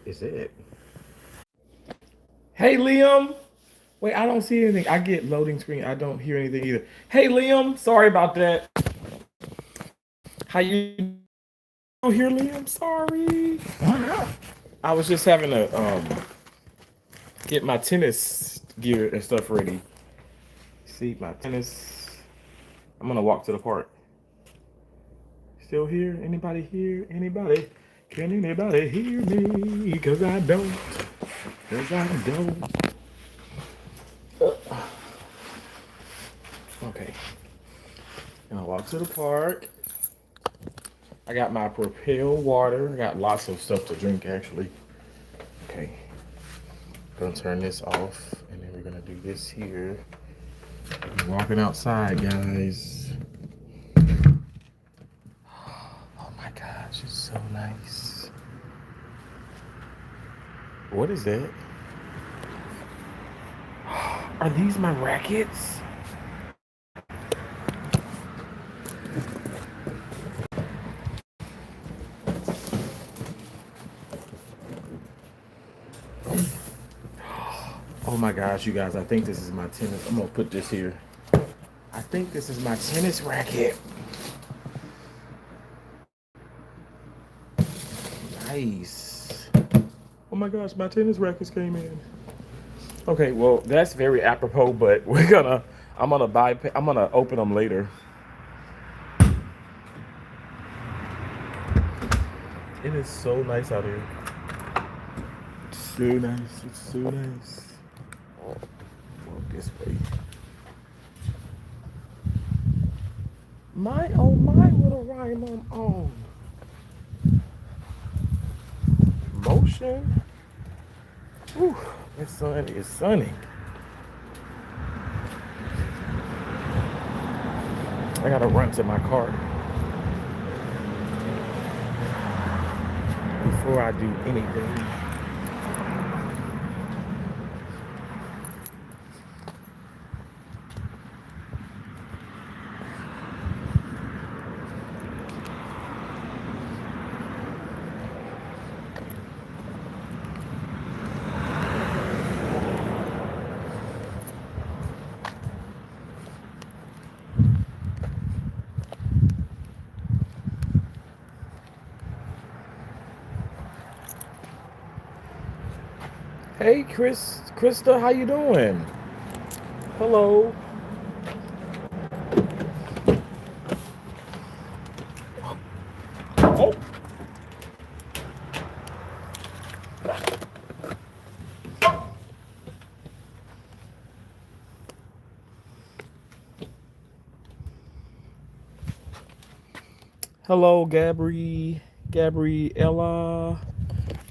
Is it? Hey, Liam. Wait, I don't see anything. I get loading screen. I don't hear anything either. Hey, Liam. Sorry about that. How you here, Liam? Sorry. I was just having to get my tennis gear and stuff ready. See my tennis. I'm gonna walk to the park. Still here? Anybody here? Anybody? Can anybody hear me? Cause I don't. Cause I don't. Okay. Gonna walk to the park. I got my Propel water. I got lots of stuff to drink actually. Okay. Gonna turn this off and then we're gonna do this here. I'm walking outside, guys. Oh my gosh, it's so nice. What is that? Are these my rackets? Oh my gosh, you guys, I think this is my tennis. I'm gonna put this here. I think this is my tennis racket. Nice. Oh my gosh, my tennis rackets came in. Okay, well, that's very apropos, but I'm gonna open them later. It is so nice out here. So nice, it's so nice. Walk this way. My oh my, what a rhyme I'm on. Motion. Whew, the sun is sunny. I gotta run to my car before I do anything. Hey, Krista, how you doing? Hello. Oh. Hello, Gabriella.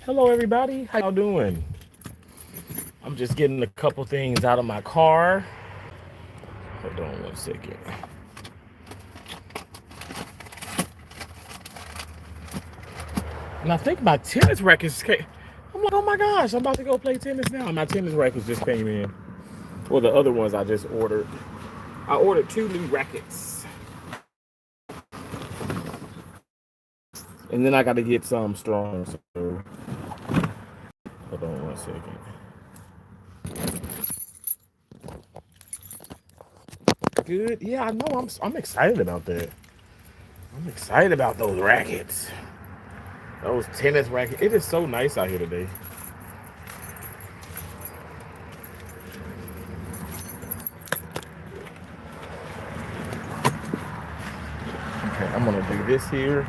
Hello, everybody. How y'all doing? I'm just getting a couple things out of my car. Hold on 1 second. And I think my tennis rackets came. I'm like, oh my gosh, I'm about to go play tennis now. My tennis rackets just came in. Well, the other ones I just ordered. I ordered 2 new rackets. And then I got to get some strong. So hold on 1 second. Good. Yeah, I know. I'm excited about that. I'm excited about those rackets. Those tennis rackets. It is so nice out here today. Okay, I'm gonna do this here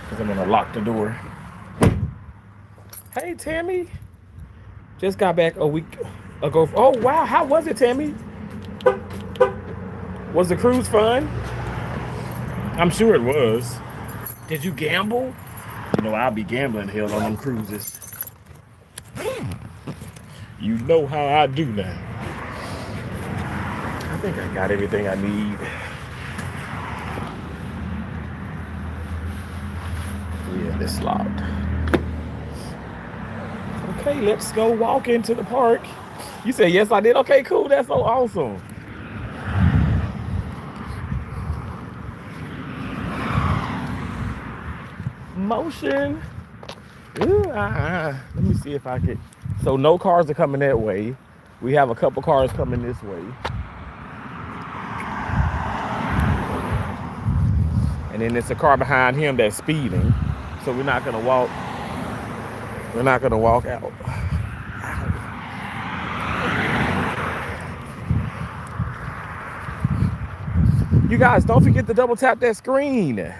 because I'm gonna lock the door. Hey, Tammy. Just got back a week ago. Oh wow, how was it, Tammy? Was the cruise fun? I'm sure it was. Did you gamble? You know, I'll be gambling hell on them cruises. You know how I do now. I think I got everything I need. Yeah, this locked. Okay, let's go walk into the park. You said yes, I did. Okay, cool. That's so awesome. motion. Ooh, Let me see if I could. So no cars are coming that way. We have a couple cars coming this way. And then it's a car behind him that's speeding. So we're not gonna walk. We're not gonna walk out. You guys, don't forget to double tap that screen.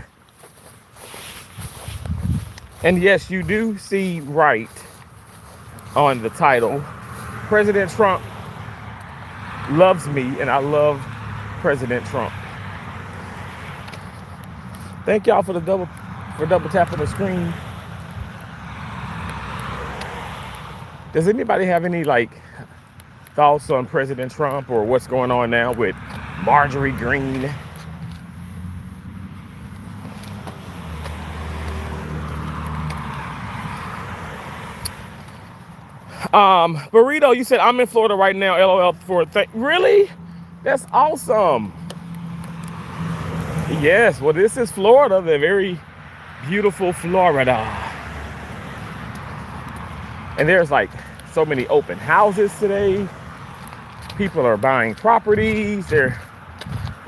And yes, you do see right on the title. President Trump loves me, and I love President Trump. Thank y'all for double tapping the screen. Does anybody have any thoughts on President Trump or what's going on now with Marjorie Greene? Burrito, you said I'm in Florida right now. LOL for really? That's awesome. Yes, well, this is Florida, the very beautiful Florida. And there's so many open houses today. People are buying properties. They're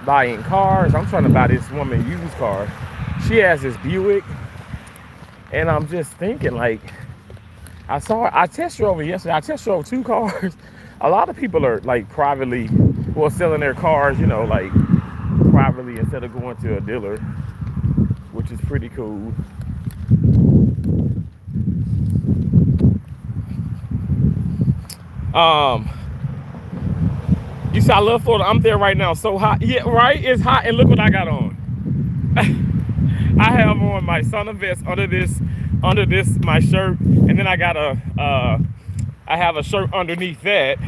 buying cars. I'm trying to buy this woman a used car. She has this Buick. And I'm just thinking I test drove it yesterday. I test drove 2 cars. A lot of people are privately, selling their cars, privately instead of going to a dealer, which is pretty cool. You see, I love Florida. I'm there right now. So hot. Yeah, right? It's hot. And look what I got on. I have on my sauna vest under this my shirt, and then I got I have a shirt underneath that,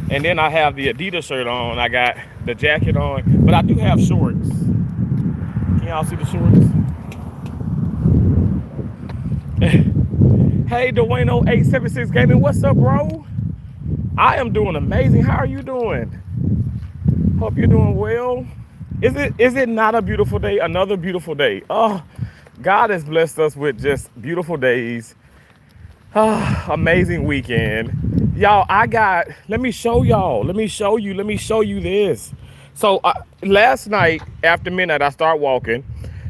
and then I have the Adidas shirt on. I got the jacket on, but I do have shorts. Can y'all see the shorts? Hey, Dwayne0876 Gaming, what's up, bro? I am doing amazing. How are you doing? Hope you're doing well. Is it not a beautiful day? Another beautiful day. Oh, God has blessed us with just beautiful days. Amazing weekend. Y'all, let me show you this. So last night after midnight, I start walking.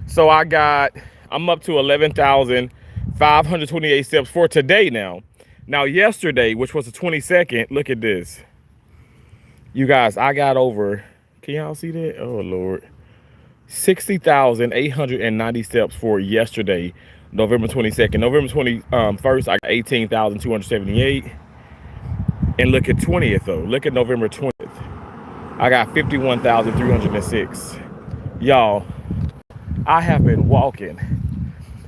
So I'm up to 11,528 steps for today now. Now yesterday, which was the 22nd, look at this. You guys, I got over, can y'all see that? Oh Lord. 60,890 steps for yesterday, November 22nd. November 21st, I got 18,278. And look at 20th though. Look at November 20th. I got 51,306. Y'all, I have been walking.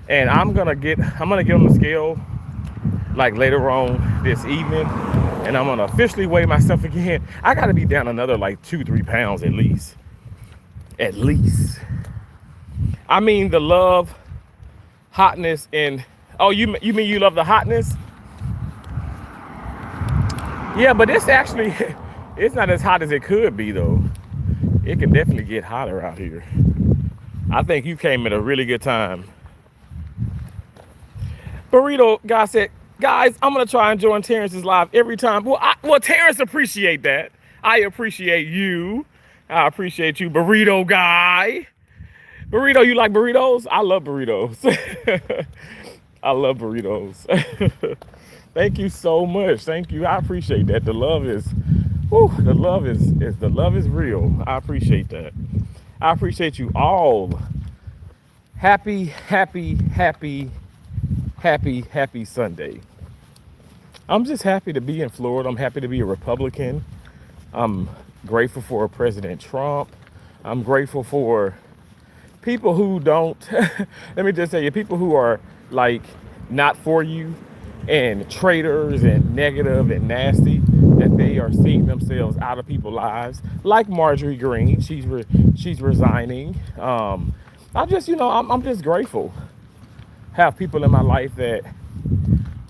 And I'm gonna get on the scale later on this evening, and I'm gonna officially weigh myself again. I gotta be down another 2-3 pounds at least. I mean, the love, hotness, and you mean you love the hotness? Yeah, but it's actually it's not as hot as it could be though. It can definitely get hotter out here. I think you came at a really good time. Burrito guy said, guys, I'm gonna try and join Terrence's live every time. Well, Terrence, appreciate that. I appreciate you. I appreciate you, burrito guy. Burrito, you like burritos? I love burritos. I love burritos. Thank you so much. Thank you. I appreciate that. The love is real. I appreciate that. I appreciate you all. Happy Sunday. I'm just happy to be in Florida. I'm happy to be a Republican. I'm grateful for President Trump. I'm grateful for people who don't, let me just tell you, people who are not for you and traitors and negative and nasty, that they are seeing themselves out of people's lives, like Marjorie Greene. She's resigning. I'm just grateful. Have people in my life that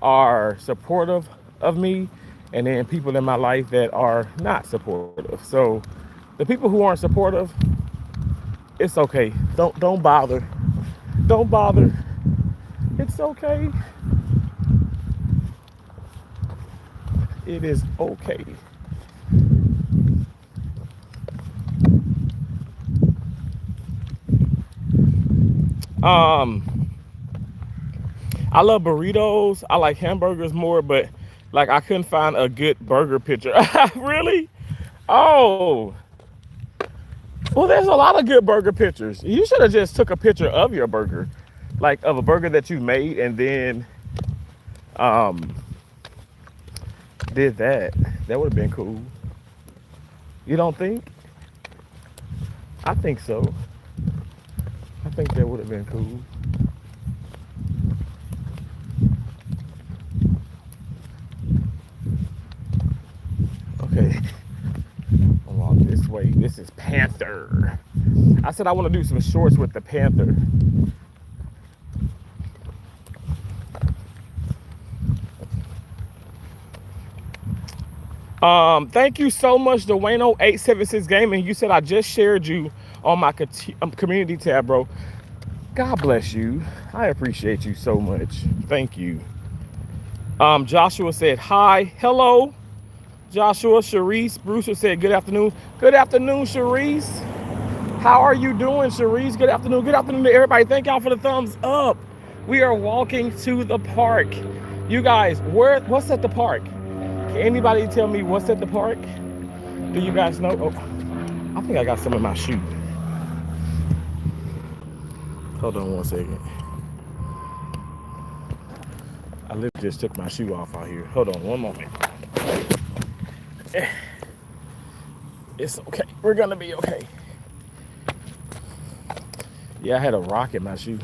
are supportive of me, and then people in my life that are not supportive. So the people who aren't supportive, it's okay. Don't bother. Don't bother. It's okay. It is okay. Um, I love burritos. I like hamburgers more, but like I couldn't find a good burger picture. Really? Oh, well, there's a lot of good burger pictures. You should have just took a picture of your burger, like of a burger that you made, and then um did that. That would have been cool. You don't think? I think so. I think that would have been cool. Okay, I'll walk this way. This is Panther. I said I want to do some shorts with the Panther. Thank you so much, Dwayno876 Gaming. You said I just shared you on my community tab, bro. God bless you. I appreciate you so much. Thank you. Joshua said hi. Hello, Joshua. Sharice Brewster said good afternoon. Good afternoon, Sharice. How are you doing, Sharice? Good afternoon. Good afternoon to everybody. Thank y'all for the thumbs up. We are walking to the park. You guys, what's at the park? Can anybody tell me what's at the park? Do you guys know? Oh, I think I got some in my shoe. Hold on one second. I literally just took my shoe off out here. Hold on one moment. It's okay. We're gonna be okay. Yeah, I had a rock in my shoe.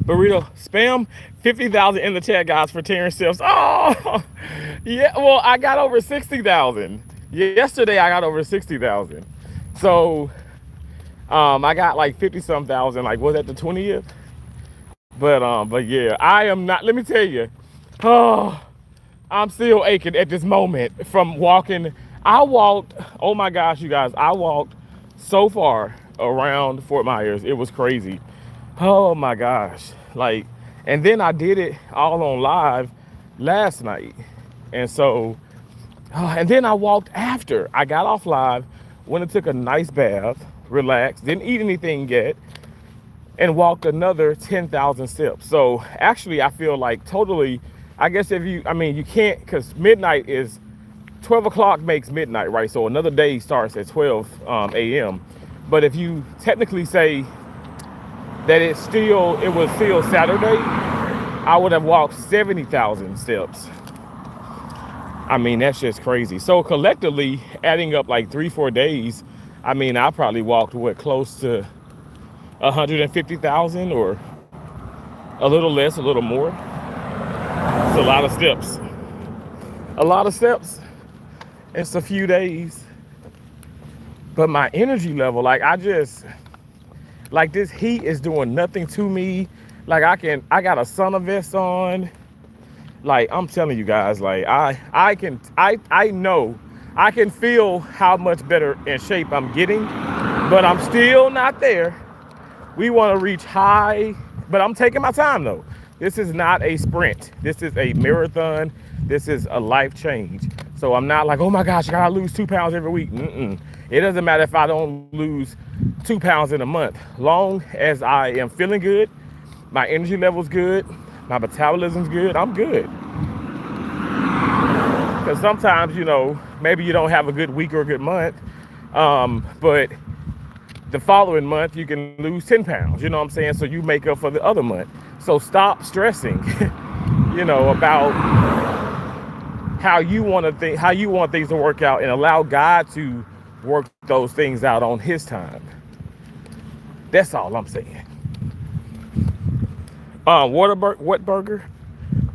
Burrito spam 50,000 in the chat, guys, for Terrence Steps. Oh, yeah. Well, I got over 60,000 yesterday. I got over 60,000. So, I got like 50 some thousand. Like, was that the 20th? But yeah, I am not. Let me tell you. Oh, I'm still aching at this moment from walking. I walked. Oh my gosh, you guys! I walked so far around Fort Myers. It was crazy. Oh my gosh. Like, and then I did it all on live last night. And so, and then I walked after. I got off live, went and took a nice bath, relaxed, didn't eat anything yet, and walked another 10,000 steps. So actually, I feel like totally, I guess if you, I mean, you can't, because midnight is, 12 o'clock makes midnight, right? So another day starts at 12 a.m. But if you technically say, that it was still Saturday, I would have walked 70,000 steps. I mean, that's just crazy. So collectively, adding up like 3-4 days, I mean, I probably walked close to 150,000 or a little less, a little more. It's a lot of steps. A lot of steps. It's a few days. But my energy level, like like this heat is doing nothing to me. Like I got a sauna vest on. Like I'm telling you guys, like I know I can feel how much better in shape I'm getting, but I'm still not there. We want to reach high, but I'm taking my time though. This is not a sprint. This is a marathon. This is a life change. So I'm not like, oh my gosh, I gotta lose 2 pounds every week. It doesn't matter if I don't lose 2 pounds in a month. Long as I am feeling good, my energy level's good, my metabolism's good, I'm good. Because sometimes, you know, maybe you don't have a good week or a good month, but the following month you can lose 10 pounds, you know what I'm saying? So you make up for the other month. So stop stressing, you know, about how you want things to work out, and allow God to work those things out on his time. That's all I'm saying. What burger?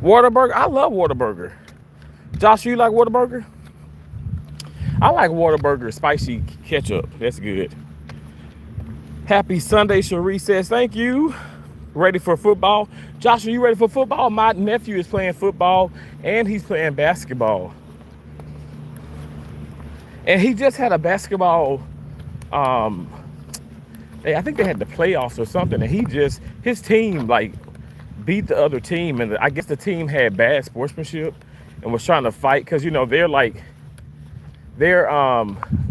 Whataburger. I love Whataburger. Josh, you like Whataburger? I like Whataburger spicy ketchup. That's good. Happy Sunday, Cherie says. Thank you. Ready for football? Josh, are you ready for football? My nephew is playing football and he's playing basketball. And he just had a basketball um, I think they had the playoffs or something, and his team like beat the other team, and I guess the team had bad sportsmanship and was trying to fight because they're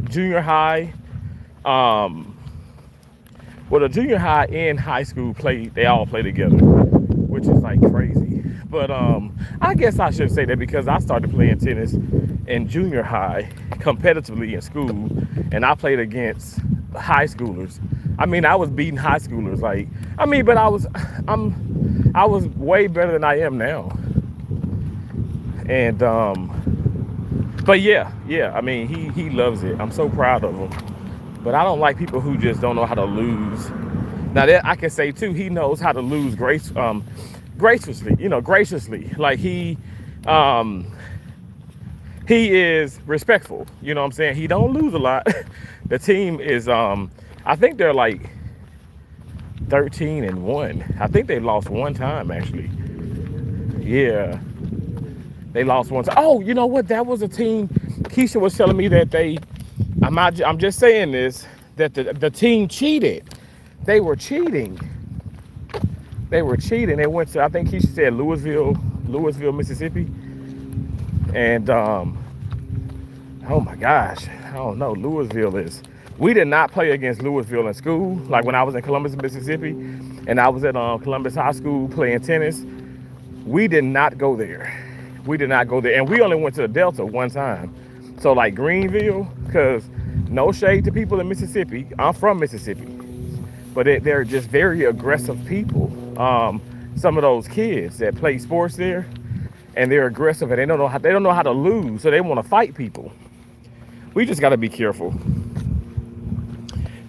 junior high. Um, well, the junior high and high school they all play together, which is like crazy. But I guess I should say that because I started playing tennis in junior high competitively in school, and I played against high schoolers. I mean, I was beating high schoolers. But I was way better than I am now. And but yeah. I mean, he loves it. I'm so proud of him. But I don't like people who just don't know how to lose. Now that I can say too, he knows how to lose graciously. Graciously. Like um, he is respectful. You know what I'm saying? He don't lose a lot. The team is I think they're like 13-1. I think they lost one time actually. Yeah, they lost one time. Oh, you know what? That was a team. Keisha was telling me that I'm just saying this, that the team cheated. They were cheating. They went to, I think Keisha said Louisville, Mississippi. And oh my gosh, I don't know. We did not play against Louisville in school. Like when I was in Columbus, Mississippi, and I was at Columbus High School playing tennis, we did not go there. And we only went to the Delta one time. So like Greenville, because no shade to people in Mississippi. I'm from Mississippi. But they're just very aggressive people. Some of those kids that play sports there, and they're aggressive and they don't know how to lose, so they want to fight people. We just got to be careful.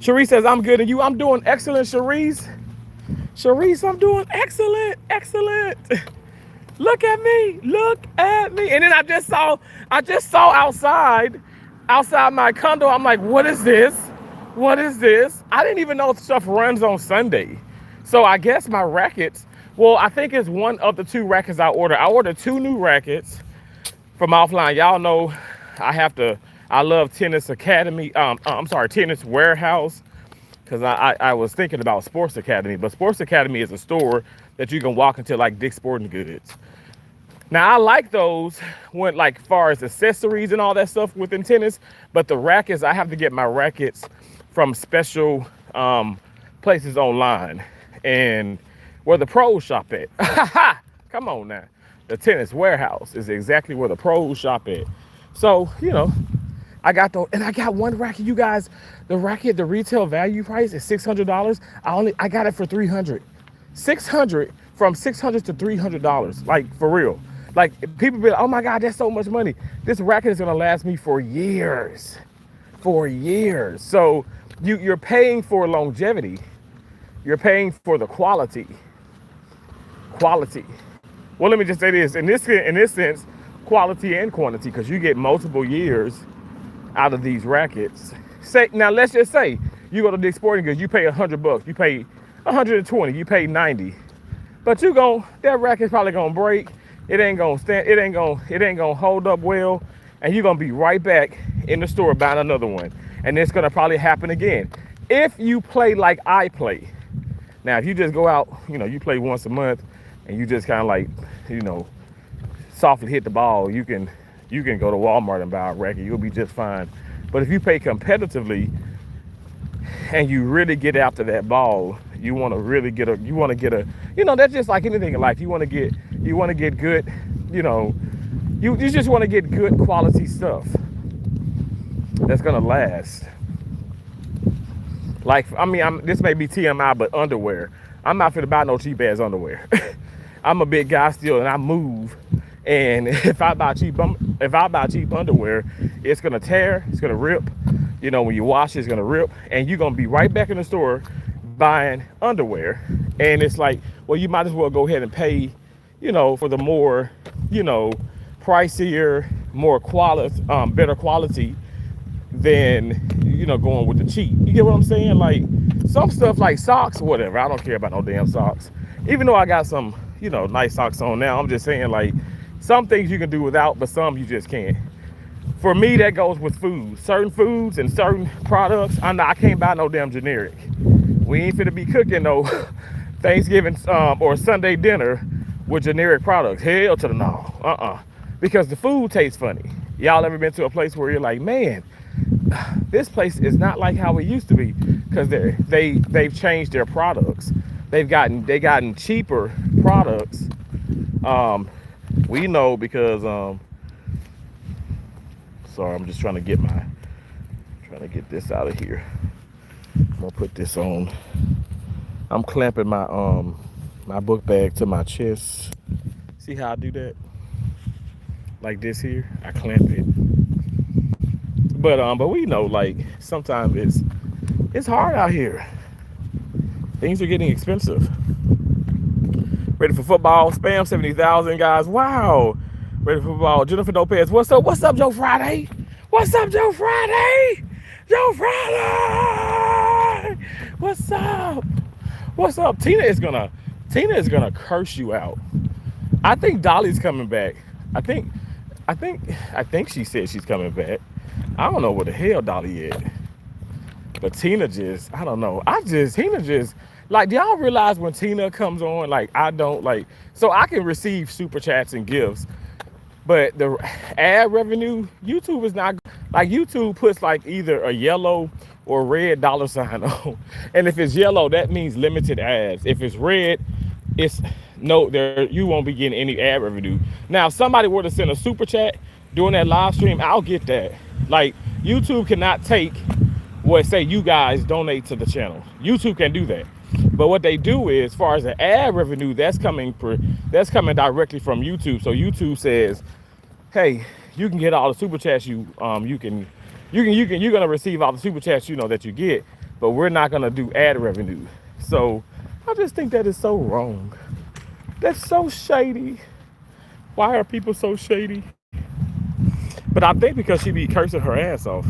Sharice says, I'm good, and you? I'm doing excellent, Sharice. I'm doing excellent. Look at me. And then I just saw outside my condo. I'm like, what is this? I didn't even know stuff runs on Sunday. So I guess my rackets, well, I think it's one of the 2 rackets I ordered. I ordered 2 new rackets from offline. Y'all know I love Tennis Academy. Tennis Warehouse, because I was thinking about Sports Academy, but Sports Academy is a store that you can walk into like Dick's Sporting Goods. Now I like those when like far as accessories and all that stuff within tennis, but the rackets, I have to get my rackets from special places online, and where the pros shop at. Come on now. The Tennis Warehouse is exactly where the pros shop at. So, I got one racket, you guys. The retail value price is $600. I got it for $300. From $600 to $300. Like, for real. Like, people be like, oh my God, that's so much money. This racket is gonna last me for years. So you're paying for longevity. You're paying for the quality. Well, let me just say this. In this sense, quality and quantity, because you get multiple years out of these rackets. Now let's just say you go to Dick's Sporting Goods, you pay $100, you pay $120, you pay $90, but that racket's probably gonna break. It ain't gonna hold up well, and you're gonna be right back in the store buying another one, and it's gonna probably happen again if you play like I play. Now, if you just go out, you play once a month, and you just kind of like, softly hit the ball, you can go to Walmart and buy a racket. You'll be just fine. But if you play competitively and you really get after that ball, you want to get a, that's just like anything in life. You want to get good, you just want to get good quality stuff that's gonna last. Like, this may be TMI, but underwear. I'm not finna buy no cheap ass underwear. I'm a big guy still, and I move. And if I buy cheap underwear, it's gonna tear, it's gonna rip. When you wash it, it's gonna rip, and you're gonna be right back in the store buying underwear. And it's like, well, you might as well go ahead and pay, for the more, pricier, more quality, better quality than, going with the cheap. You get what I'm saying? Like, some stuff like socks or whatever, I don't care about no damn socks. Even though I got some, nice socks on now, I'm just saying, like, some things you can do without, but some you just can't. For me, that goes with food. Certain foods and certain products, I can't buy no damn generic. We ain't finna be cooking no Thanksgiving or Sunday dinner with generic products. Hell to the no. Because the food tastes funny. Y'all ever been to a place where you're like, man, this place is not like how it used to be? Because they've changed their products. They gotten cheaper products. We know because sorry, I'm just trying to get this out of here. I'm gonna put this on. I'm clamping my book bag to my chest. See how I do that? Like this here, I clamp it. But we know, like, sometimes it's hard out here. Things are getting expensive. Ready for football? Spam 70,000 guys. Wow. Ready for football? Jennifer Lopez. What's up? What's up, Joe Friday? What's up, Joe Friday? Joe Friday. What's up? What's up? Tina is gonna curse you out. I think Dolly's coming back. I think she said she's coming back. I don't know where the hell Dolly is. But Tina just, I don't know. Tina just, like, do y'all realize when Tina comes on, like, I don't, like, so I can receive super chats and gifts, but the ad revenue, YouTube is not, like, YouTube puts, like, either a yellow or red dollar sign on. And if it's yellow, that means limited ads. If it's red, it's, no, you won't be getting any ad revenue. Now, if somebody were to send a super chat during that live stream, I'll get that. Like, YouTube cannot take what, say, you guys donate to the channel. YouTube can do that. But what they do is, as far as the ad revenue, that's coming directly from YouTube. So YouTube says, hey, you can get all the super chats you're gonna receive all the super chats that you get, but we're not gonna do ad revenue. So I just think that is so wrong. That's so shady. Why are people so shady? But I think because she be cursing her ass off.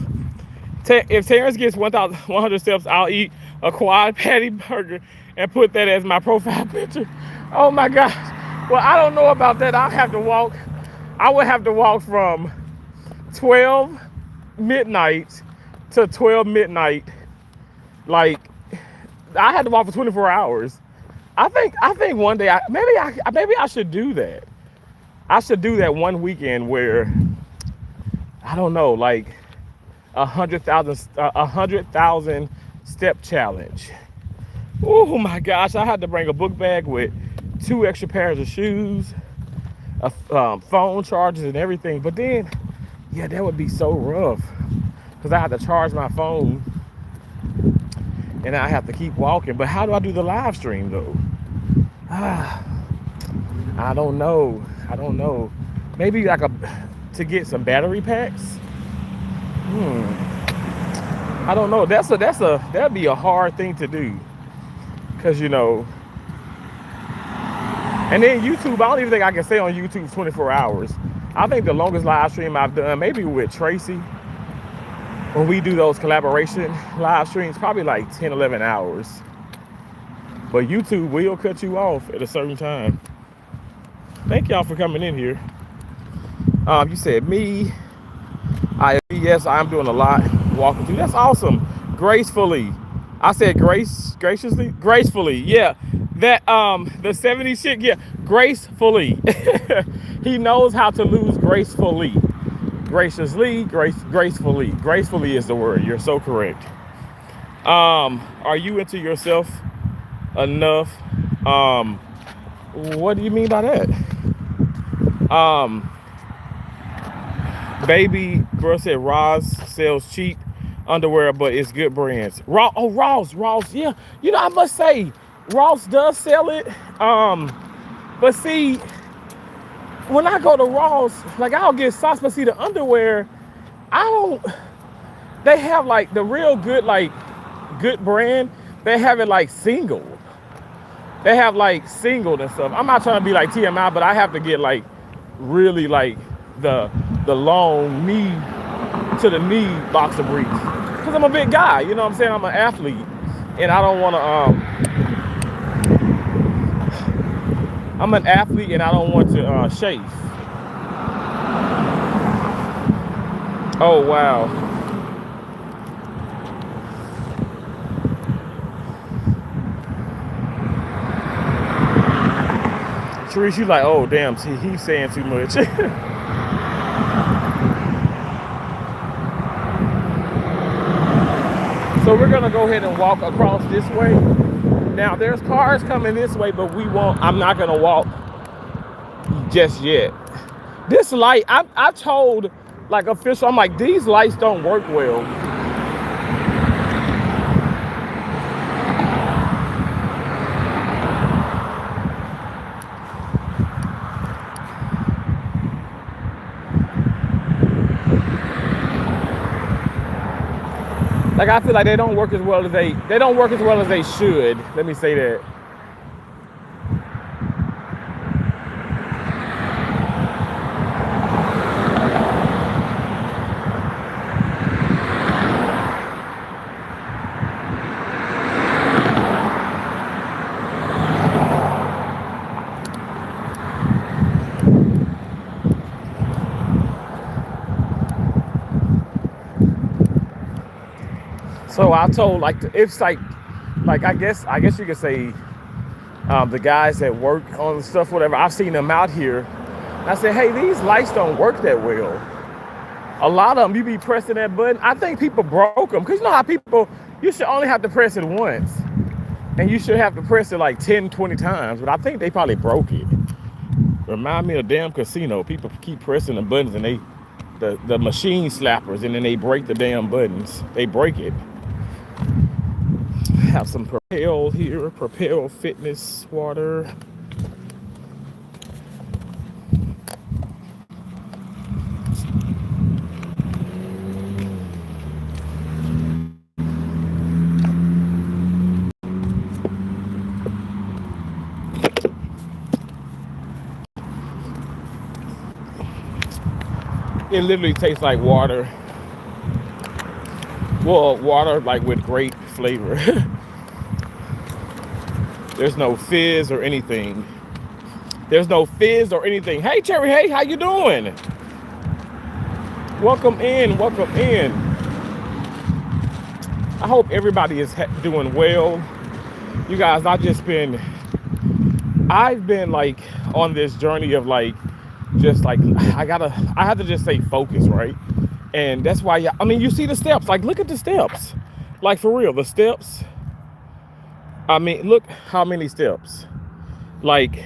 If Terrence gets 1,100 steps, I'll eat a quad patty burger and put that as my profile picture. Oh my gosh. Well, I don't know about that. I would have to walk from 12 midnight to 12 midnight. Like, I had to walk for 24 hours. I think one day maybe I should do that. I should do that one weekend where, I don't know, like 100,000 step challenge. Oh my gosh, I had to bring a book bag with 2 extra pairs of shoes, phone chargers and everything. But then, yeah, that would be so rough because I had to charge my phone and I have to keep walking. But how do I do the live stream though? I don't know. Maybe like to get some battery packs. I don't know. That'd be a hard thing to do, cause and then YouTube. I don't even think I can stay on YouTube 24 hours. I think the longest live stream I've done, maybe with Tracy, when we do those collaboration live streams, probably like 10, 11 hours. But YouTube will cut you off at a certain time. Thank y'all for coming in here. You said me. Yes, I'm doing a lot walking through. That's awesome. Gracefully. I said gracefully. Yeah. That the 70s shit, yeah, gracefully. He knows how to lose gracefully. Gracefully. Gracefully is the word. You're so correct. Are you into yourself enough? What do you mean by that? Baby girl said Ross sells cheap underwear, but it's good brands. Ross, yeah. I must say, Ross does sell it. But see, when I go to Ross, like, I'll get socks, but see, the underwear, they have like the real good, like, good brand. They have it like single. They have like singled and stuff. I'm not trying to be like TMI, but I have to get like really like the long knee to the knee boxer briefs, because I'm a big guy, you know what I'm saying? I'm an athlete, and I don't want to I'm an athlete and I don't want to chafe. Oh wow. Therese, you like, oh damn, see, he's saying too much. So we're gonna go ahead and walk across this way. Now there's cars coming this way, but we won't. I'm not gonna walk just yet. This light, I told like official, I'm like, these lights don't work well. Like I feel like they don't work as well as they don't work as well as they should. Let me say that. So I told like it's like I guess you could say the guys that work on the stuff, whatever. I've seen them out here. I said, hey, these lights don't work that well. A lot of them, you be pressing that button. I think people broke them because you know how people, you should only have to press it once, and you should have to press it like 10, 20 times. But I think they probably broke it. Remind me of a damn casino. People keep pressing the buttons and the machine slappers, and then they break the damn buttons. They break it. Have some Propel here, Propel Fitness water. It literally tastes like water. Well, water like with great flavor. There's no fizz or anything. There's no fizz or anything. Hey, Cherry, hey, how you doing? Welcome in, welcome in. I hope everybody is doing well. You guys, I've been like on this journey of like, just like, I have to just say focus, right? And that's why, I mean, you see the steps, like, look at the steps. Like, for real, the steps. I mean, look how many steps. Like,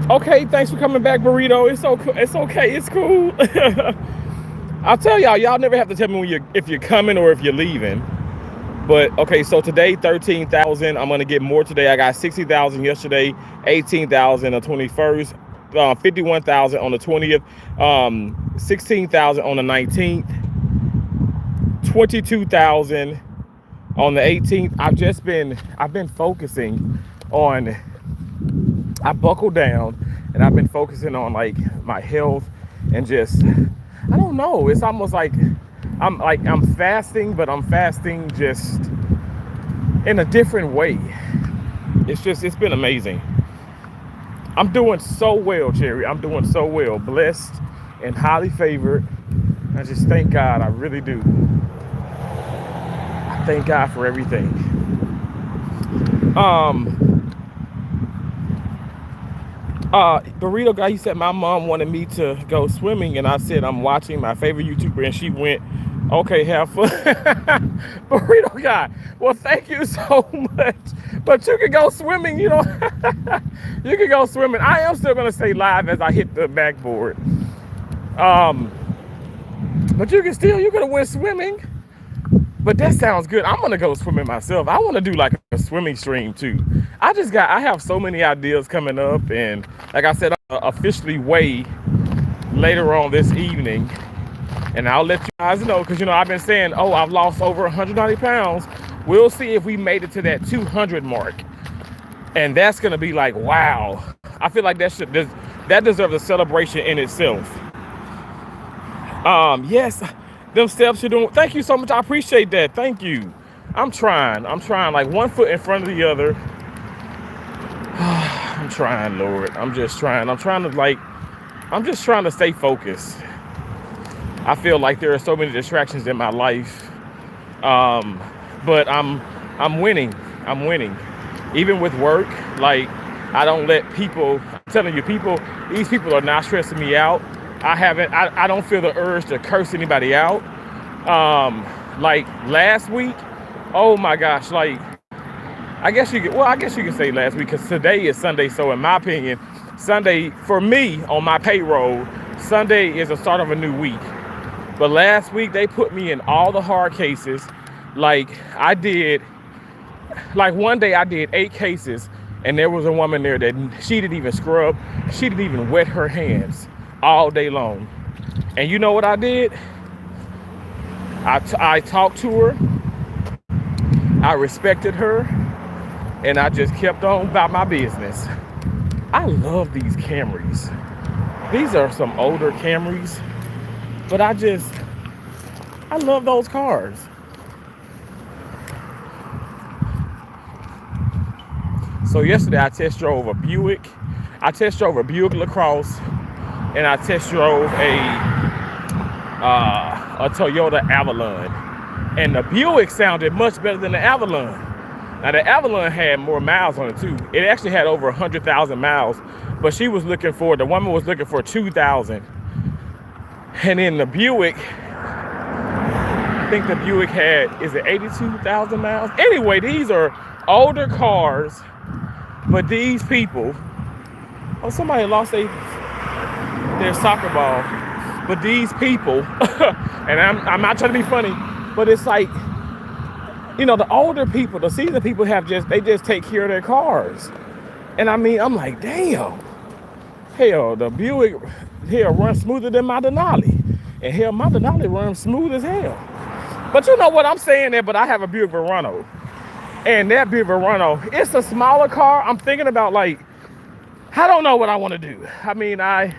okay, thanks for coming back, Burrito. It's okay, it's cool. I'll tell y'all never have to tell me when if you're coming or if you're leaving. But okay, so today 13,000. I'm gonna get more today. I got 60,000 yesterday, 18,000 on the 21st, 51,000 on the 20th, 16,000 on the 19th, 22,000 on the 18th. I've been focusing on. I buckled down and I've been focusing on like my health and just, I don't know. It's almost like I'm fasting, but I'm fasting just in a different way. It's been amazing. I'm doing so well, Cherry. I'm doing so well. Blessed and highly favored. I just thank God. I really do. I thank God for everything. Burrito guy, he said my mom wanted me to go swimming, and I said I'm watching my favorite YouTuber, and she went. Okay, have fun. Burrito guy, well, thank you so much. But you can go swimming, you know. You can go swimming. I am still gonna stay live as I hit the backboard. But you gonna win swimming. But that sounds good. I'm gonna go swimming myself. I want to do like a swimming stream too. I have so many ideas coming up, and like I said, I'll officially weigh later on this evening, and I'll let you guys know, because you know I've been saying, oh, I've lost over 190 pounds. We'll see if we made it to that 200 mark, and that's gonna be like, wow. I feel like that deserves a celebration in itself. Yes. Them steps you're doing. Thank you so much. I appreciate that. Thank you. I'm trying like one foot in front of the other. I'm trying, Lord. I'm just trying. I'm just trying to stay focused. I feel like there are so many distractions in my life. Um, but I'm winning. I'm winning. Even with work, like I don't let people, I'm telling you, these people are not stressing me out. I don't feel the urge to curse anybody out. Like last week, oh my gosh, like I guess you can say last week because today is Sunday. So in my opinion, Sunday for me on my payroll, Sunday is the start of a new week. But last week they put me in all the hard cases. Like I did, like one day I did 8 cases and there was a woman there that she didn't even scrub. She didn't even wet her hands all day long. And you know what I did? I talked to her. I respected her. And I just kept on about my business. I love these Camrys. These are some older Camrys. But I love those cars. So yesterday I test drove a Buick. I test drove a Buick LaCrosse, and I test drove a Toyota Avalon. And the Buick sounded much better than the Avalon. Now the Avalon had more miles on it too. It actually had over 100,000 miles, but the woman was looking for 2,000. And then the Buick, I think the Buick had, is it 82,000 miles? Anyway, these are older cars, but these people, oh, somebody lost their soccer ball. But these people, and I'm not trying to be funny, but it's like, you know, the older people, the seasoned people they just take care of their cars. And I mean, I'm like, damn. Hell, the Buick, runs smoother than my Denali. And hell, my Denali runs smooth as hell. But you know what I'm saying there, but I have a Buick Verano. And that Buick Verano, it's a smaller car. I'm thinking about like, I don't know what I want to do. I mean, I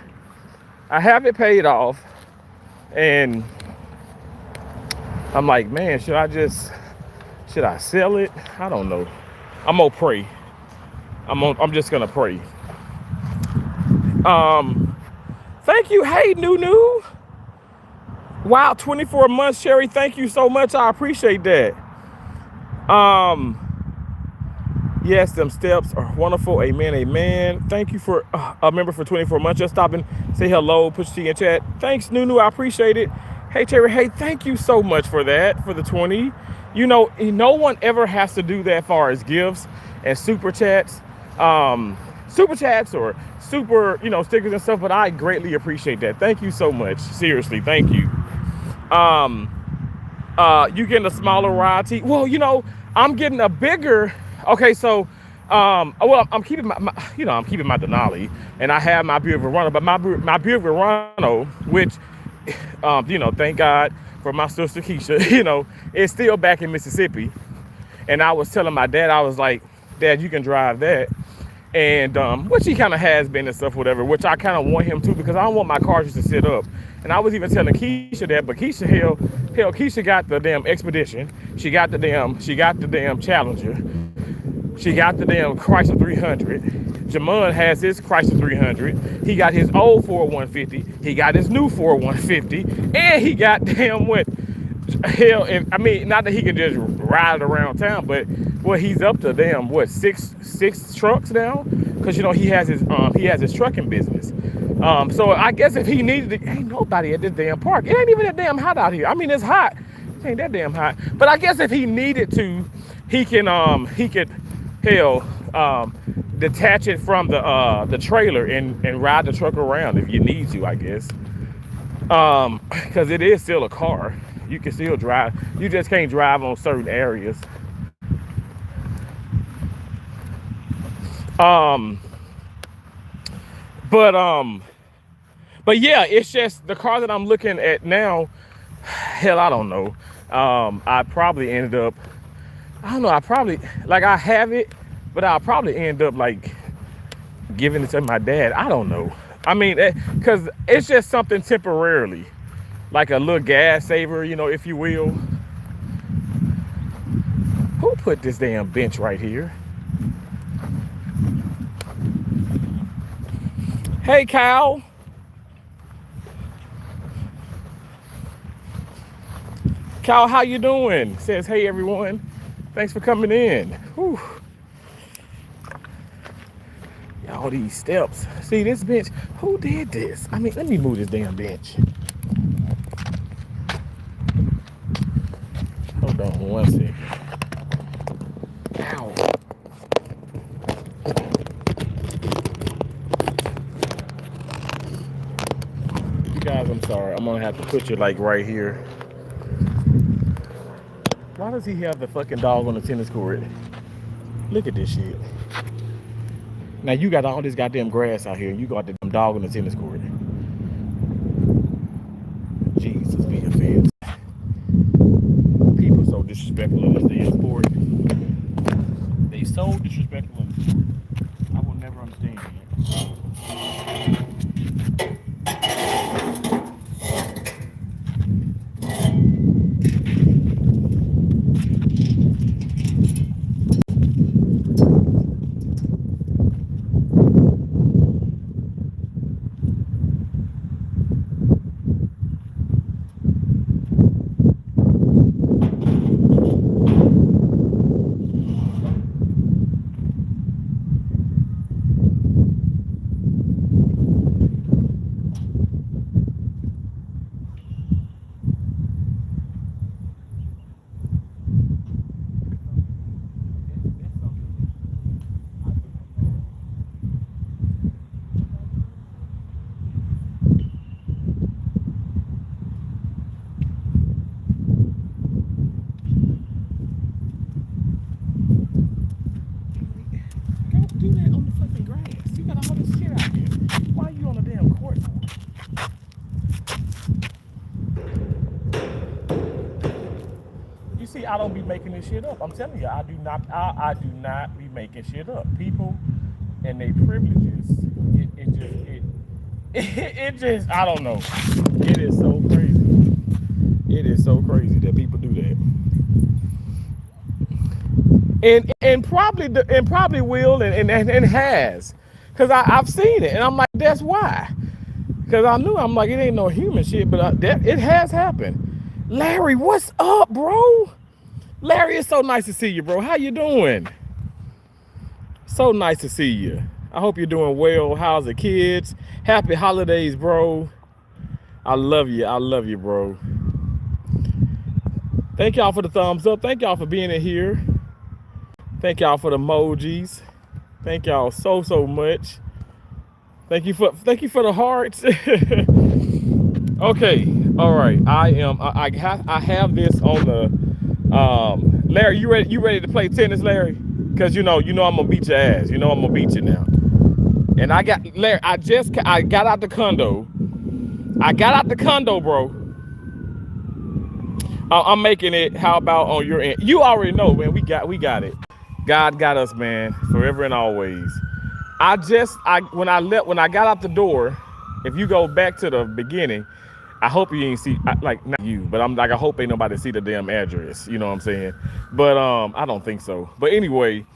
have it paid off. And I'm like, man, should I sell it? I don't know. I'm gonna pray. I'm just gonna pray. Thank you. Hey, Nunu. Wow, 24 months, Sherry. Thank you so much. I appreciate that. Yes, them steps are wonderful. Amen, amen. Thank you for a member for 24 months. Just stop and say hello, put your T in chat. Thanks, Nunu. I appreciate it. Hey, Terry. Hey, thank you so much for that, for the 20. You know, no one ever has to do that far as gifts and super chats or super, stickers and stuff. But I greatly appreciate that. Thank you so much. Seriously, thank you. You getting a smaller ride? Well, I'm getting a bigger. Okay, so, I'm keeping my Denali, and I have my Buick Verano, but my Buick Verano, which, thank God for my sister Keisha, it's still back in Mississippi. And I was telling my dad, I was like, Dad, you can drive that. And which he kind of has been and stuff, whatever, which I kind of want him to, because I don't want my car just to sit up. And I was even telling Keisha that, but Keisha, Keisha got the damn Expedition. She got the damn Challenger. She got the damn Chrysler 300. Jamon has his Chrysler 300. He got his old Ford 150. He got his new Ford 150. And he got damn what? Hell, not that he can just ride around town, but he's up to damn what, six trucks now? Because he has his trucking business. So I guess if he needed to, ain't nobody at this damn park. It ain't even that damn hot out here. I mean, it's hot. It ain't that damn hot. But I guess if he needed to, he could detach it from the trailer and ride the truck around if you need to, I guess. Because it is still a car. You can still drive. You just can't drive on certain areas. But yeah, it's just the car that I'm looking at now. Hell, I don't know. I probably ended up, I don't know. I have it, but I'll probably end up like giving it to my dad. I don't know. I mean, because it's just something temporarily, like a little gas saver, if you will. Who put this damn bench right here? Hey, Cal. Cal, how you doing? Says, hey, everyone. Thanks for coming in. Whew. All these steps. See, this bench, who did this? I mean, let me move this damn bench. Hold on one second. Ow. You guys, I'm sorry. I'm gonna have to put you like right here. Why does he have the fucking dog on the tennis court? Look at this shit. Now you got all this goddamn grass out here, and you got the damn dog on the tennis court. Jesus, be offense. People so disrespectful in this damn sport. They so disrespectful in the sport. I will never understand it. Do that on the fucking grass. You got all this shit out here. Why are you on the damn court for? You see, I don't be making this shit up. I'm telling you, I do not. I do not be making shit up. People and their privileges. It just. I don't know. It is so crazy. It is so crazy that people do that. And probably will and has, because I've seen it, and I'm like, that's why. Because I'm like, it ain't no human shit, but it has happened. Larry, what's up, bro? Larry, it's so nice to see you, bro. How you doing? So nice to see you. I hope you're doing well. How's the kids? Happy holidays, bro. I love you. I love you, bro. Thank y'all for the thumbs up. Thank y'all for being in here. Thank y'all for the emojis. Thank y'all so much. Thank you for the hearts. Okay, all right. I have this on the Larry, you ready to play tennis, Larry? Because you know I'm gonna beat your ass. You know I'm gonna beat you now. And I got Larry, I got out the condo. I got out the condo, bro. I'm making it. How about on your end? You already know, man. We got it. God got us, man, forever and always. When I got out the door, if you go back to the beginning, I hope you ain't see, like, not you, but I'm like, I hope ain't nobody see the damn address. You know what I'm saying? But I don't think so. But anyway,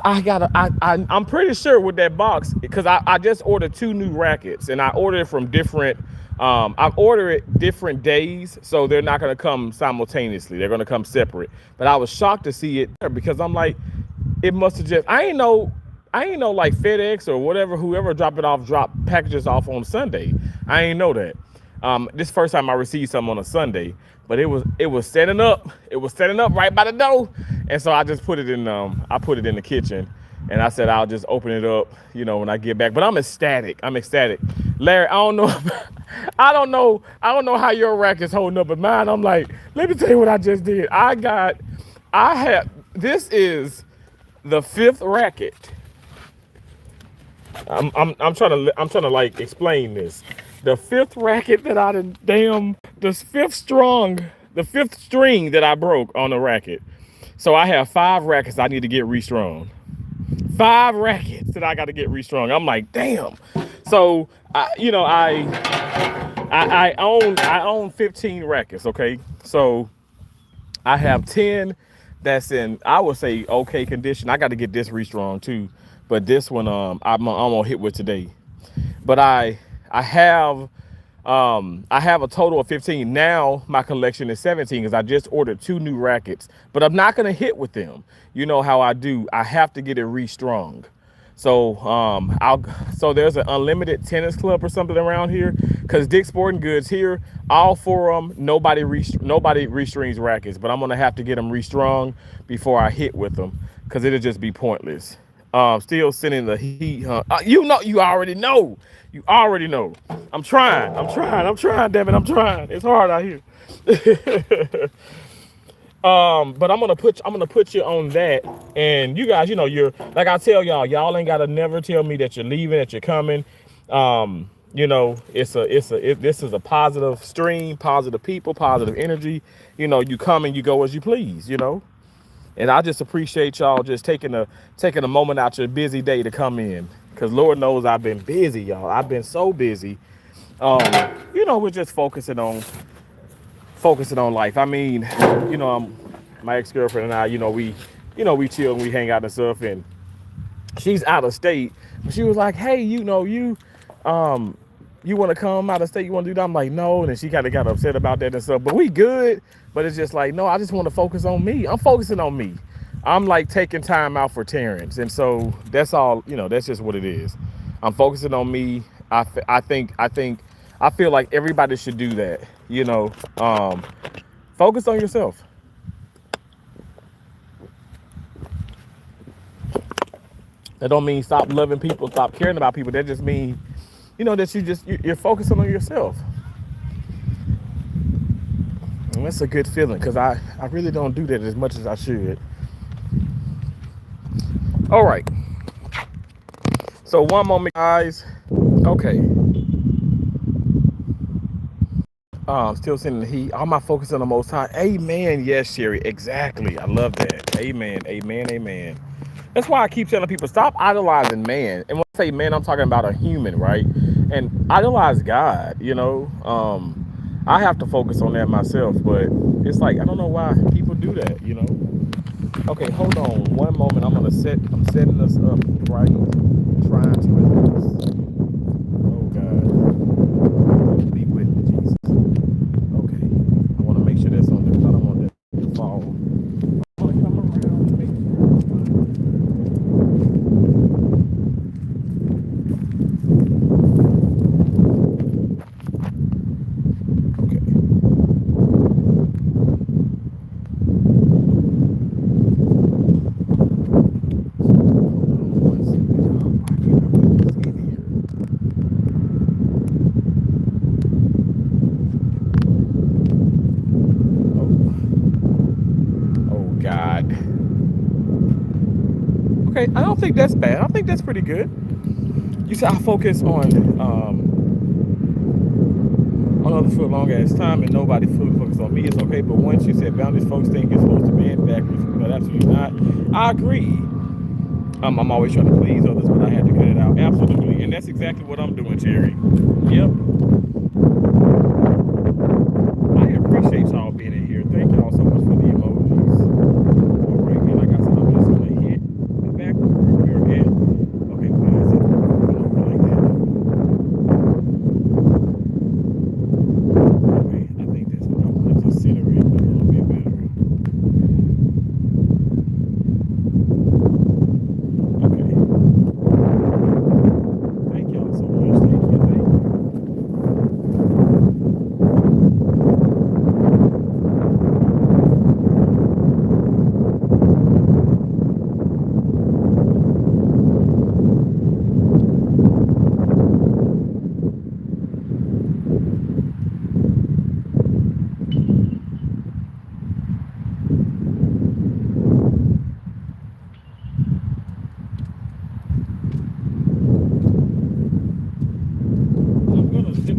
I'm pretty sure with that box, because I just ordered 2 new rackets, and I ordered it from different. I order it different days, so they're not gonna come simultaneously. They're gonna come separate. But I was shocked to see it there, because I'm like, it must have just. I ain't know like FedEx or whatever, whoever drop packages off on Sunday. I ain't know that. This first time I received something on a Sunday, but it was setting up. It was setting up right by the door, and so I just put it in. I put it in the kitchen, and I said I'll just open it up, when I get back. But I'm ecstatic. Larry, I don't know. I don't know how your rack is holding up, but mine, I'm like, let me tell you what I just did. This is the 5th racket. I'm trying to like explain this. The 5th racket that the 5th string that I broke on the racket. So I have 5 rackets I need to get restrung. 5 rackets that I got to get restrung. I'm like, damn. So I own 15 rackets. Okay, so I have 10 that's in, I would say, okay condition. I got to get this restrung too, but this one I'm gonna hit with today. But I have a total of 15. Now my collection is 17 because I just ordered 2 new rackets. But I'm not gonna hit with them. You know how I do. I have to get it restrung. So so there's an unlimited tennis club or something around here. Cause Dick's Sporting Goods here, all 4 of them, nobody restrings rackets. But I'm gonna have to get them restrung before I hit with them, cause it'll just be pointless. Still sending the heat, huh? You know, you already know. You already know. I'm trying. I'm trying. I'm trying, damn it. I'm trying. It's hard out here. But I'm gonna put you on that. And you guys, you know, you're like I tell y'all, y'all ain't gotta never tell me that you're leaving, that you're coming. You know, this is a positive stream, positive people, positive energy. You know, you come and you go as you please, you know. And I just appreciate y'all just taking a moment out your busy day to come in. Cause Lord knows I've been busy, y'all. I've been so busy. Um, you know, we're just focusing on life. I mean, you know, my ex-girlfriend and I, we chill and we hang out and stuff, and she's out of state. But she was like, hey, um, you want to come out of state? You want to do that? I'm like, no. And then she kind of got upset about that and stuff. But we good. But it's just like, no, I just want to focus on me. I'm focusing on me. I'm like taking time out for Terrence. And so that's all, you know, that's just what it is. I'm focusing on me. I feel like everybody should do that, you know. Focus on yourself. That don't mean stop loving people, stop caring about people. That just means, you know, that you're focusing on yourself. And that's a good feeling because I really don't do that as much as I should. All right. So one moment, guys. Okay. Still sending the heat. All my focus on the Most High. Amen. Yes, Sherry. Exactly. I love that. Amen. Amen. Amen. That's why I keep telling people, stop idolizing man. And when I say man, I'm talking about a human, right? And idolize God, you know. I have to focus on that myself, but it's like, I don't know why people do that, you know. Okay, hold on one moment. I'm setting us up right, trying to relax. Oh God, be with me, Jesus. Okay, I want to make sure that's on there because I don't want that to fall. I want to come around and make Okay, I don't think that's bad. I think that's pretty good. You said I focus on others for a long ass time and nobody fully focused on me. It's okay, but once you said boundaries, folks think you're supposed to bend backwards, but absolutely not. I agree. I'm always trying to please others, but I had to cut it out. Absolutely, and that's exactly what I'm doing, Terry. Yep. I appreciate y'all being in here. Thank y'all so much for the emojis. All right, and like I said, I'm just gonna hit the back where we're at. Okay, why is it over like that? Okay, I think that's what I want to center it a little bit better. Okay. Thank y'all so much. Thank you. Thank you. I'm gonna zip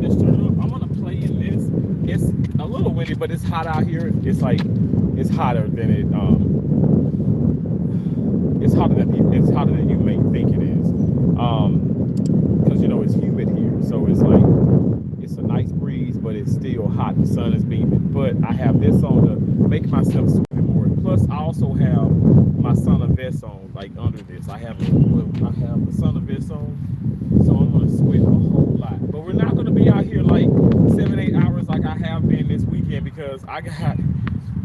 this shirt up. I'm gonna play in this. It's a little windy, but it's hot out here. It's like it's hotter than it's hotter than you may think it is. Because you know it's humid here, so it's like it's a nice breeze, but it's still hot. The sun is beaming, but I have this on to make myself sweat more. plus I also have my Son of vest on, like under this. I have the Son of vest on, so I'm gonna sweat a whole lot. But we're not gonna be out here like 7, 8 hours like I have been this weekend because I got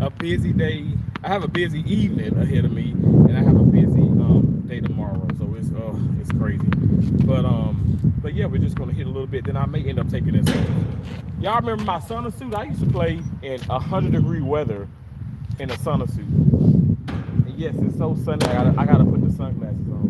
a busy day. I have a busy evening ahead of me, and I have a busy day tomorrow. So it's crazy. But yeah, we're just gonna hit a little bit. Then I may end up taking this off. Y'all remember my sauna suit? I used to play in 100-degree weather in a sauna suit. And yes, it's so sunny. I gotta put the sunglasses on.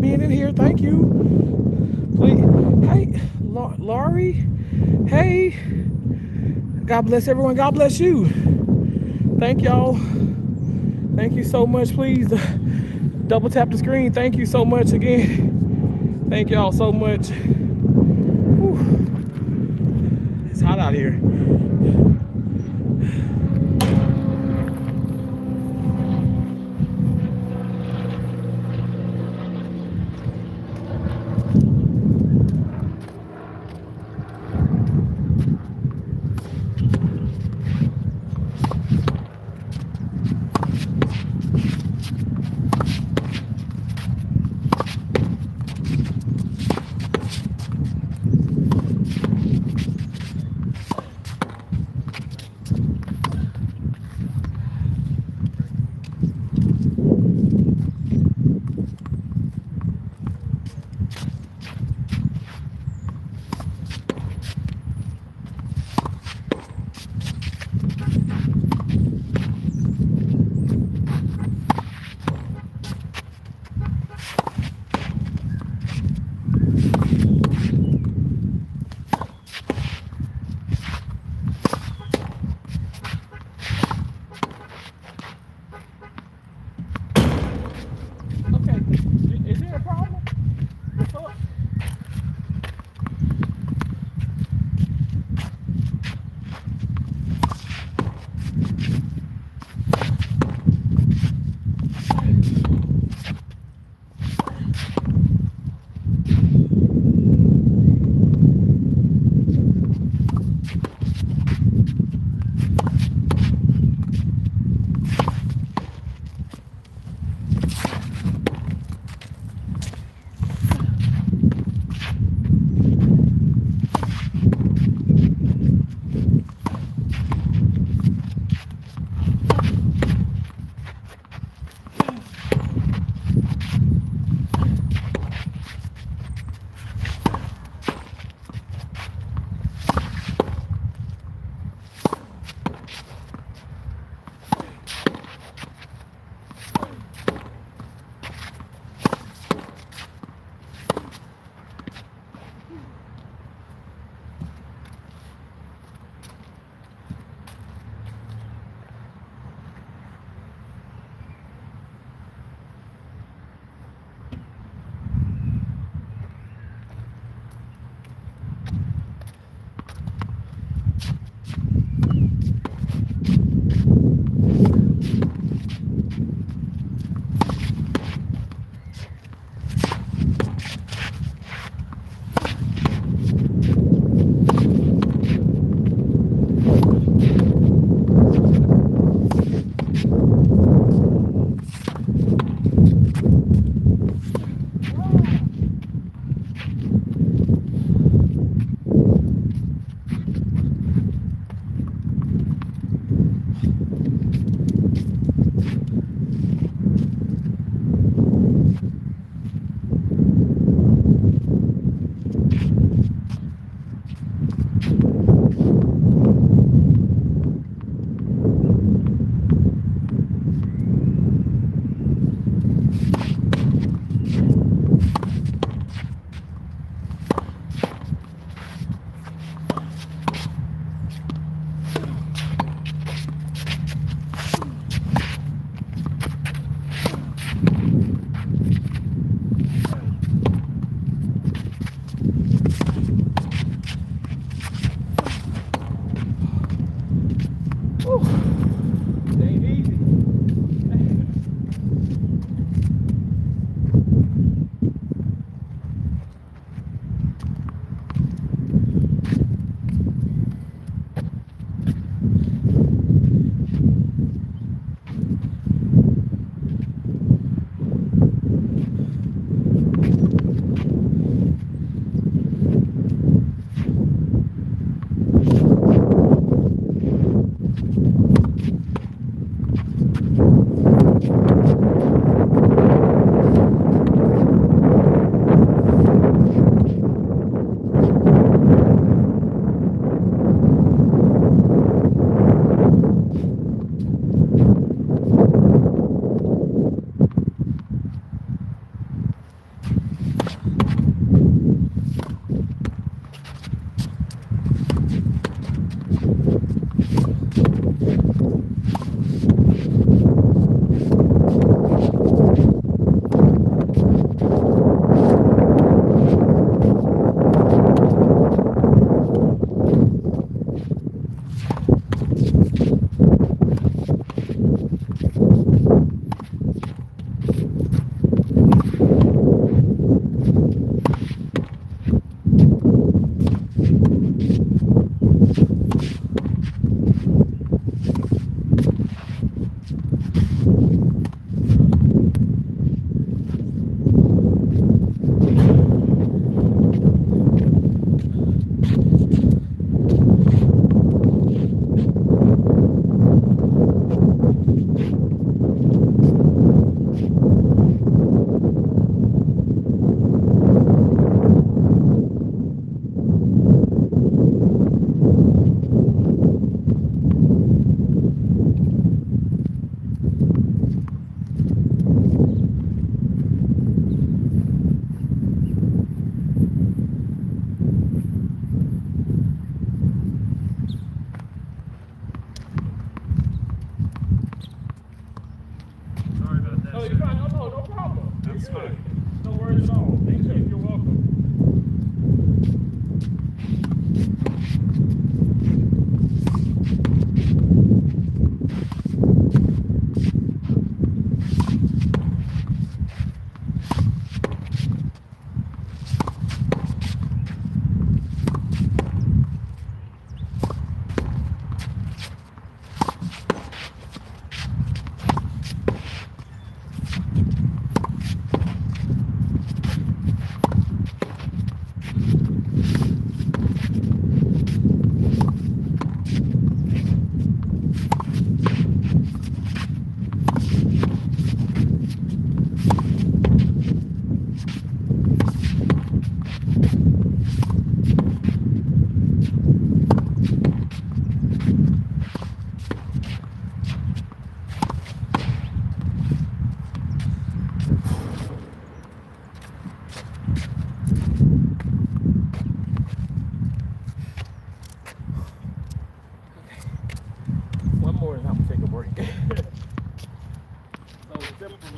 being in here. Thank you. Please. Hey, Laurie. Hey. God bless everyone. God bless you. Thank y'all. Thank you so much. Please double tap the screen. Thank you so much again. Thank y'all so much. Whew. It's hot out here.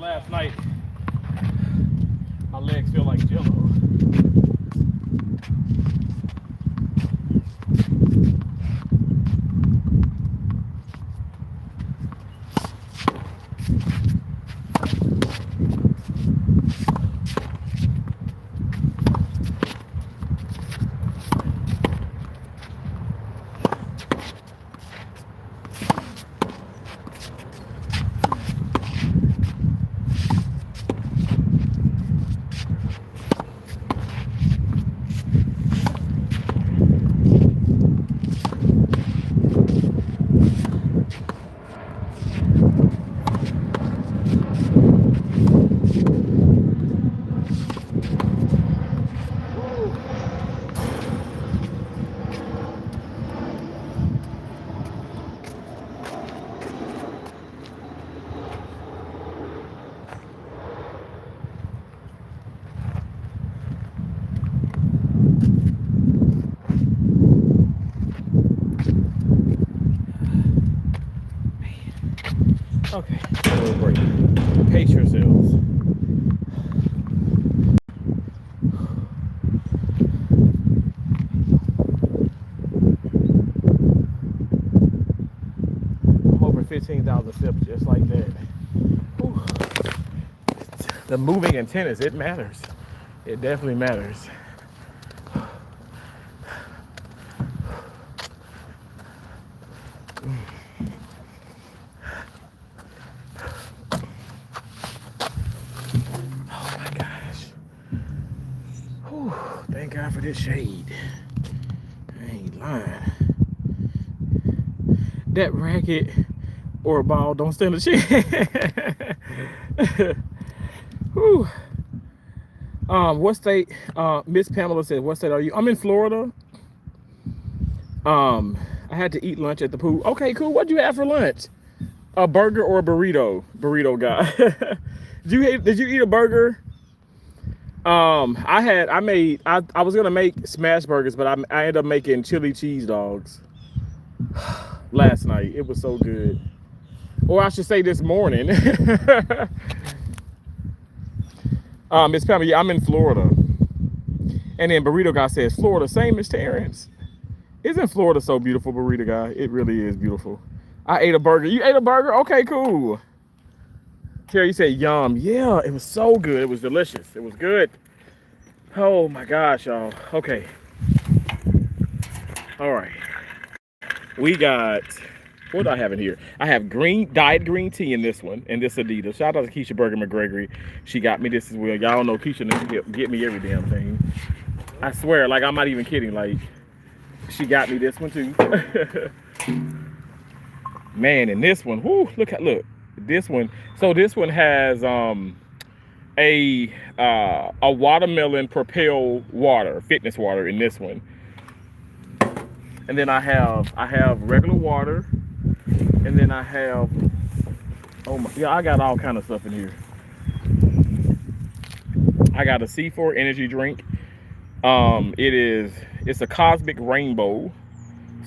last night, my legs feel like jello. Okay, a little break. Pace yourselves. I'm over 15,000 steps just like that. Whew. The moving in tennis, it matters. It definitely matters. Oh my gosh. Whew. Thank God for this shade. I ain't lying. That racket or a ball don't stand a chance. Whew. What state? Miss Pamela said, "What state are you?" I'm in Florida. I had to eat lunch at the pool. Okay, cool. What'd you have for lunch? A burger or a burrito? Burrito guy. Did you eat a burger? I was gonna make smash burgers, but I ended up making chili cheese dogs last night. It was so good. Or I should say this morning. Miss Pamela, yeah, I'm in Florida. And then Burrito Guy says, Florida, same as Terrence. Isn't Florida so beautiful, Burrito Guy? It really is beautiful. I ate a burger. You ate a burger? Okay, cool. Terry, you said yum. Yeah, it was so good. It was delicious. It was good. Oh my gosh, y'all. Okay. All right. We got, what do I have in here? I have dyed green tea in this one, and this Adidas. Shout out to Keisha Berger McGregory. She got me this as well. Y'all know Keisha get me every damn thing. I swear, like, I'm not even kidding. Like, she got me this one too. Man, and this one, whoo, look this one. So this one has a watermelon propel water, fitness water in this one. And then I have regular water, and then I have, oh my, yeah, I got all kind of stuff in here. I got a C4 energy drink. It's a Cosmic Rainbow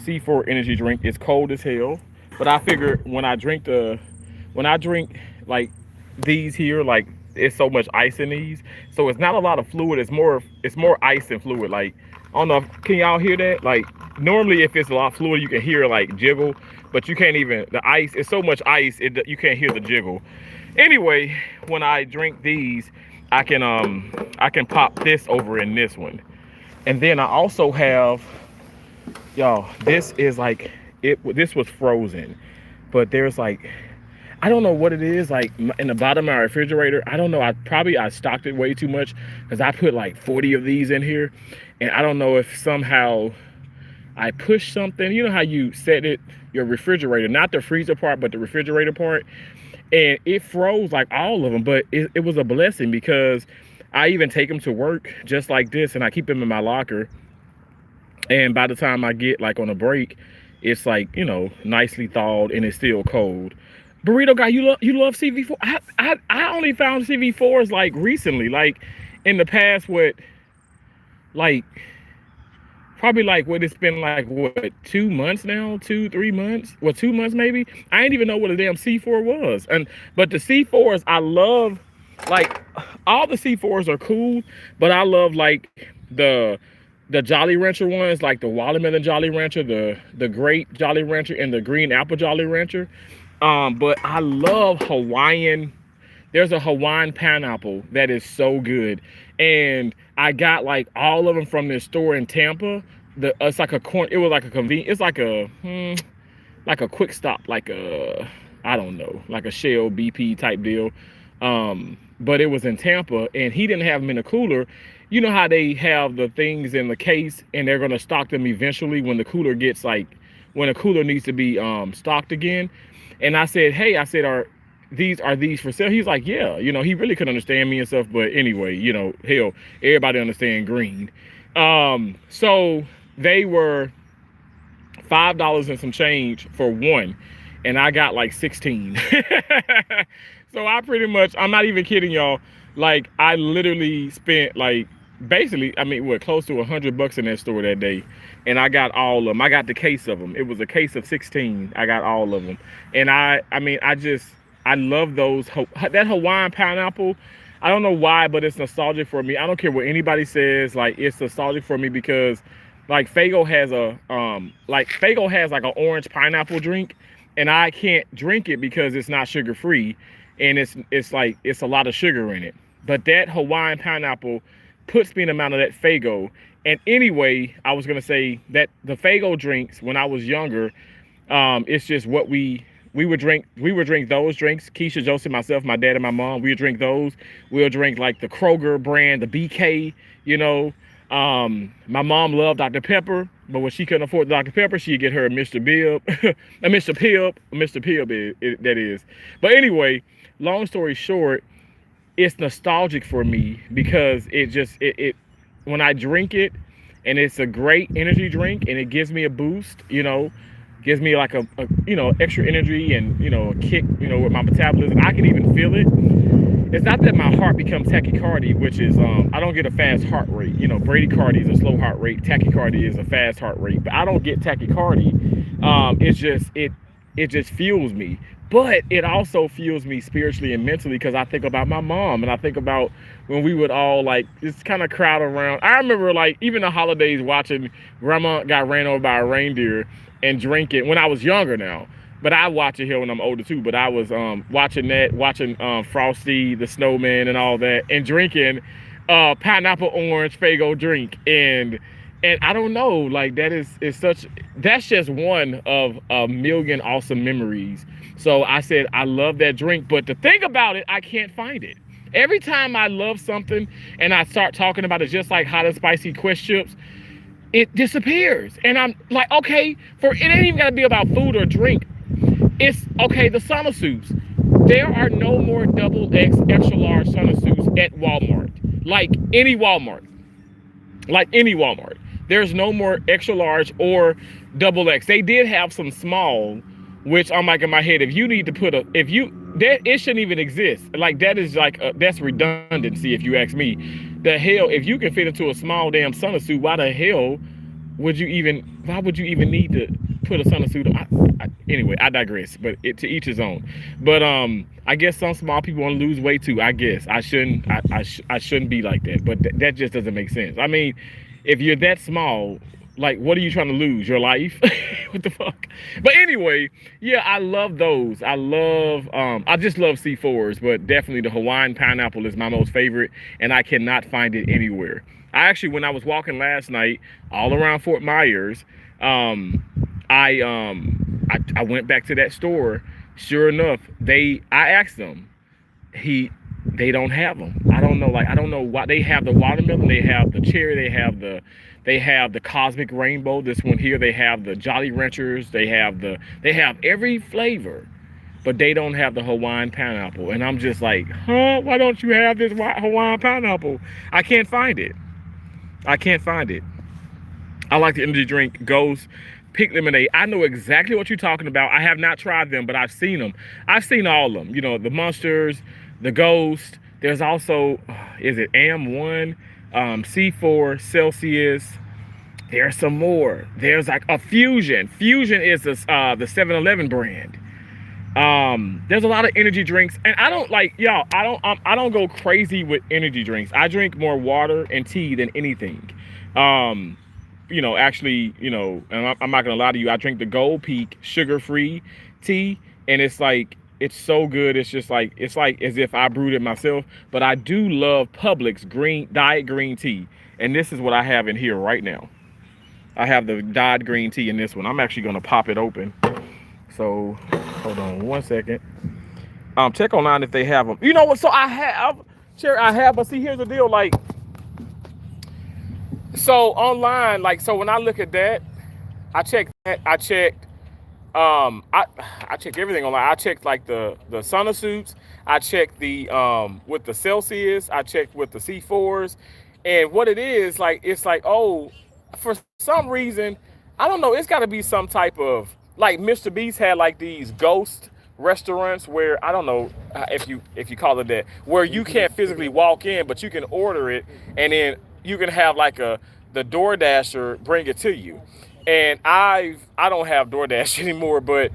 C4 energy drink. It's cold as hell, but I figure when I drink like these here, like, it's so much ice in these, so it's not a lot of fluid. It's more ice than fluid. Like, I don't know, can y'all hear that? Like, normally if it's a lot of fluid, you can hear like jiggle, but you can't even, the ice, it's so much ice, you can't hear the jiggle. Anyway, when I drink these, I can pop this over in this one. And then I also have, y'all, this is like, this was frozen, but there's like, I don't know what it is, like in the bottom of my refrigerator. I don't know, I stocked it way too much because I put like 40 of these in here. And I don't know if somehow I pushed something. You know how you set it, your refrigerator, not the freezer part, but the refrigerator part. And it froze like all of them, but it was a blessing because I even take them to work just like this, and I keep them in my locker. And by the time I get like on a break, it's like, you know, nicely thawed and it's still cold. Burrito Guy, you love CV4? I only found CV4s like recently, like in the past, what, like probably like what it's been like what 2 months now, 2 3 months, well 2 months maybe. I didn't even know what a damn C4 was, and but the C4s I love, like all the C4s are cool, but I love like the Jolly Rancher ones, like the watermelon Jolly Rancher, the grape Jolly Rancher, and the green apple Jolly Rancher. But I love Hawaiian. There's a Hawaiian pineapple that is so good, and I got like all of them from this store in Tampa. It's like a corn. It was like a convenient. It's like a quick stop, like a, I don't know, like a Shell BP type deal. But it was in Tampa, and he didn't have them in a cooler. You know how they have the things in the case, and they're gonna stock them eventually when the cooler gets like, when a cooler needs to be stocked again. And I said, hey, I said, are these for sale? He's like, yeah. You know, he really couldn't understand me and stuff, but anyway, you know, hell, everybody understand green. So they were $5 and some change for one, and I got like 16. So I pretty much, I'm not even kidding y'all, like I literally spent like basically, I mean, what, close to $100 in that store that day, and I got all of them. I got the case of them. It was a case of 16. I got all of them, and I mean, I love those. That Hawaiian pineapple, I don't know why, but it's nostalgic for me. I don't care what anybody says, like it's nostalgic for me because like Faygo has like an orange pineapple drink, and I can't drink it because it's not sugar free, and it's like it's a lot of sugar in it. But that Hawaiian pineapple puts me in the amount of that Faygo. And anyway, I was gonna say that the Faygo drinks when I was younger, it's just what we would drink. We would drink those drinks. Keisha, Joseph, myself, my dad, and my mom. We would drink those. We'll drink like the Kroger brand, the BK. You know, my mom loved Dr. Pepper, but when she couldn't afford Dr. Pepper, she'd get her a Mr. Bibb, a Mr. Pibb, Mr. Pibb, that is. But anyway, long story short, it's nostalgic for me because it when I drink it, and it's a great energy drink, and it gives me a boost, you know, gives me like a you know, extra energy, and you know, a kick, you know, with my metabolism. I can even feel it. It's not that my heart becomes tachycardia, which is I don't get a fast heart rate. You know, bradycardia is a slow heart rate, tachycardia is a fast heart rate, but I don't get tachycardia. It's just it just fuels me. But it also fuels me spiritually and mentally because I think about my mom, and I think about when we would all like just kind of crowd around. I remember like even the holidays watching grandma got ran over by a reindeer and drinking when I was younger now. But I watch it here when I'm older too. But I was watching Frosty the Snowman and all that, and drinking pineapple orange Faygo drink, and I don't know, like that's just one of a million awesome memories. So I said I love that drink, but the thing about it, I can't find it. Every time I love something and I start talking about it, just like hot and spicy Quest chips, it disappears. And I'm like, okay, it ain't even gotta be about food or drink. It's okay, the Summer Soups. There are no more double X extra large Summer Soups at Walmart. Like any Walmart. There's no more extra large or double X. They did have some small, which I'm like in my head, if you need to put it shouldn't even exist. Like that is like, that's redundancy if you ask me. The hell, if you can fit into a small damn Summer Soup, why would you even need to put a Summer Soup on? Anyway, I digress, but to each his own. But I guess some small people want to lose weight too. I guess I shouldn't be like that, but that just doesn't make sense. I mean, if you're that small, like what are you trying to lose? Your life? What the fuck? But anyway, yeah, I love those. I just love C4s, but definitely the Hawaiian pineapple is my most favorite, and I cannot find it anywhere. I actually, when I was walking last night all around Fort Myers, I went back to that store. Sure enough, I asked them. They don't have them. I don't know. Like I don't know why. They have the watermelon. They have the cherry. They have the cosmic rainbow. This one here. They have the Jolly Ranchers. They have every flavor, but they don't have the Hawaiian pineapple. And I'm just like, huh? Why don't you have this Hawaiian pineapple? I can't find it. I like the energy drink Ghost Pink Lemonade. I know exactly what you're talking about. I have not tried them, but I've seen them. I've seen all of them. You know, the Monsters, the Ghost. There's also, is it AM1, C4, Celsius, There's some more. There's like a Fusion. Fusion is the 7-Eleven brand. There's a lot of energy drinks, and I don't like y'all. I don't go crazy with energy drinks. I drink more water and tea than anything. Um, actually, and I'm not gonna lie to you. I drink the Gold Peak sugar-free tea, and it's so good. It's like as if I brewed it myself. But I do love Publix diet green tea, and this is what I have in here right now. I have the dyed green tea in this one. I'm actually gonna pop it open. So hold on 1 second. Check online if they have them. You know what? So I have, but see, here's the deal. Like, so online, like, so when I look at that, I checked that. I check everything online. I checked like the sauna suits. I checked the with the Celsius. I checked with the C4s, and what it is like, it's like, oh, for some reason, I don't know. It's got to be some type of, like, Mr. Beast had like these ghost restaurants where, I don't know if you call it that, where you can't physically walk in, but you can order it, and then you can have like the DoorDasher bring it to you. And I don't have DoorDash anymore, but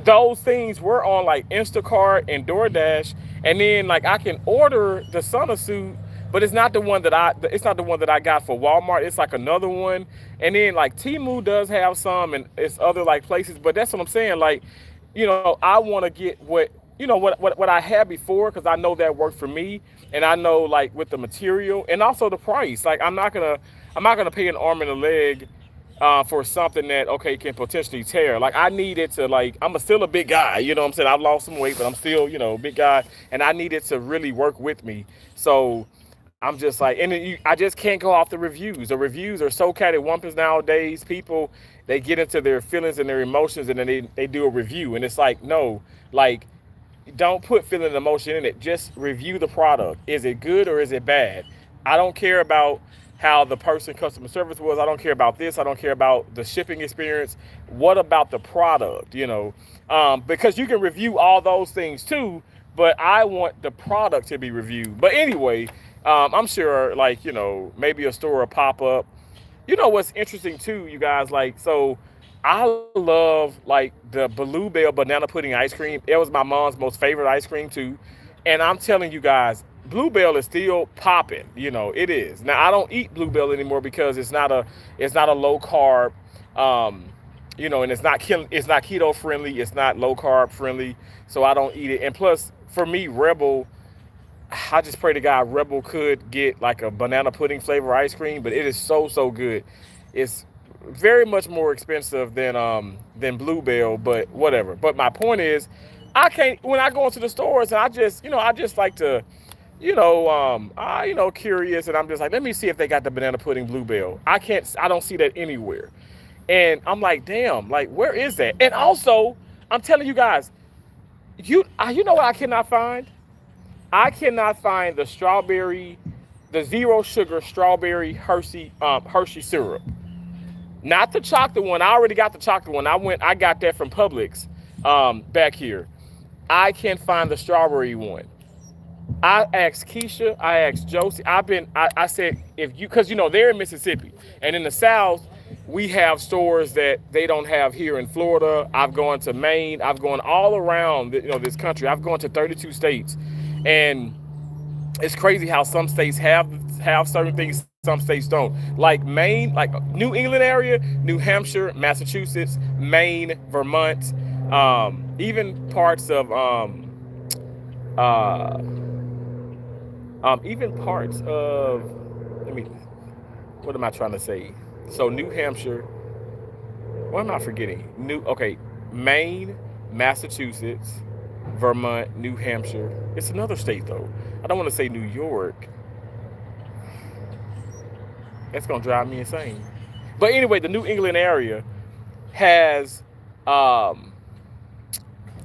those things were on like Instacart and DoorDash, and then like I can order the sauna suit, but it's not the one that I got for Walmart. It's like another one, and then like Temu does have some, and it's other like places. But that's what I'm saying. Like, I want to get what I had before, because I know that worked for me, and I know, like, with the material and also the price. Like, I'm not gonna pay an arm and a leg for something that, okay, can potentially tear. Like, I need it to, like, still a big guy, you know what I'm saying? I've lost some weight, but I'm still, a big guy, and I need it to really work with me. So I'm just like, and I just can't go off the reviews. The reviews are so cattywampus nowadays. People, they get into their feelings and their emotions, and then they do a review, and it's like, no, like, don't put feeling and emotion in it. Just review the product. Is it good or is it bad? I don't care about how the customer service was. I don't care about this. I don't care about the shipping experience. What about the product? Because you can review all those things too, but I want the product to be reviewed. But anyway, I'm sure, like, maybe a store will pop up. What's interesting too, you guys, like, so I love like the Bluebell banana pudding ice cream. It was my mom's most favorite ice cream too. And I'm telling you guys, Bluebell is still popping. It is. Now, I don't eat Bluebell anymore because it's not a low carb, and it's not keto friendly. It's not low carb friendly. So I don't eat it. And plus, for me, Rebel, I just pray to God Rebel could get like a banana pudding flavor ice cream, but it is so, so good. It's very much more expensive than Bluebell, but whatever. But my point is, I can't, when I go into the stores, and I just like to, curious, and I'm just like, let me see if they got the banana pudding Bluebell. I don't see that anywhere. And I'm like, damn, like, where is that? And also, I'm telling you guys, you know what I cannot find? I cannot find the zero sugar strawberry Hershey syrup. Not the chocolate one. I already got the chocolate one. I got that from Publix back here. I can't find the strawberry one. I asked Keisha, I asked Josie. I said, because they're in Mississippi, and in the South, we have stores that they don't have here in Florida. I've gone to Maine. I've gone all around this country. I've gone to 32 states, and it's crazy how some states have certain things, some states don't. Like Maine, like New England area, New Hampshire, Massachusetts, Maine, Vermont, even parts of what am I trying to say? So New Hampshire, what am I forgetting? Maine, Massachusetts, Vermont, New Hampshire. It's another state though. I don't want to say New York. That's gonna drive me insane. But anyway, the New England area has the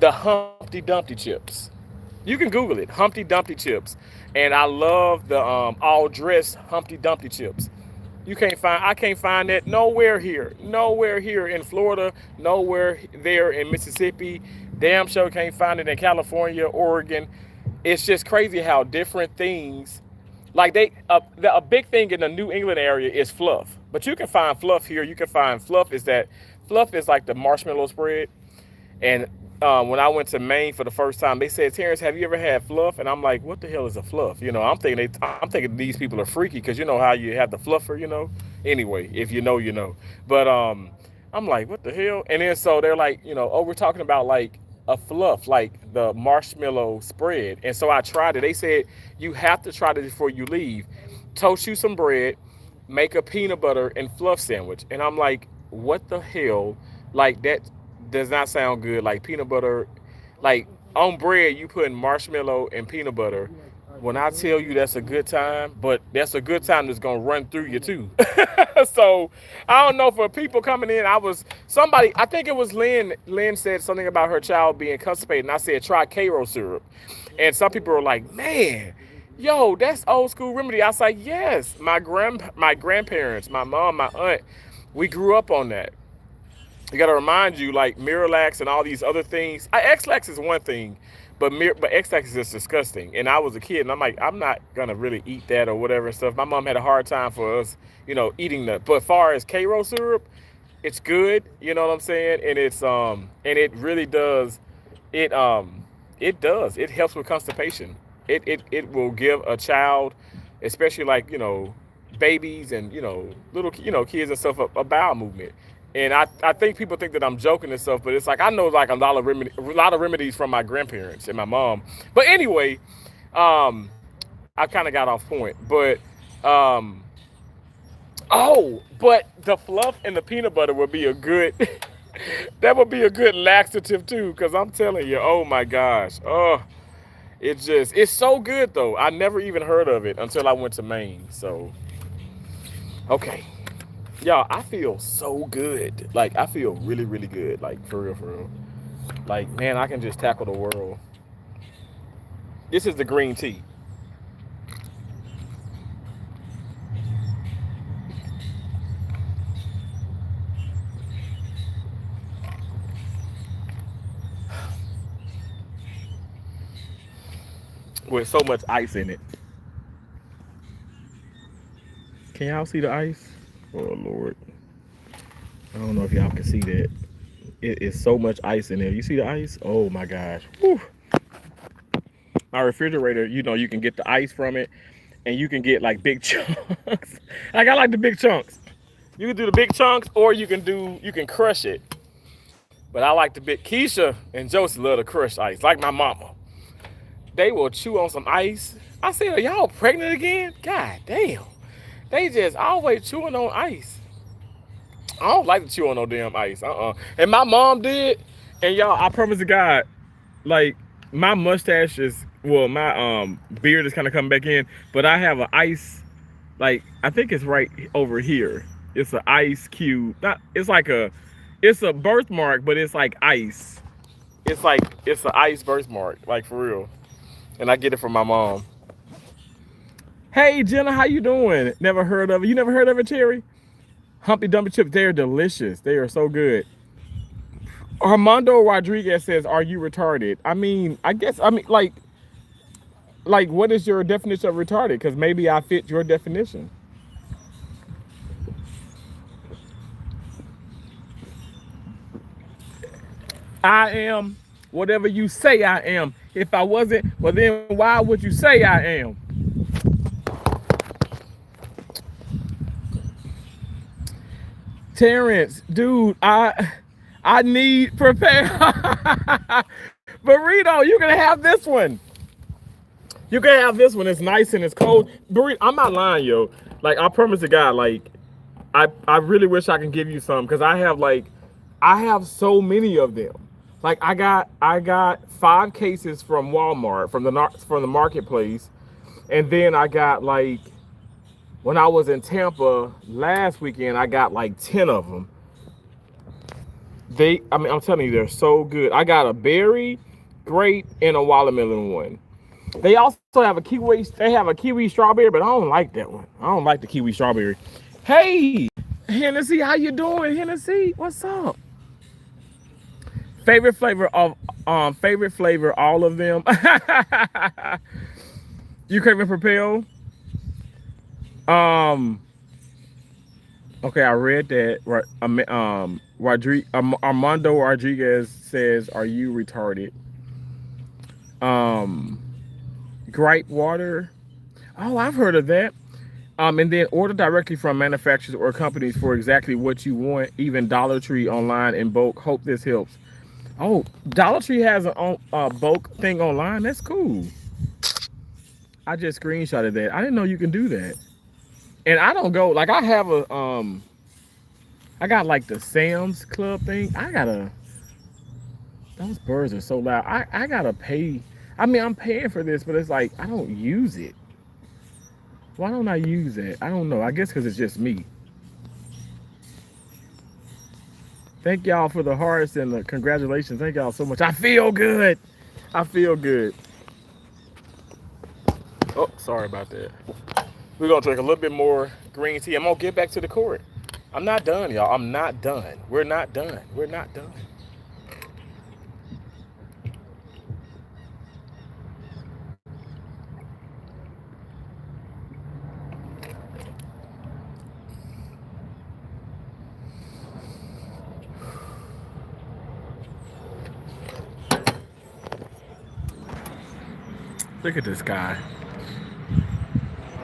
Humpty Dumpty chips. You can Google it, Humpty Dumpty chips. And I love the all dressed Humpty Dumpty chips. I can't find that nowhere here in Florida, nowhere there in Mississippi. Damn sure can't find it in California, Oregon. It's just crazy how different things Like a big thing in the New England area is fluff, but you can find fluff here. You can find fluff is like the marshmallow spread. And when I went to Maine for the first time, they said, "Terrence, have you ever had fluff?" And I'm like, "What the hell is a fluff?" I'm thinking these people are freaky because you know how you have the fluffer, you know. Anyway, if you know, you know. But I'm like, "What the hell?" And then so they're like, "Oh, we're talking about like a fluff, like the marshmallow spread." And so I tried it. They said you have to try it before you leave. Toast you some bread, make a peanut butter and fluff sandwich. And I'm like, "What the hell?" Like that does not sound good. Like peanut butter, like on bread, you put marshmallow and peanut butter. When I tell you that's a good time, but that's a good time that's gonna run through you too. So I don't know for people coming in. I think it was Lynn. Lynn said something about her child being constipated, and I said try Karo syrup. And some people were like, man, yo, that's old school remedy. I was like, yes, my grandparents, my mom, my aunt, we grew up on that. You got to remind you, like Miralax and all these other things. X-Lax is one thing, but X-Lax is disgusting. And I was a kid, and I'm like, I'm not gonna really eat that or whatever and stuff. My mom had a hard time for us, eating that. But as far as Karo syrup, it's good. You know what I'm saying? And and it really does. It it does. It helps with constipation. It will give a child, especially like babies and little kids and stuff a bowel movement. And I think people think that I'm joking and stuff, but it's like I know like a lot of remedies from my grandparents and my mom. But anyway, um, I kind of got off point. But um, but the fluff and the peanut butter would be a good. That would be a good laxative too, because I'm telling you, oh my gosh, it's so good though. I never even heard of it until I went to Maine. So okay. Y'all, I feel so good. Like, I feel really, really good. Like, for real, for real. Like, man, I can just tackle the world. This is the green tea. With so much ice in it. Can y'all see the ice? Oh, Lord. I don't know if y'all can see that. It is so much ice in there. You see the ice? Oh, my gosh. Whew. My refrigerator, you can get the ice from it, and you can get, like, big chunks. Like, I like the big chunks. You can do the big chunks, or you can crush it. But I like the big. Keisha and Josie love to crush ice, like my mama. They will chew on some ice. I said, are y'all pregnant again? God damn. They just always chewing on ice. I don't like to chew on no damn ice. And my mom did. And y'all, I promise to God, like my mustache is my beard is kind of coming back in, but I have an ice, like I think it's right over here. It's an ice cube. It's a birthmark, but it's like ice. It's an ice birthmark, like for real. And I get it from my mom. Hey Jenna, how you doing? Never heard of it. You never heard of it, Terry? Humpty Dumpty chips, they're delicious. They are so good. Armando Rodriguez says, "Are you retarded?" Like, what is your definition of retarded? Because maybe I fit your definition. I am whatever you say I am. If I wasn't, well then why would you say I am? Terrence, dude, I need prepare. Burrito, you can have this one. You can have this one. It's nice and it's cold. Burrito, I'm not lying, yo. Like I promise to God, like I really wish I can give you some because I have so many of them. Like I got 5 cases from Walmart from the marketplace, and then I got like when I was in Tampa last weekend, I got like 10 of them. I'm telling you, they're so good. I got a berry, grape, and a watermelon one. They also have a kiwi. They have a kiwi strawberry, but I don't like that one. I don't like the kiwi strawberry. Hey, Hennessy, how you doing, Hennessy? What's up? Favorite flavor, all of them. You craving Propel? Um. Okay, I read that. Right. Armando Rodriguez says, "Are you retarded?" Um. Gripe water. Oh, I've heard of that. And then order directly from manufacturers or companies for exactly what you want. Even Dollar Tree online in bulk. Hope this helps. Oh, Dollar Tree has a bulk thing online. That's cool. I just screenshotted that. I didn't know you can do that. And I don't go like I have I got like the Sam's Club thing. Those birds are so loud. I gotta pay. I mean, I'm paying for this, but it's like I don't use it. Why don't I use it? I don't know. I guess because it's just me. Thank y'all for the hearts and the congratulations. Thank y'all so much. I feel good. I feel good. Oh, sorry about that. We're gonna drink a little bit more green tea. I'm gonna get back to the court. I'm not done, y'all. I'm not done. We're not done. We're not done. Look at this guy.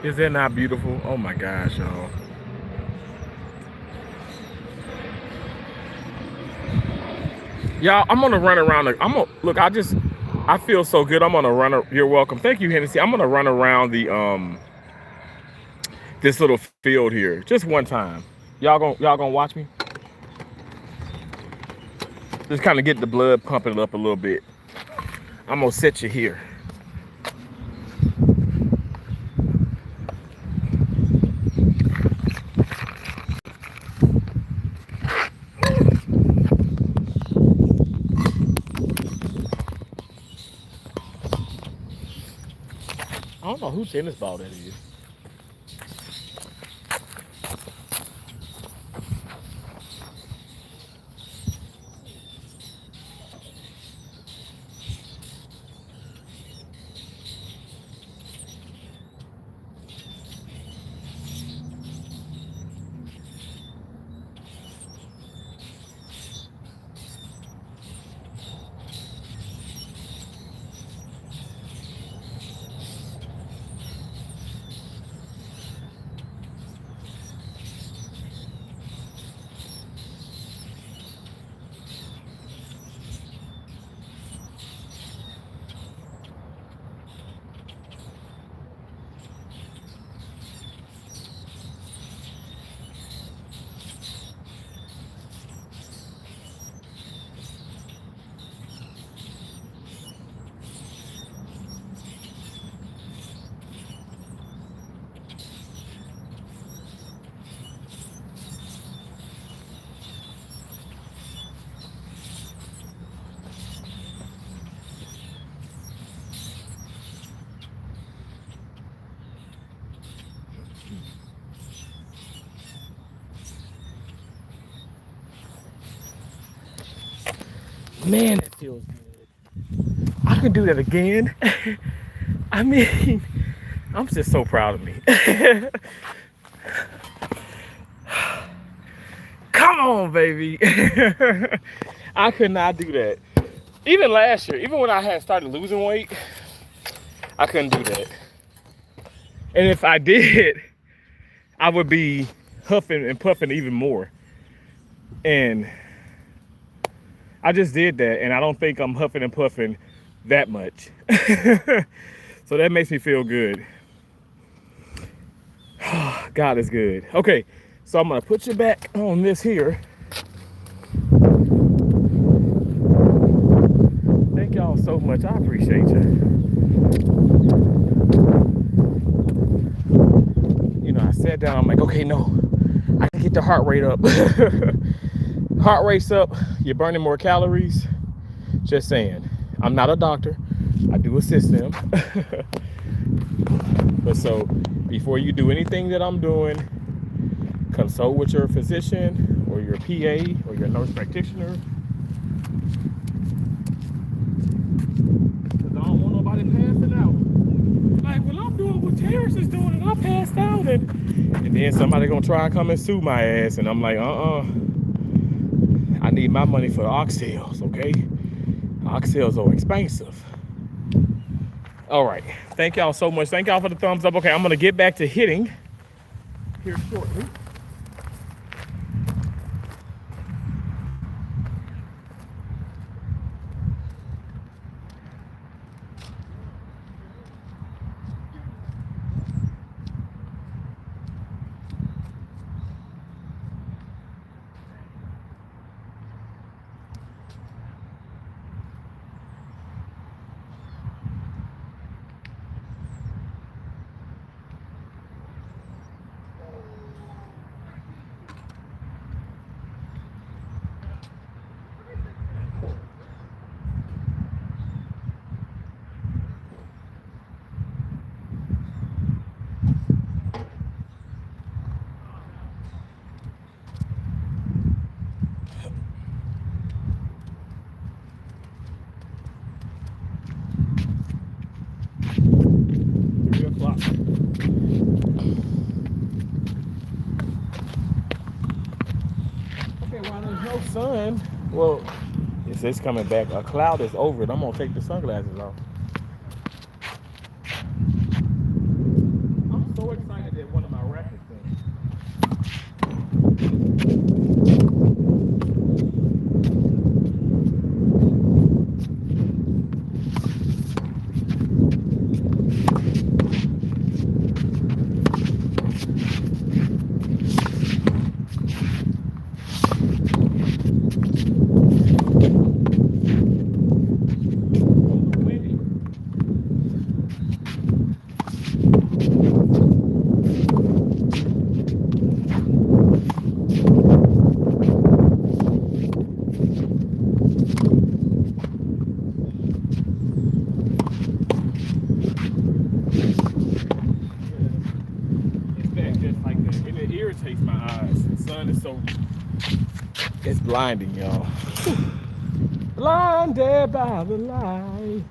Is that not beautiful? Oh my gosh, y'all. Y'all, I'm gonna run around. Look. I feel so good. I'm gonna run. You're welcome. Thank you, Hennessy. I'm gonna run around this little field here just one time. Y'all gonna watch me? Just kind of get the blood pumping up a little bit. I'm gonna set you here. I don't know whose tennis ball that is. Man, it feels good. I can do that again. I mean, I'm just so proud of me. Come on, baby. I could not do that. Even last year, even when I had started losing weight, I couldn't do that. And if I did, I would be huffing and puffing even more. And I just did that, and I don't think I'm huffing and puffing that much. So that makes me feel good. God is good. Okay, so I'm gonna put you back on this here. Thank y'all so much. I appreciate you. You know, I sat down. I'm like, okay, no, I can get the heart rate up. Heart rate's up. You're burning more calories. Just saying. I'm not a doctor. I do assist them. But so before you do anything that I'm doing, consult with your physician or your PA or your nurse practitioner. Because I don't want nobody passing out. Like, well, I'm doing what Terrence is doing and I'm passing passed out, and then somebody gonna try and come and sue my ass, and I'm like, I need my money for the oxtails, okay? Oxtails are expensive. All right, thank y'all so much. Thank y'all for the thumbs up. Okay, I'm gonna get back to hitting here shortly. Okay, while there's no sun, well, it says coming back. A cloud is over it. I'm gonna take the sunglasses off. I'm so excited that one of my records things. Irritates my eyes. The sun is so, it's blinding, y'all. Blinded by the light,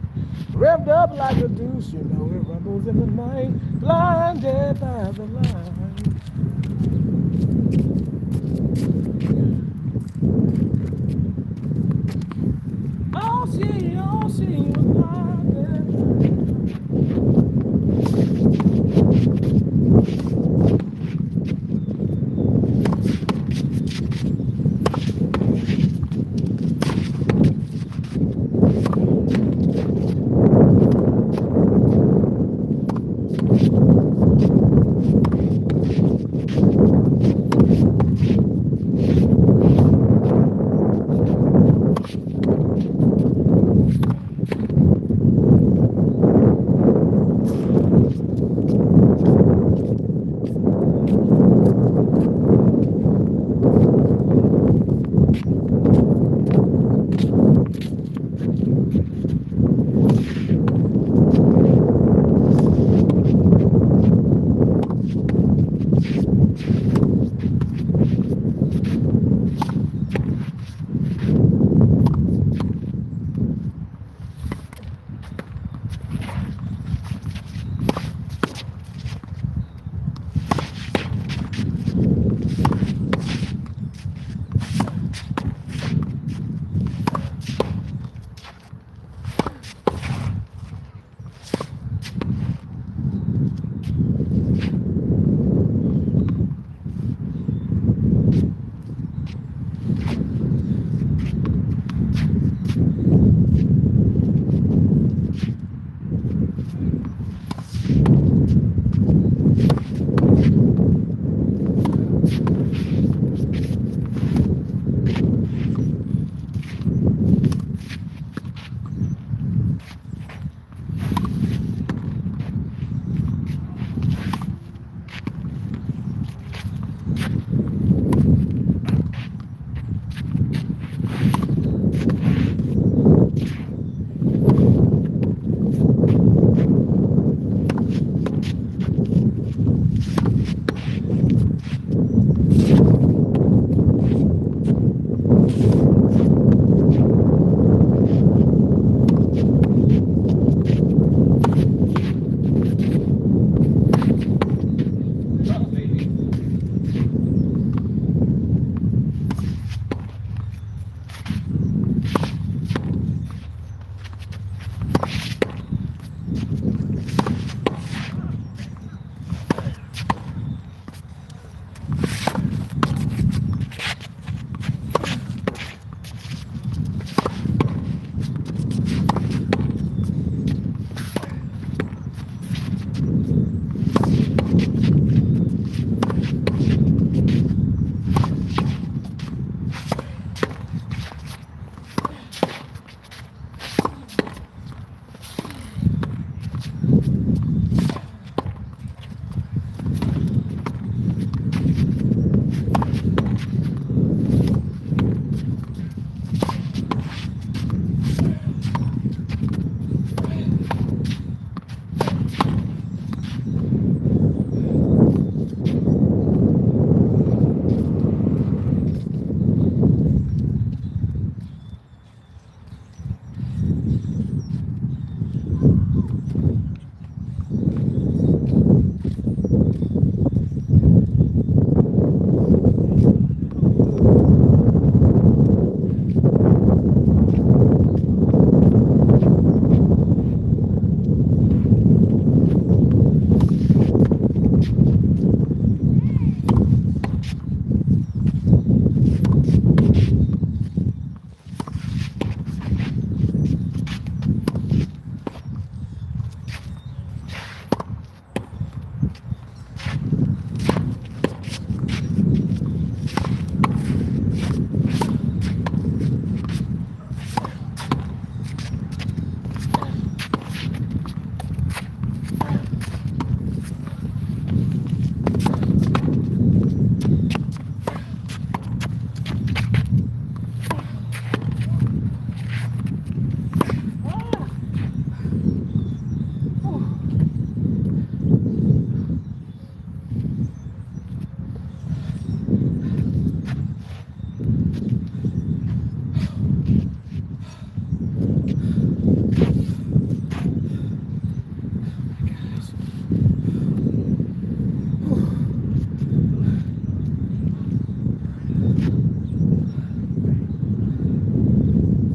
revved up like a deuce, you know it rumbles in the night. Blinded by the light. Oh, she was blinded.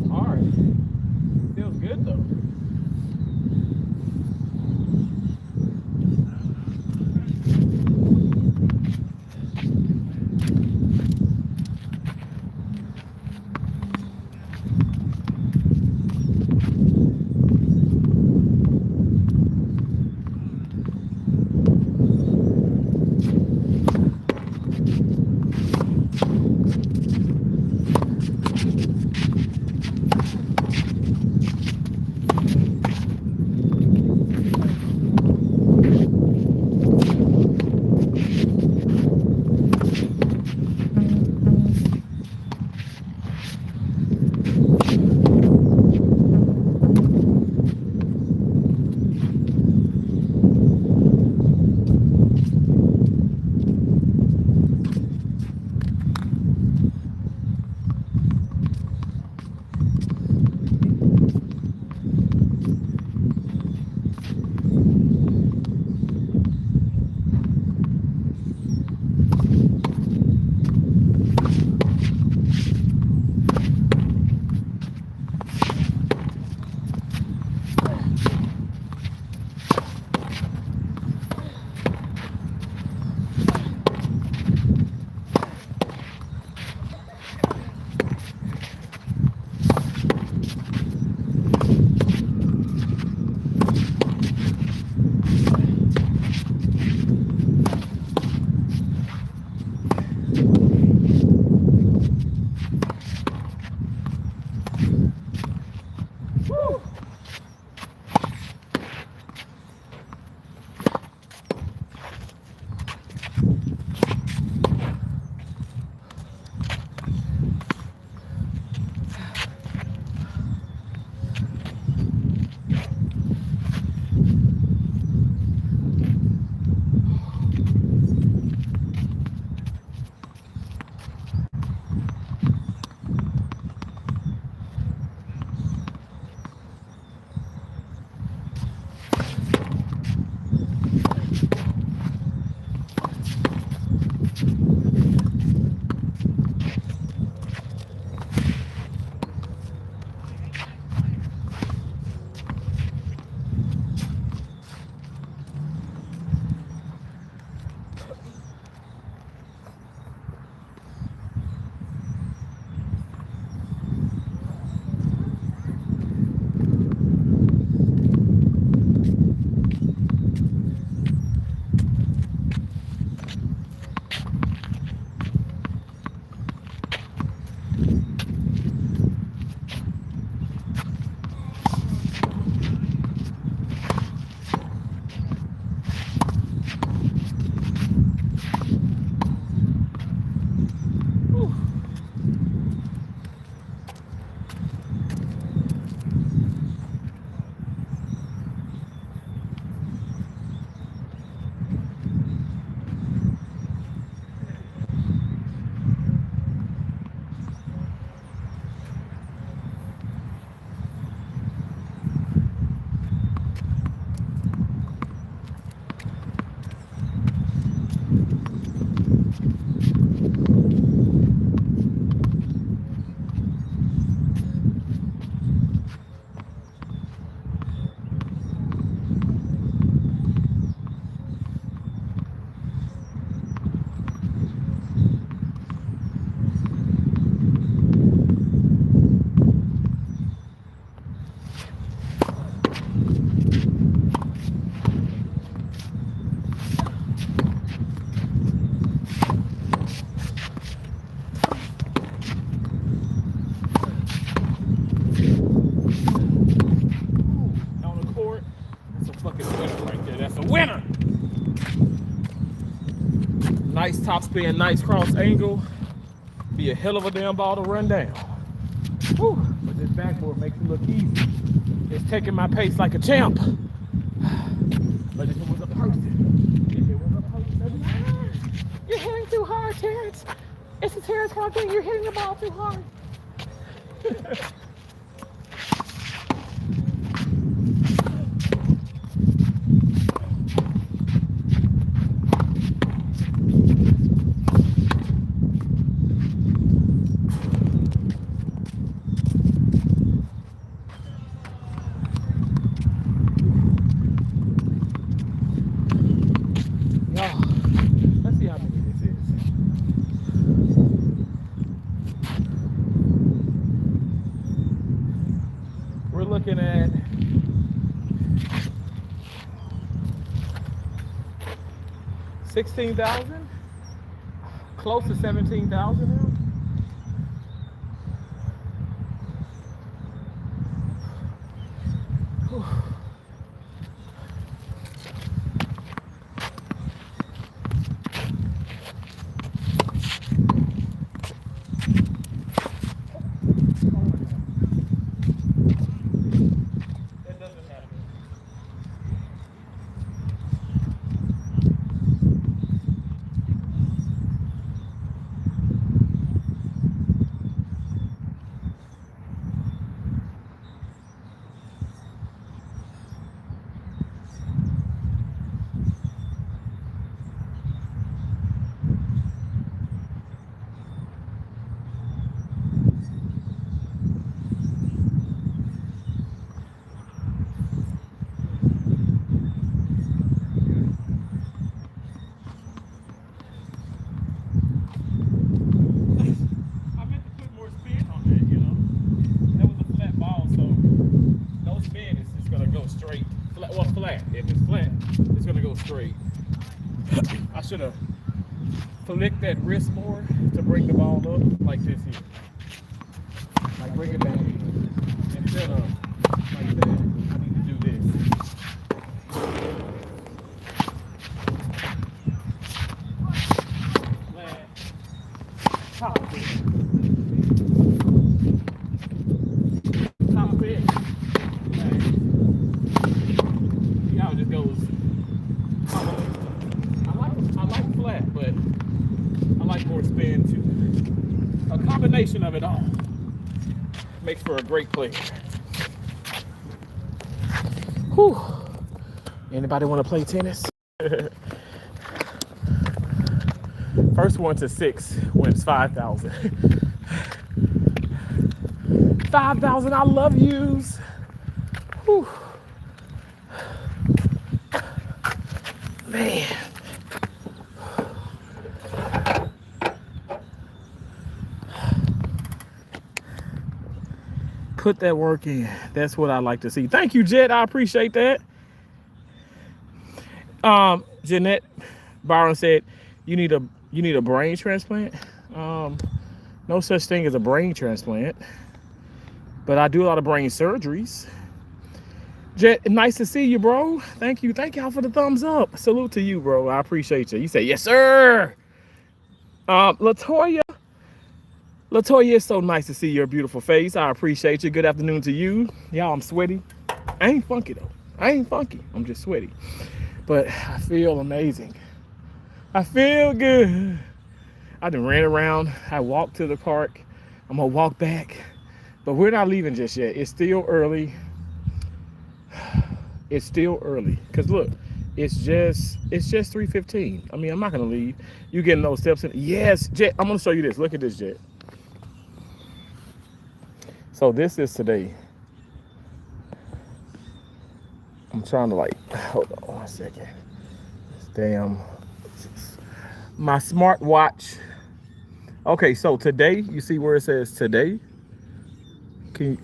Hard. Feels good though. Nice top spin, nice cross angle. Be a hell of a damn ball to run down. Whew. But this backboard makes it look easy. It's taking my pace like a champ. But if it was a person, you're hitting too hard, Terrence. It's a Terrence Hall thing. You're hitting the ball too hard. 16,000? Close to 17,000 now? Straight. Flat, well, flat. If it's flat, it's gonna go straight. I should have flicked that wrist more to bring the ball up like this here. Like bring it back instead of like that. I need to do this. Flat. Top it. Top it. I like flat, but I like more spin too. A combination of it all makes for a great play. Whew. Anybody want to play tennis? First one to 6 wins 5,000. 5,000, I love yous. Whew. Man. Put that work in. That's what I like to see. Thank you, Jet. I appreciate that. Jeanette Byron said, you need a brain transplant. No such thing as a brain transplant, but I do a lot of brain surgeries. Jet, nice to see you, bro. Thank you. Thank y'all for the thumbs up. Salute to you, bro. I appreciate you. You say, yes, sir. Latoya, it's so nice to see your beautiful face. I appreciate you. Good afternoon to you. Y'all, I'm sweaty. I ain't funky, though. I ain't funky. I'm just sweaty. But I feel amazing. I feel good. I done ran around. I walked to the park. I'm going to walk back. But we're not leaving just yet. It's still early. It's still early. Because look, it's just 3:15. I mean, I'm not going to leave. You getting those steps in? Yes, Jet. I'm going to show you this. Look at this, Jet. So this is today. I'm trying to hold on 1 second. Damn. My smartwatch. Okay, so today, you see where it says today? Can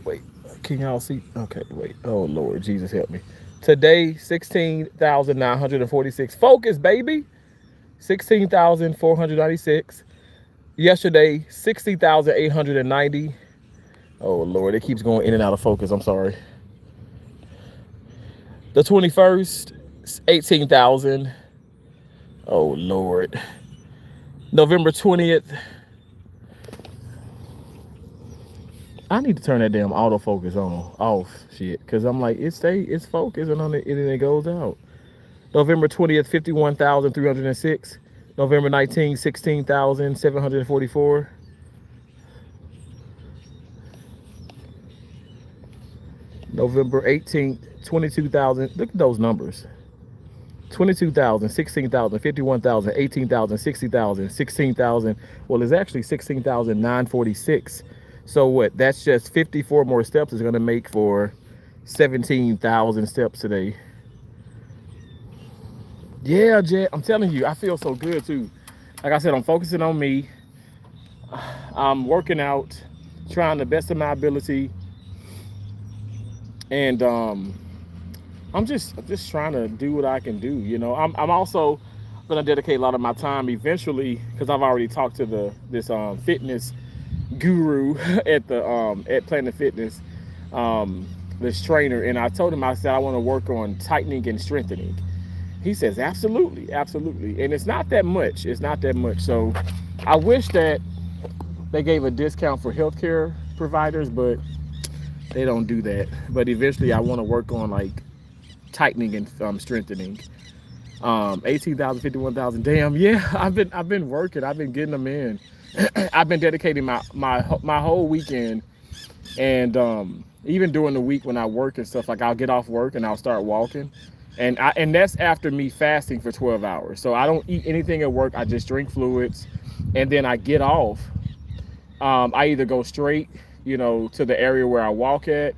y'all see? Okay, wait. Oh, Lord, Jesus help me. Today, 16,946. Focus, baby. 16,496. Yesterday, 60,890. Oh, Lord, it keeps going in and out of focus. I'm sorry. The 21st, 18,000. Oh, Lord. November 20th. I need to turn that damn autofocus off shit. Because I'm like, it's focused and then it goes out. November 20th, 51,306. November 19th, 16,744. November 18th, 22,000. Look at those numbers. 22,000, 16,000, 51,000, 18,000, 60,000, 16,000. Well, it's actually 16,946. So what? That's just 54 more steps is going to make for 17,000 steps today. Yeah, Jet, I'm telling you, I feel so good too. Like I said, I'm focusing on me. I'm working out, trying the best of my ability. And I'm just trying to do what I can do. You know, I'm also gonna dedicate a lot of my time eventually because I've already talked to this fitness guru at Planet Fitness, um, this trainer, and I told him, I said I want to work on tightening and strengthening. He says absolutely, absolutely, and it's not that much. It's not that much. So I wish that they gave a discount for healthcare providers, but they don't do that. But eventually, I want to work on like tightening and strengthening. 18,000, 51,000. Damn, yeah. I've been working. I've been getting them in. I've been dedicating my whole weekend, and even during the week when I work and stuff, like I'll get off work and I'll start walking, and that's after me fasting for 12 hours. So I don't eat anything at work. I just drink fluids, and then I get off. I either go straight, to the area where I walk at,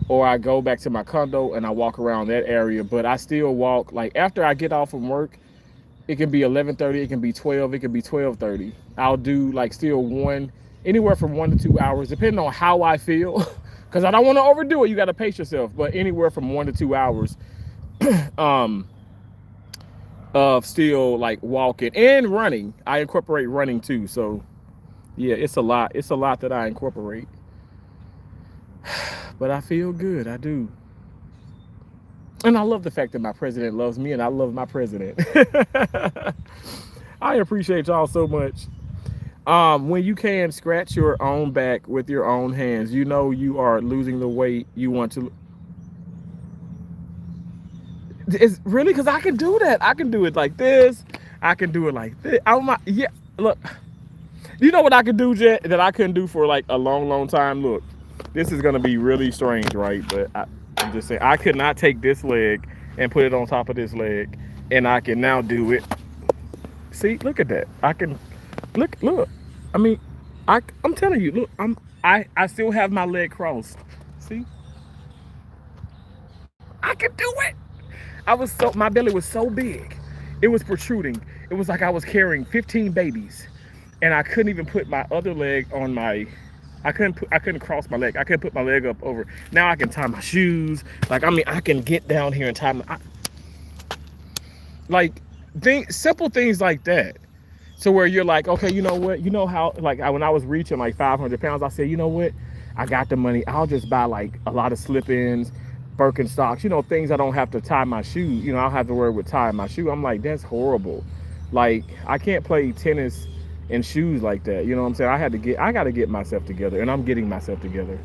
or I go back to my condo and I walk around that area. But I still walk, like after I get off from work, it can be 11:30, it can be 12, it can be 12:30. I'll do like still anywhere from 1 to 2 hours, depending on how I feel, because I don't want to overdo it. You got to pace yourself, but anywhere from 1 to 2 hours um, of still like walking and running. I incorporate running too. So yeah, it's a lot. It's a lot that I incorporate. But I feel good. I do. And I love the fact that my president loves me and I love my president. I appreciate y'all so much. When you can scratch your own back with your own hands, you are losing the weight you want to. It's really because I can do that. I can do it like this. I can do it like this. Yeah, look. You know what I could do, Jet, that I couldn't do for like a long, long time? Look, this is going to be really strange, right? But I'm just saying, I could not take this leg and put it on top of this leg, and I can now do it. See, look at that. I can, look. I mean, I'm telling you, look, I still have my leg crossed. See? I can do it. My belly was so big. It was protruding. It was like I was carrying 15 babies. And I couldn't even put my other leg on I couldn't cross my leg. I couldn't put my leg up over. Now I can tie my shoes. Like, I can get down here and tie simple things like that. So where you're like, okay, you know what? You know how, like when I was reaching like 500 pounds, I said, you know what? I got the money. I'll just buy like a lot of slip-ins, Birkenstocks, things I don't have to tie my shoe. I don't have to worry with tying my shoe. I'm like, that's horrible. Like, I can't play tennis in shoes like that. You know what I'm saying? I got to get myself together, and I'm getting myself together.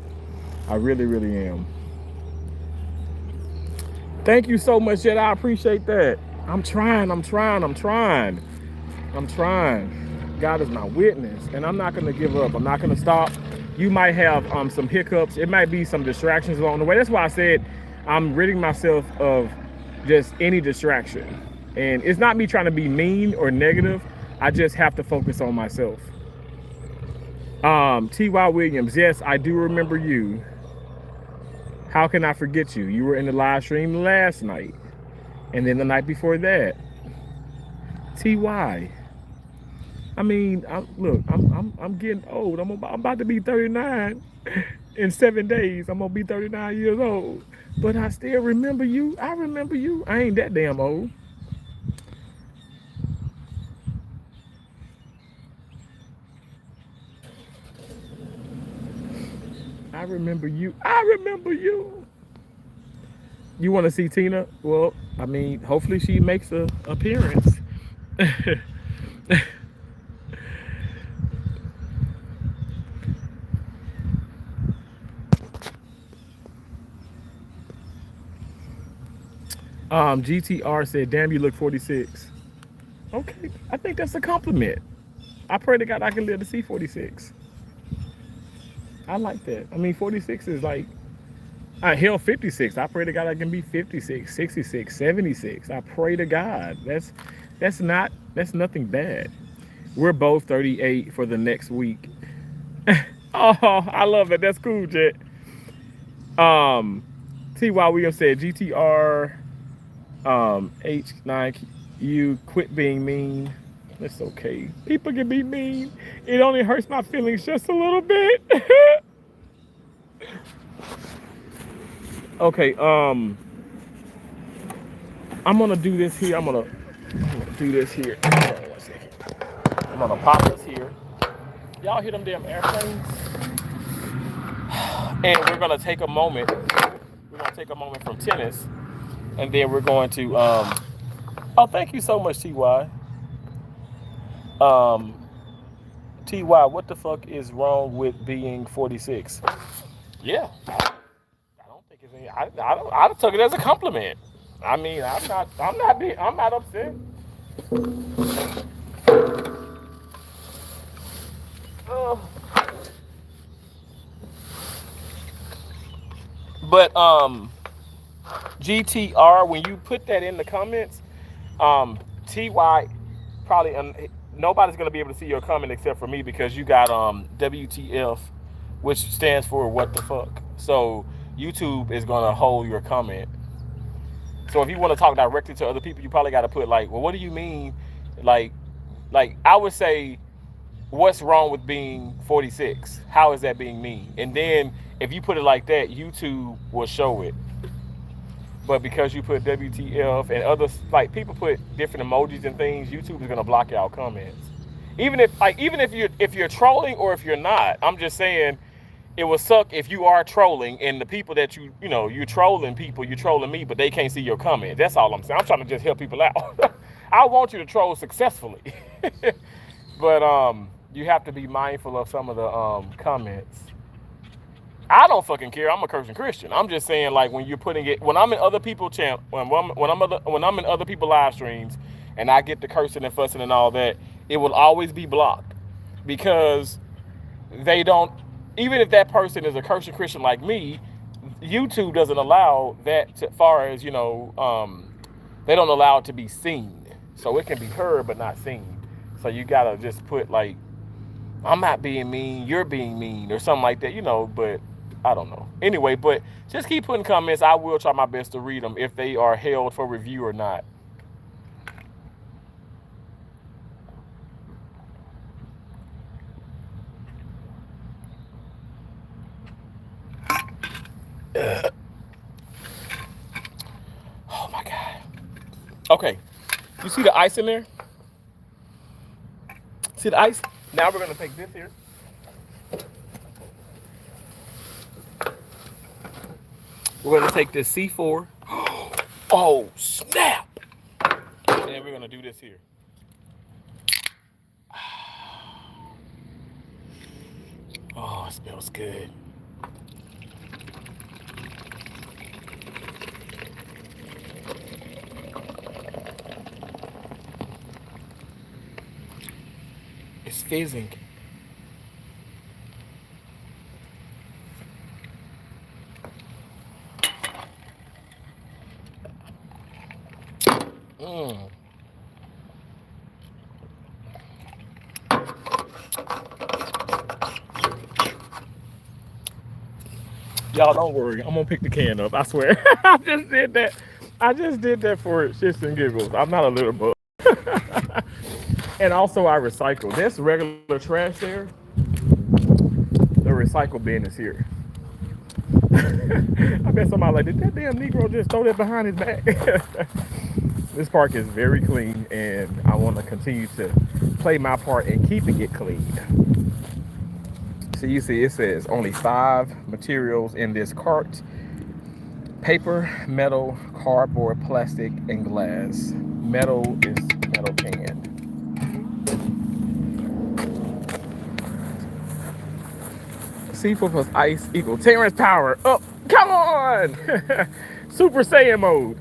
I really, really am. Thank you so much, Jet. I appreciate that. I'm trying. God is my witness, and I'm not going to give up. I'm not going to stop. You might have some hiccups. It might be some distractions along the way. That's why I said I'm ridding myself of just any distraction. And it's not me trying to be mean or negative. I just have to focus on myself. T.Y. Williams, yes, I do remember you. How can I forget you? You were in the live stream last night, and then the night before that. T.Y. I mean, I'm getting old. I'm about to be 39 in 7 days. I'm gonna be 39 years old, but I still remember you. I remember you. I ain't that damn old. I remember you. You want to see Tina? Well, I mean, hopefully she makes an appearance. GTR said, damn, you look 46. Okay, I think that's a compliment. I pray to God I can live to see 46. I like that. I mean, 46 is like, hell, 56. I pray to God I can be 56, 66, 76. I pray to God. That's nothing bad. We're both 38 for the next week. Oh, I love it. That's cool, Jet. T.Y. Williams said, GTR H9, quit being mean. It's okay. People can be mean. It only hurts my feelings just a little bit. Okay, I'm gonna do this here. I'm gonna I'm gonna do this here. Hold on 1 second. I'm gonna pop this here. Y'all hear them damn airplanes? And we're gonna take a moment. We're gonna take a moment from tennis, and then we're going to. Oh, thank you so much, Ty. Um, Ty, what the fuck is wrong with being 46? Yeah, I don't think it's any. I don't. I took it as a compliment. I mean, I'm not. I'm not being. I'm not upset. Uh, but GTR, when you put that in the comments, TY probably nobody's gonna be able to see your comment except for me because you got WTF, which stands for what the fuck. So YouTube is gonna hold your comment. So if you want to talk directly to other people, you probably got to put like, well, what do you mean? Like, like I would say, what's wrong with being 46? How is that being mean? And then if you put it like that, YouTube will show it. But because you put WTF and others, like people put different emojis and things, YouTube is gonna block out comments. Even if you're trolling or if you're not, I'm just saying it would suck if you are trolling and the people that you're trolling people, you're trolling me, but they can't see your comment. That's all I'm saying. I'm trying to just help people out. I want you to troll successfully, but you have to be mindful of some of the comments. I don't fucking care. I'm a cursing Christian. I'm just saying, like when you're putting it, when I'm in other people when I'm in other people live streams, and I get the cursing and fussing and all that, it will always be blocked because they don't. Even if that person is a cursing Christian like me, YouTube doesn't allow that. To, far as they don't allow it to be seen, so it can be heard but not seen. So you gotta just put like, I'm not being mean, you're being mean, or something like that, but I don't know. Anyway, but just keep putting comments. I will try my best to read them if they are held for review or not. Oh my God. Okay. You see the ice in there? See the ice? Now we're going to take this here. We're going to take this C4. Oh, snap. And then we're going to do this here. Oh, it smells good. It's fizzing. Y'all don't worry. I'm gonna pick the can up. I swear. I just did that. I just did that for shits and giggles. I'm not a little bug. And also I recycle. There's regular trash there. The recycle bin is here. I bet somebody like, did that damn Negro just throw that behind his back? This park is very clean, and I want to continue to play my part in keeping it clean. So you see, it says only 5 materials in this cart: paper, metal, cardboard, plastic, and glass. Metal is metal can. C4 plus ice equal Terrence power. Oh, come on! Super Saiyan mode.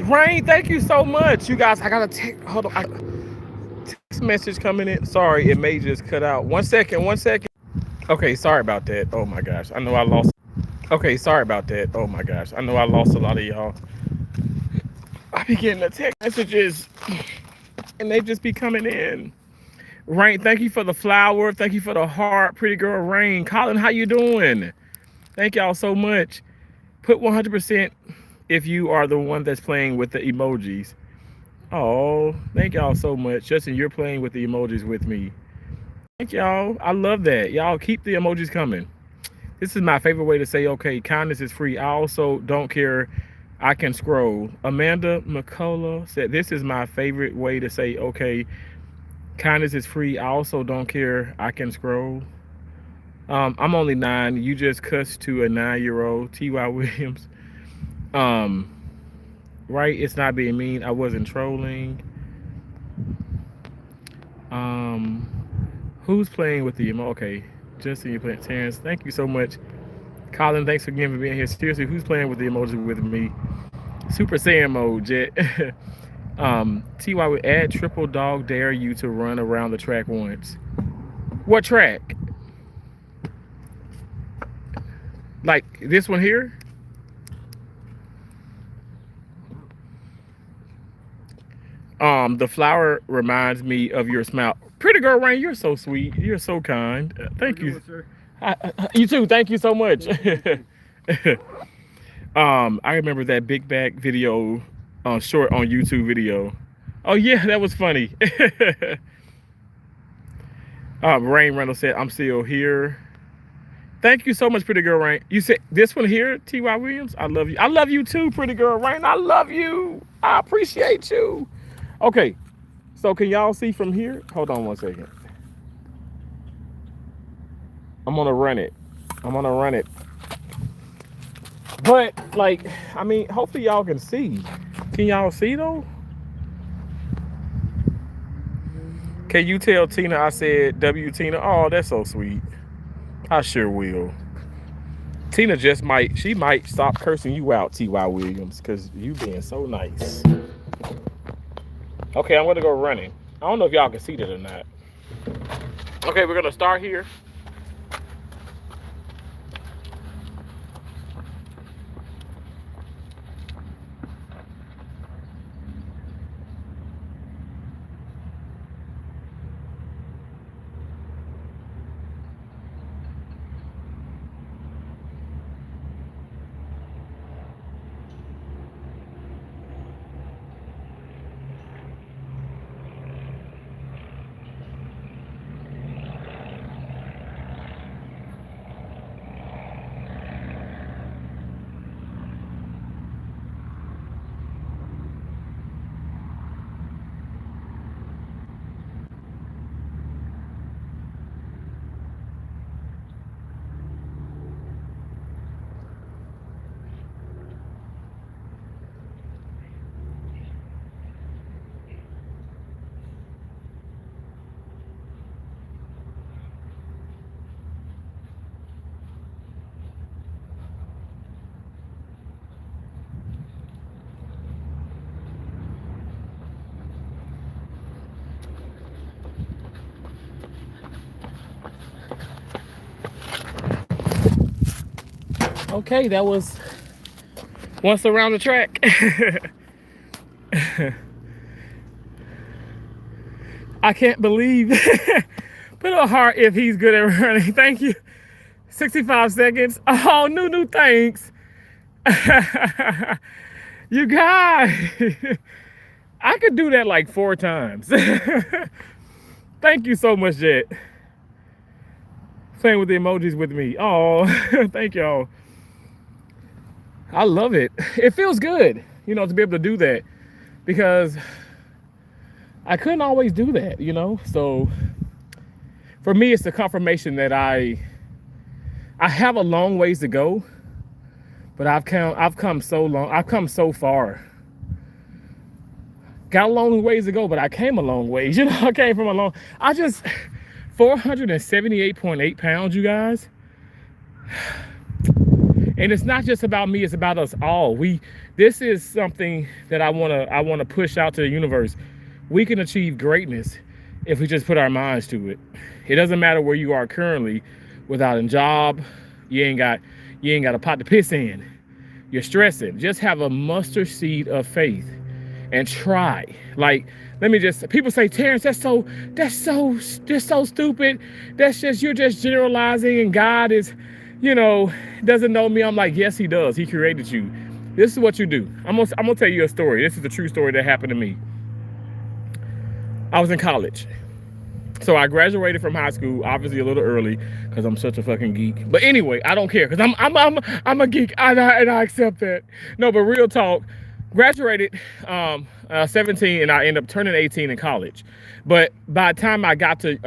Rain, thank you so much. You guys, I gotta take, hold on. Text message coming in. Sorry, it may just cut out. 1 second, 1 second. Okay, sorry about that. Oh my gosh. I know I lost. Okay, sorry about that. Oh my gosh. I know I lost a lot of y'all. I be getting the text messages and they just be coming in. Rain, thank you for the flower. Thank you for the heart. Pretty girl Rain. Colin, how you doing? Thank y'all so much. Put 100% if you are the one that's playing with the emojis. Oh, thank y'all so much. Justin, you're playing with the emojis with me. Thank y'all. I love that. Y'all keep the emojis coming. This is my favorite way to say, okay, kindness is free. I also don't care. I can scroll. Amanda McCullough said, this is my favorite way to say, okay, kindness is free. I also don't care. I can scroll. I'm only 9. You just cussed to a 9-year-old. T.Y. Williams. Right? It's not being mean. I wasn't trolling. Who's playing with the emo? Okay. Justin, you're playing. Terrence, thank you so much. Colin, thanks again for being here. Seriously, who's playing with the emoji with me? Super Saiyan mode, Jet. TY would add triple dog dare you to run around the track once. What track? Like this one here? The flower reminds me of your smile. Pretty girl Rain, you're so sweet. You're so kind. Thank you. You too. Thank you so much. I remember that big back video, short on YouTube video. Oh yeah, that was funny. Rain Reynolds said, I'm still here. Thank you so much, pretty girl Rain. You said this one here, T.Y. Williams. I love you. I love you too, pretty girl Rain. I love you. I appreciate you. Okay, so can y'all see from here? Hold on 1 second. I'm gonna run it. But like, I mean, hopefully y'all can see. Can y'all see though? Can you tell Tina I said W Tina? Oh, that's so sweet. I sure will. Tina just she might stop cursing you out, T.Y. Williams, because you being so nice. Okay, I'm gonna go running. I don't know if y'all can see that or not. Okay, we're gonna start here. Okay, that was once around the track. I can't believe. Put a heart if he's good at running. Thank you. 65 seconds. Oh, new thanks. You guys, I could do that like 4 times. Thank you so much, Jet. Playing with the emojis with me. Oh, thank y'all. I love it. It feels good, you know, to be able to do that, because I couldn't always do that, you know. So for me, it's the confirmation that I have a long ways to go, but I've come so long. I've come so far. Got a long ways to go, but I came a long ways. You know, I came from a long. 478.8 pounds, you guys. And it's not just about me, it's about us all. This is something that I wanna push out to the universe. We can achieve greatness if we just put our minds to it. It doesn't matter where you are currently, without a job, you ain't got a pot to piss in. You're stressing. Just have a mustard seed of faith and try. Like, people say, Terrence, that's so stupid. You're just generalizing, and God is you know, doesn't know me. I'm like, yes, he does. He created you. This is what you do. I'm gonna tell you a story. This is a true story that happened to me. I was in college. So I graduated from high school, obviously a little early, because I'm such a fucking geek. But anyway, I don't care, because I'm a geek, and I accept that. No, but real talk, graduated 17, and I ended up turning 18 in college. But by the time I got to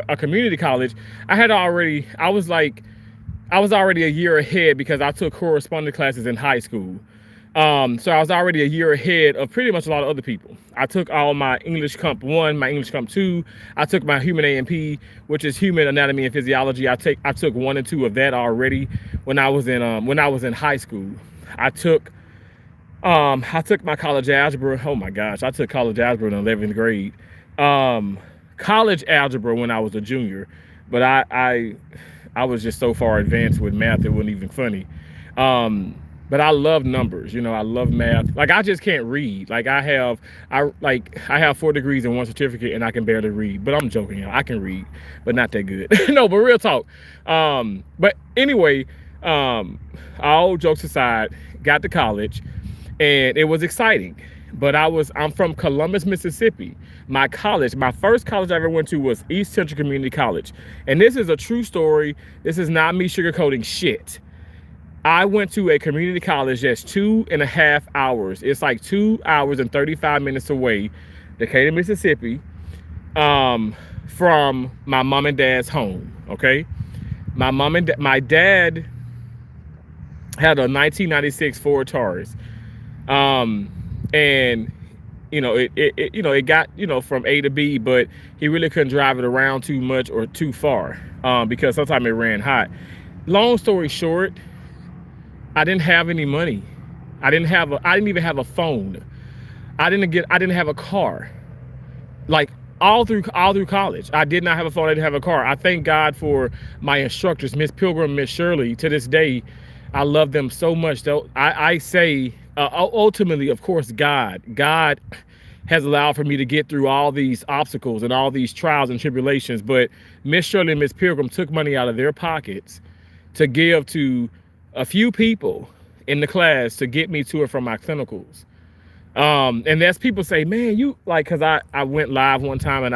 a community college, I was already a year ahead because I took correspondence classes in high school. So I was already a year ahead of pretty much a lot of other people. I took all my English Comp 1, my English Comp 2. I took my Human A&P, which is Human Anatomy and Physiology. I took 1 and 2 of that already when I was in high school. I took my college algebra. Oh my gosh, I took college algebra in 11th grade. College algebra when I was a junior, but I was just so far advanced with math it wasn't even funny. But I love numbers, I love math. Like I just can't read. Like I have 4 degrees and 1 certificate and I can barely read. But I'm joking, I can read, but not that good. No, but real talk. But anyway, all jokes aside, got to college and it was exciting. But I'm from Columbus, Mississippi. My first college I ever went to was East Central Community College. And this is a true story. This is not me sugarcoating shit. I went to a community college that's 2.5 hours. It's like 2 hours and 35 minutes away, Decatur, Mississippi, from my mom and dad's home. Okay, my dad had a 1996 Ford Taurus, and it got from A to B, but he really couldn't drive it around too much or too far because sometimes it ran hot. Long story short, I didn't have any money. I didn't even have a phone. I didn't have a car. Like all through college, I did not have a phone. I didn't have a car. I thank God for my instructors, Miss Pilgrim, Miss Shirley. To this day, I love them so much. Though I say ultimately, of course, God has allowed for me to get through all these obstacles and all these trials and tribulations. But Miss Shirley and Miss Pilgrim took money out of their pockets to give to a few people in the class to get me to and from my clinicals. And as people say, man, you like, cause I went live one time and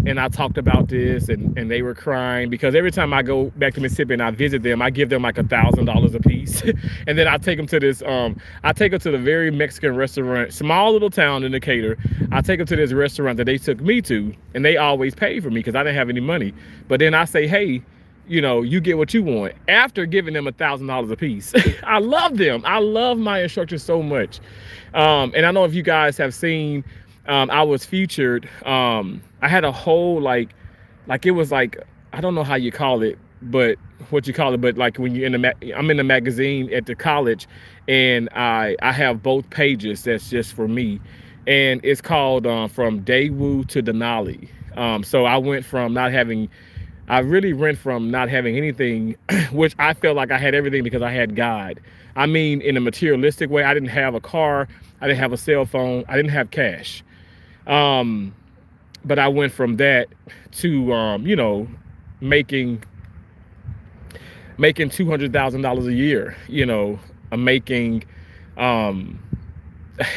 and I talked about this and they were crying because every time I go back to Mississippi and I visit them, I give them like $1,000 a piece. And then I take them to the very Mexican restaurant, small little town in Decatur. I take them to this restaurant that they took me to and they always pay for me because I didn't have any money. But then I say, hey, you get what you want after giving them $1,000 a piece. I love them. I love my instructors so much. And I know if you guys have seen, I was featured. I had a whole, like it was like, I don't know how you call it, but what you call it. But like when you're I'm in the magazine at the college and I have both pages. That's just for me. And it's called, From Daewoo to Denali. So I really went from not having anything, which I felt like I had everything because I had God. I mean, in a materialistic way, I didn't have a car. I didn't have a cell phone. I didn't have cash. But I went from that to, making $200,000 a year, I'm making,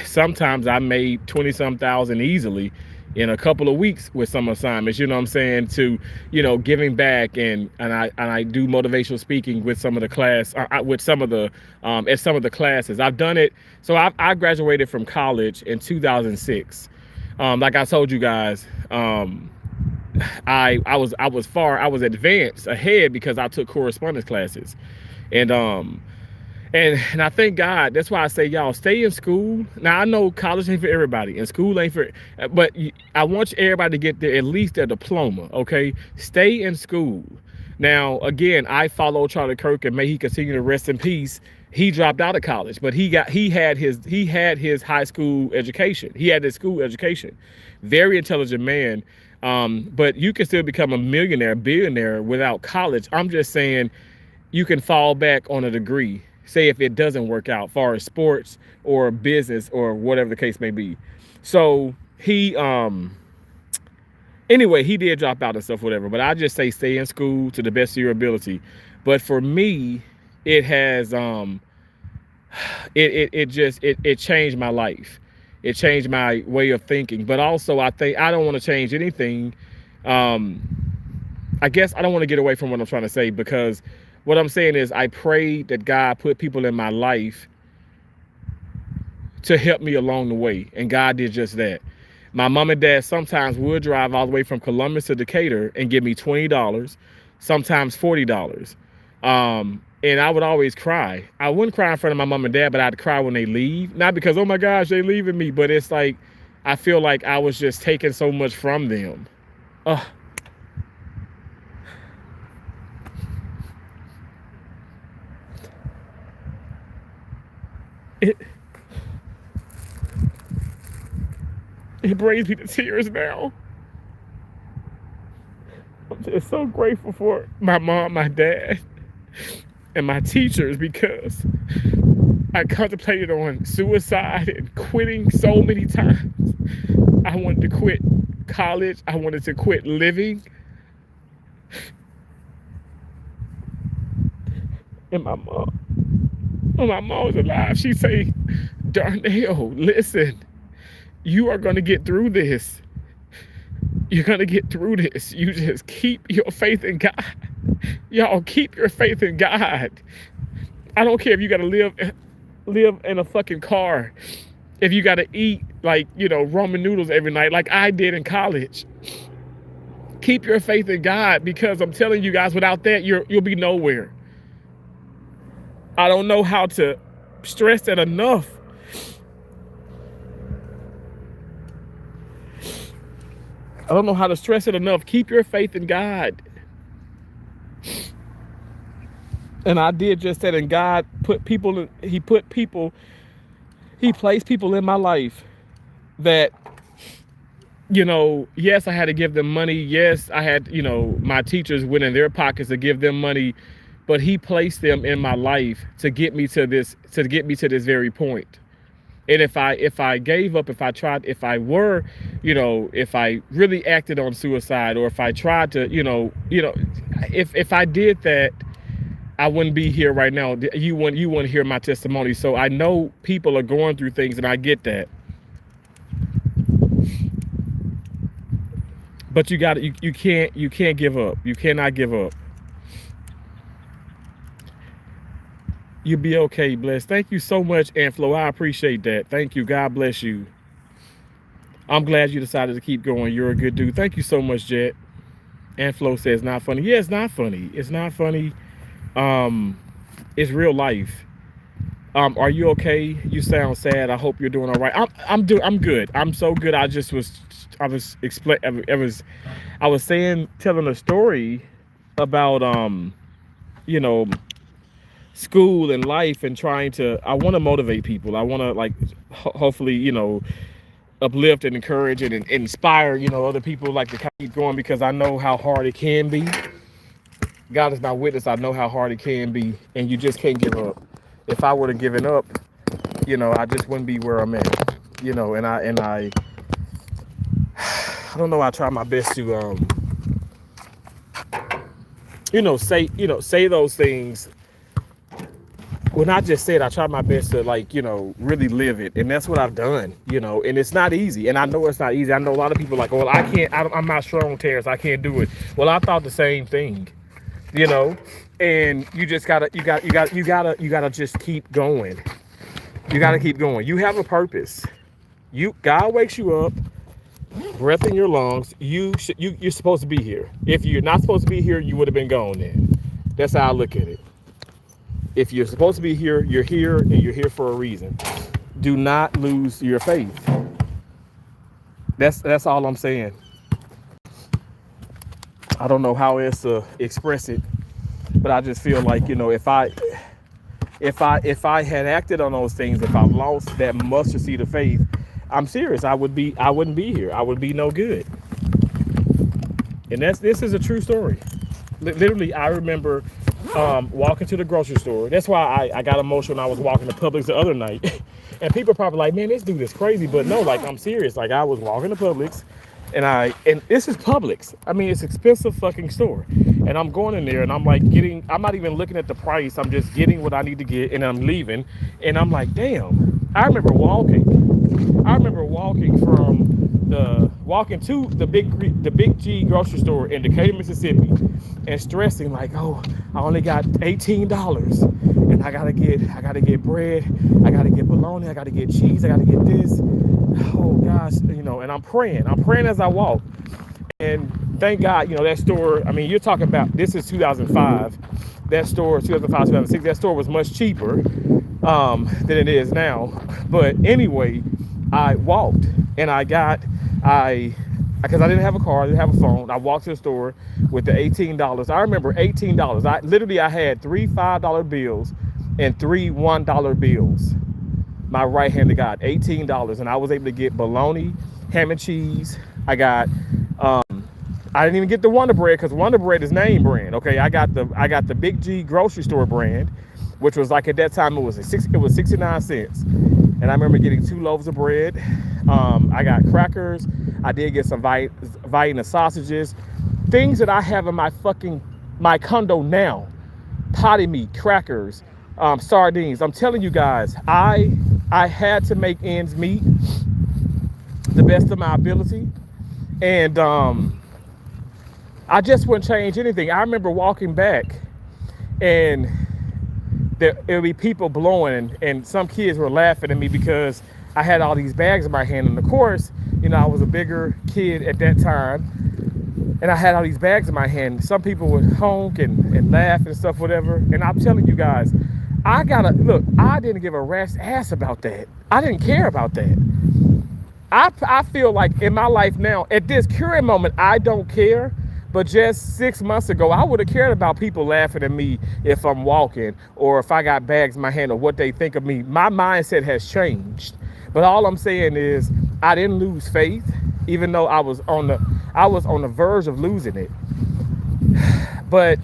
sometimes I made 20-some thousand easily in a couple of weeks with some assignments, you know what I'm saying, to, giving back and I do motivational speaking with some of the class, with some of the, at some of the classes. I've done it. So I graduated from college in 2006. Like I told you guys, I was advanced ahead because I took correspondence classes. And I thank God. That's why I say, y'all, stay in school. Now, I know college ain't for everybody and school ain't for, but I want everybody to get at least their diploma, okay? Stay in school. Now, again, I follow Charlie Kirk and may he continue to rest in peace. He dropped out of college, but he had his high school education. He had his school education. Very intelligent man. But you can still become a billionaire without college. I'm just saying you can fall back on a degree. Say if it doesn't work out far as sports or business or whatever the case may be. So he Anyway, he did drop out and stuff, whatever. But I just say stay in school to the best of your ability. But for me, it has it changed my life. It changed my way of thinking. But also, I think I don't want to change anything. Um, I guess I don't want to get away from what I'm trying to say, because what I'm saying is I pray that God put people in my life to help me along the way, and God did just that. My mom and dad sometimes would drive all the way from Columbus to Decatur and give me $20, sometimes $40. And I would always cry. I wouldn't cry in front of my mom and dad, but I'd cry when they leave. Not because, oh my gosh, they leaving me, but it's like, I feel like I was just taking so much from them. It brings me to tears now. I'm just so grateful for my mom, my dad, and my teachers, because I contemplated on suicide and quitting so many times. I wanted to quit college. I wanted to quit living. And when my mom was alive, she'd say, Darnell, listen, you are going to get through this. You're going to get through this. You just keep your faith in God. Y'all, keep your faith in God. I don't care if you got to live in a fucking car. If you got to eat, like, ramen noodles every night, like I did in college. Keep your faith in God, because I'm telling you guys, without that, you'll be nowhere. I don't know how to stress that enough. I don't know how to stress it enough. Keep your faith in God. And I did just that, and God He placed people in my life that, yes, I had to give them money. Yes, I had, my teachers went in their pockets to give them money, but He placed them in my life to get me to this very point. And if I gave up, if I tried, if I really acted on suicide, or if I tried to, if I did that, I wouldn't be here right now. You wouldn't hear my testimony. So I know people are going through things, and I get that. But you can't give up. You cannot give up. You'll be okay, bless. Thank you so much, Anflo. I appreciate that. Thank you. God bless you. I'm glad you decided to keep going. You're a good dude. Thank you so much, Jet. Anflo says not funny. Yeah, it's not funny. It's not funny. It's real life. Are you okay? You sound sad. I hope you're doing all right. I'm good. I'm so good. I was telling a story about school and life, and I want to motivate people. I want to hopefully, uplift and encourage and inspire, other people to keep going, because I know how hard it can be. God is my witness. I know how hard it can be, and you just can't give up. If I would have given up, I just wouldn't be where I'm at, and I don't know. I try my best to, say those things. Well, not just say it. I try my best to really live it. And that's what I've done, and it's not easy. And I know it's not easy. I know a lot of people well, I can't, I'm not strong, Terrence. I can't do it. Well, I thought the same thing, and you just gotta just keep going. You gotta keep going. You have a purpose. God wakes you up, breath in your lungs. You're supposed to be here. If you're not supposed to be here, you would have been gone then. That's how I look at it. If you're supposed to be here, you're here, and you're here for a reason. Do not lose your faith. That's all I'm saying. I don't know how else to express it, but I just feel like, if I had acted on those things, if I lost that mustard seed of faith, I'm serious. I wouldn't be here. I would be no good. And this is a true story. Literally, I remember walking to the grocery store. That's why I got emotional when I was walking to Publix the other night. And people probably like, man, this dude is crazy. But no, I'm serious. I was walking to Publix, and this is Publix. I mean, it's expensive fucking store. And I'm going in there and I'm like I'm not even looking at the price. I'm just getting what I need to get and I'm leaving. And I'm like, damn. I remember walking to the Big G grocery store in Decatur, Mississippi, and stressing like, oh, I only got $18, and I gotta get bread, I gotta get bologna, I gotta get cheese, I gotta get this. Oh gosh, and I'm praying as I walk. And thank God, that store. I mean, you're talking about this is 2005. That store, 2005, 2006. That store was much cheaper than it is now. But anyway, I walked and because I didn't have a car, I didn't have a phone. I walked to the store with the $18. I remember $18. I had three $5 bills and three $1 bills. My right hand to God, $18, and I was able to get bologna, ham and cheese. I didn't even get the Wonder Bread because Wonder Bread is name brand. Okay, I got the Big G grocery store brand, which was like at that time it was 69 cents. And I remember getting 2 loaves of bread. I got crackers. I did get some Vienna sausages, things that I have in my condo now. Potty meat, crackers, sardines. I'm telling you guys, I had to make ends meet the best of my ability, and I just wouldn't change anything. I remember walking back, and there would be people blowing, and some kids were laughing at me because I had all these bags in my hand. And of course, I was a bigger kid at that time, and I had all these bags in my hand. Some people would honk and laugh and stuff, whatever. And I'm telling you guys, I didn't give a rat's ass about that. I didn't care about that. I feel like in my life now, at this current moment, I don't care. But just 6 months ago, I would have cared about people laughing at me if I'm walking or if I got bags in my hand or what they think of me. My mindset has changed. But all I'm saying is I didn't lose faith, even though I was on the verge of losing it. But,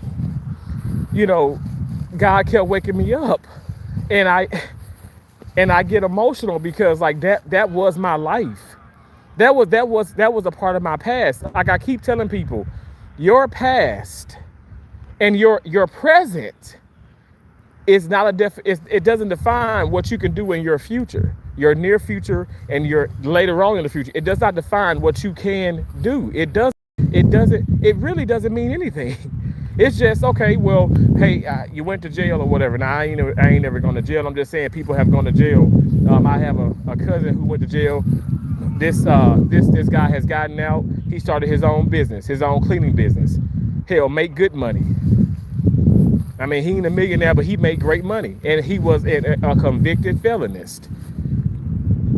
God kept waking me up. And I get emotional because like that was my life. That was a part of my past. Like I keep telling people, your past and your present is not it doesn't define what you can do in your future, your near future, and your later on in the future. It does not define what you can do. It really doesn't mean anything. It's just, okay, well, hey, you went to jail or whatever. Now, I ain't never gone to jail. I'm just saying people have gone to jail. I have a cousin who went to jail. This guy has gotten out. He started his own business, his own cleaning business. Hell, make good money. I mean, he ain't a millionaire, but he made great money. And he was a convicted felonist.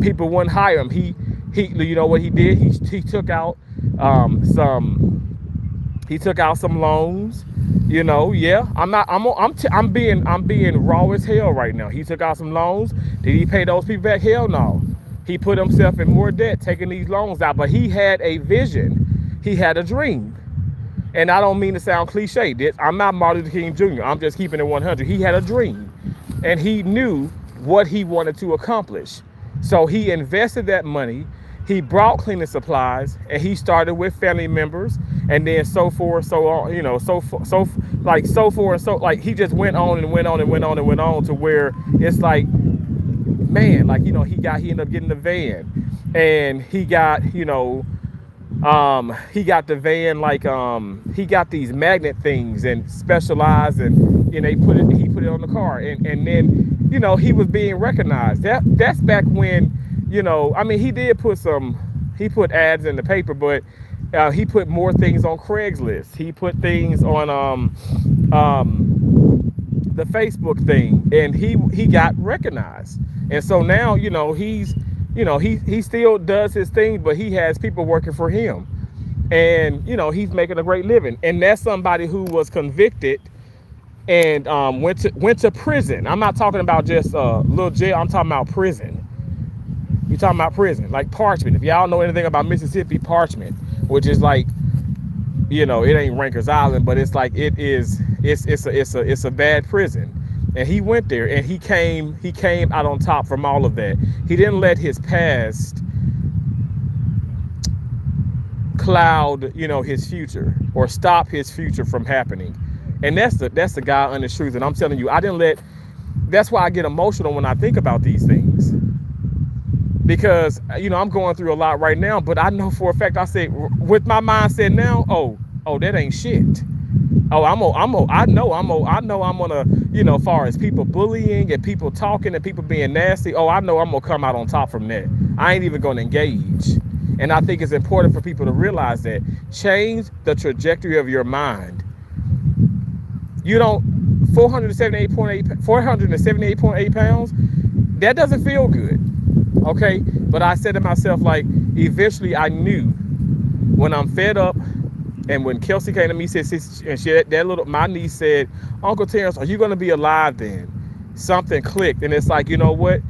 People wouldn't hire him. He you know what he did? He took out some loans. Yeah. I'm being raw as hell right now. He took out some loans. Did he pay those people back? Hell no. He put himself in more debt taking these loans out, but he had a vision. He had a dream. And I don't mean to sound cliche. I'm not Martin Luther King Jr. I'm just keeping it 100. He had a dream, and he knew what he wanted to accomplish. So he invested that money. He brought cleaning supplies, and he started with family members, and then so forth, so on. He just went on and went on and went on and went on to where it's like, man, like, he ended up getting the van, and he got the van, like, he got these magnet things and specialized, and he put it on the car, and then, he was being recognized. That's back when, he put ads in the paper, but he put more things on Craigslist. He put things on the Facebook thing, and he got recognized. And so now, he still does his thing, but he has people working for him, and he's making a great living. And that's somebody who was convicted and went to prison. I'm not talking about just a little jail. I'm talking about prison. You're talking about prison, like Parchment. If y'all know anything about Mississippi, Parchment, which is like, it ain't Rikers Island, but it's like it's a bad prison. And he went there, and he came out on top from all of that. He didn't let his past cloud, his future or stop his future from happening. And that's the God honest truth. And I'm telling you, that's why I get emotional when I think about these things. Because, I'm going through a lot right now, but I know for a fact, I said, with my mindset now, that ain't shit. Oh, I know I'm gonna, far as people bullying and people talking and people being nasty, I know I'm gonna come out on top from that. I ain't even gonna engage. And I think it's important for people to realize that. Change the trajectory of your mind. You don't, 478.8 pounds, that doesn't feel good. Okay, but I said to myself, like, eventually I knew when I'm fed up, and when Kelsey came to me, my niece said, Uncle Terrence, are you going to be alive then? Something clicked, and it's like, you know what?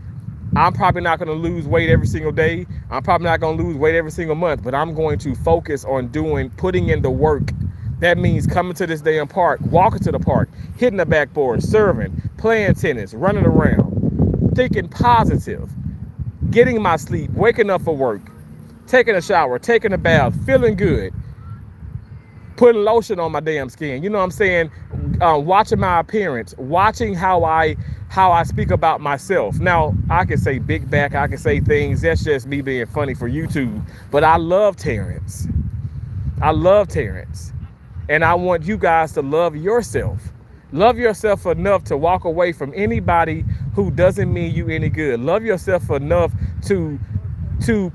I'm probably not going to lose weight every single day. I'm probably not going to lose weight every single month, but I'm going to focus on putting in the work. That means coming to this damn park, walking to the park, hitting the backboard, serving, playing tennis, running around, thinking positive, getting my sleep, waking up for work, taking a shower, taking a bath, feeling good, putting lotion on my damn skin. You know what I'm saying? Watching my appearance, watching how I speak about myself. Now, I can say big back, I can say things. That's just me being funny for YouTube. But I love Terrence. I love Terrence. And I want you guys to love yourself. Love yourself enough to walk away from anybody who doesn't mean you any good. Love yourself enough to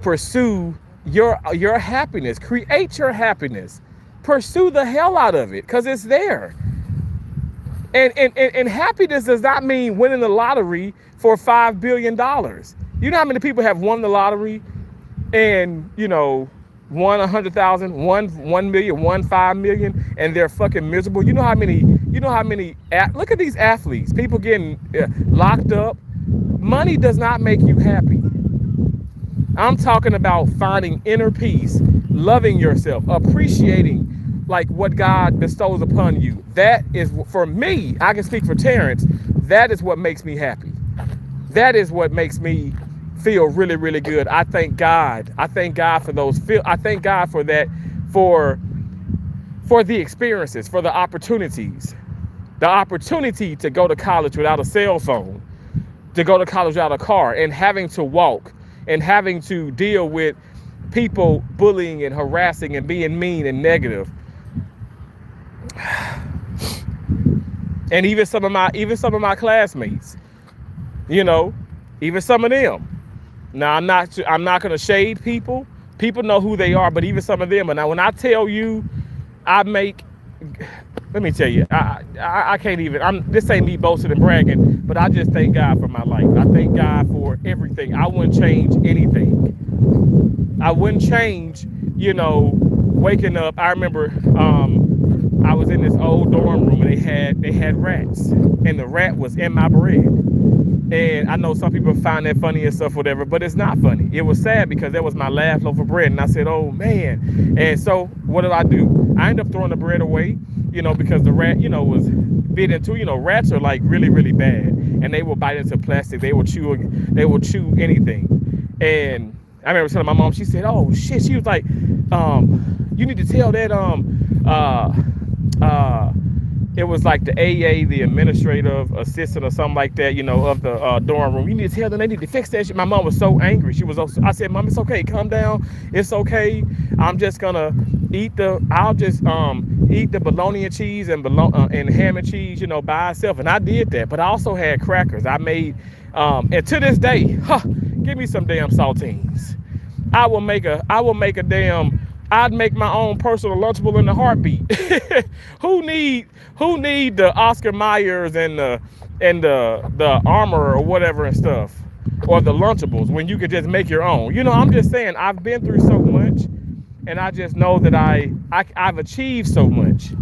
pursue your happiness. Create your happiness. Pursue the hell out of it, because it's there. And happiness does not mean winning the lottery for $5 billion. You know how many people have won the lottery and, won 100,000, won 1 million, won 5 million, and they're fucking miserable? You know how many, look at these athletes, people getting locked up. Money does not make you happy. I'm talking about finding inner peace, loving yourself, appreciating like what God bestows upon you. That is, for me, I can speak for Terrence, that is what makes me happy. That is what makes me feel really, really good. I thank God. I thank God for those. I thank God for that, for the experiences, for the opportunities. The opportunity to go to college without a cell phone, to go to college without a car, and having to walk, and having to deal with people bullying and harassing and being mean and negative. And even some of my classmates, even some of them. Now, I'm not going to shade people. People know who they are, but even some of them. And now, when I tell you, let me tell you, I can't even, this ain't me boasting and bragging, but I just thank God for my life. I thank God for everything. I wouldn't change anything. I wouldn't change, waking up. I remember I was in this old dorm room and they had rats, and the rat was in my bread. And I know some people find that funny and stuff, whatever, but it's not funny. It was sad because that was my last loaf of bread. And I said, oh man. And so what did I do? I ended up throwing the bread away, because the rat, was bit into, rats are like really, really bad. And they will bite into plastic. They will chew anything. And I remember telling my mom, she said, oh shit. She was like, you need to tell that, it was like the AA, the administrative assistant or something like that, of the dorm room. You need to tell them they need to fix that shit. My mom was so angry. I said, Mom, it's okay. Calm down. It's okay. I'm just gonna eat the bologna and cheese and ham and cheese, by itself. And I did that. But I also had crackers. I made, and to this day, give me some damn saltines. I'd make my own personal Lunchable in a heartbeat. Who need the Oscar Mayers and the Armor or whatever and stuff, or the Lunchables, when you could just make your own? I'm just saying, I've been through so much, and I just know that I've achieved so much,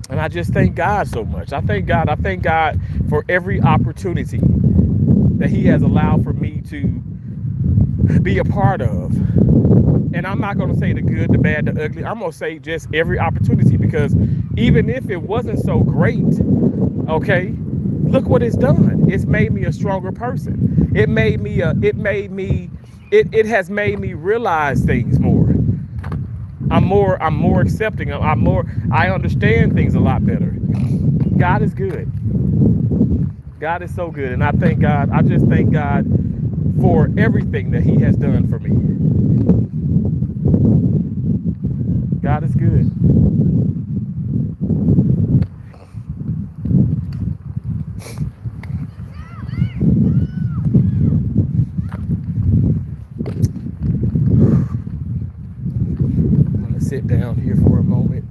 and I just thank God so much. I thank God for every opportunity that He has allowed for me to be a part of. And I'm not going to say the good, the bad, the ugly. I'm going to say just every opportunity, because even if it wasn't so great, okay, look what it's done. It's made me a stronger person. It has made me realize things more. I'm more accepting. I understand things a lot better. God is good. God is so good, and I thank God. I just thank God for everything that He has done for me. God is good. I'm gonna sit down here for a moment.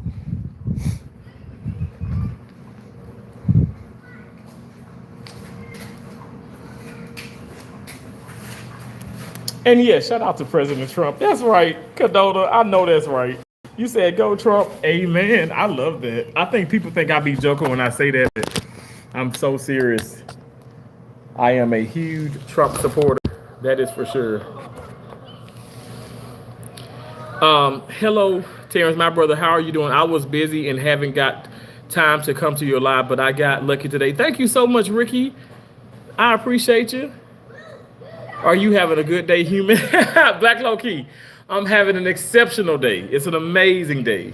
And yeah, shout out to President Trump. That's right, Cadota. I know that's right. You said go Trump. Amen. I love that. I think people think I be joking when I say that. But I'm so serious. I am a huge Trump supporter. That is for sure. Hello, Terrence, my brother. How are you doing? I was busy and haven't got time to come to your live, but I got lucky today. Thank you so much, Ricky. I appreciate you. Are you having a good day, human? Black Low Key. I'm having an exceptional day. It's an amazing day.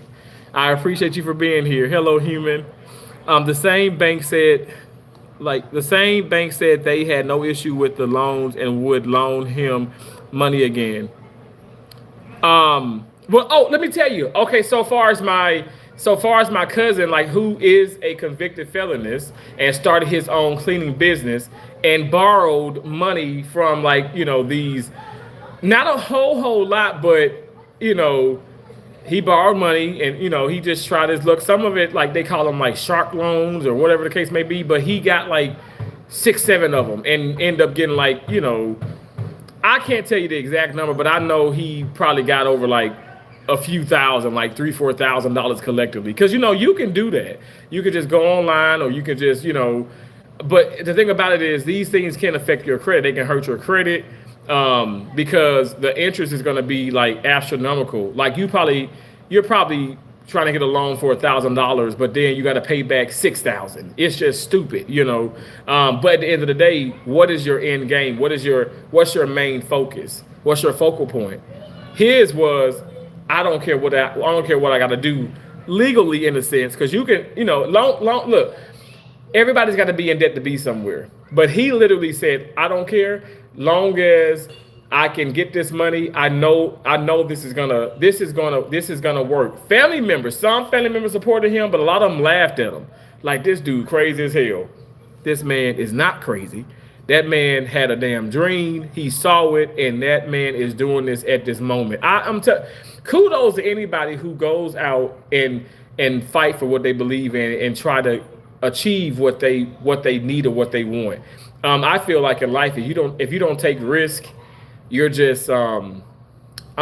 I appreciate you for being here. Hello, human. The same bank said, they had no issue with the loans and would loan him money again. Let me tell you. Okay, so far as my cousin, like, who is a convicted felonist and started his own cleaning business and borrowed money from, like, these, not a whole lot, but you know he borrowed money and he just tried his luck. Some of it, like, they call them like shark loans or whatever the case may be, but he got like 6 7 of them and end up getting, like, I can't tell you the exact number, but I know he probably got over like a few thousand, like $3,000-4,000 collectively. Because you can do that. You could just go online, or you could just But the thing about it is, these things can affect your credit. They can hurt your credit, because the interest is going to be like astronomical. Like, you're probably trying to get a loan for $1,000, but then you got to pay back 6,000. It's just stupid, But at the end of the day, what is your end game? What's your main focus? What's your focal point? His was, I don't care what I got to do legally, in a sense, because you can, look. Everybody's got to be in debt to be somewhere. But he literally said, I don't care, long as I can get this money. I know this is gonna work. Some family members supported him, but a lot of them laughed at him. Like, this dude crazy as hell. This man is not crazy. That man had a damn dream. He saw it, and that man is doing this at this moment. Kudos to anybody who goes out and fight for what they believe in and try to achieve what they need or what they want. I feel like in life, if you don't take risk, you're just I'm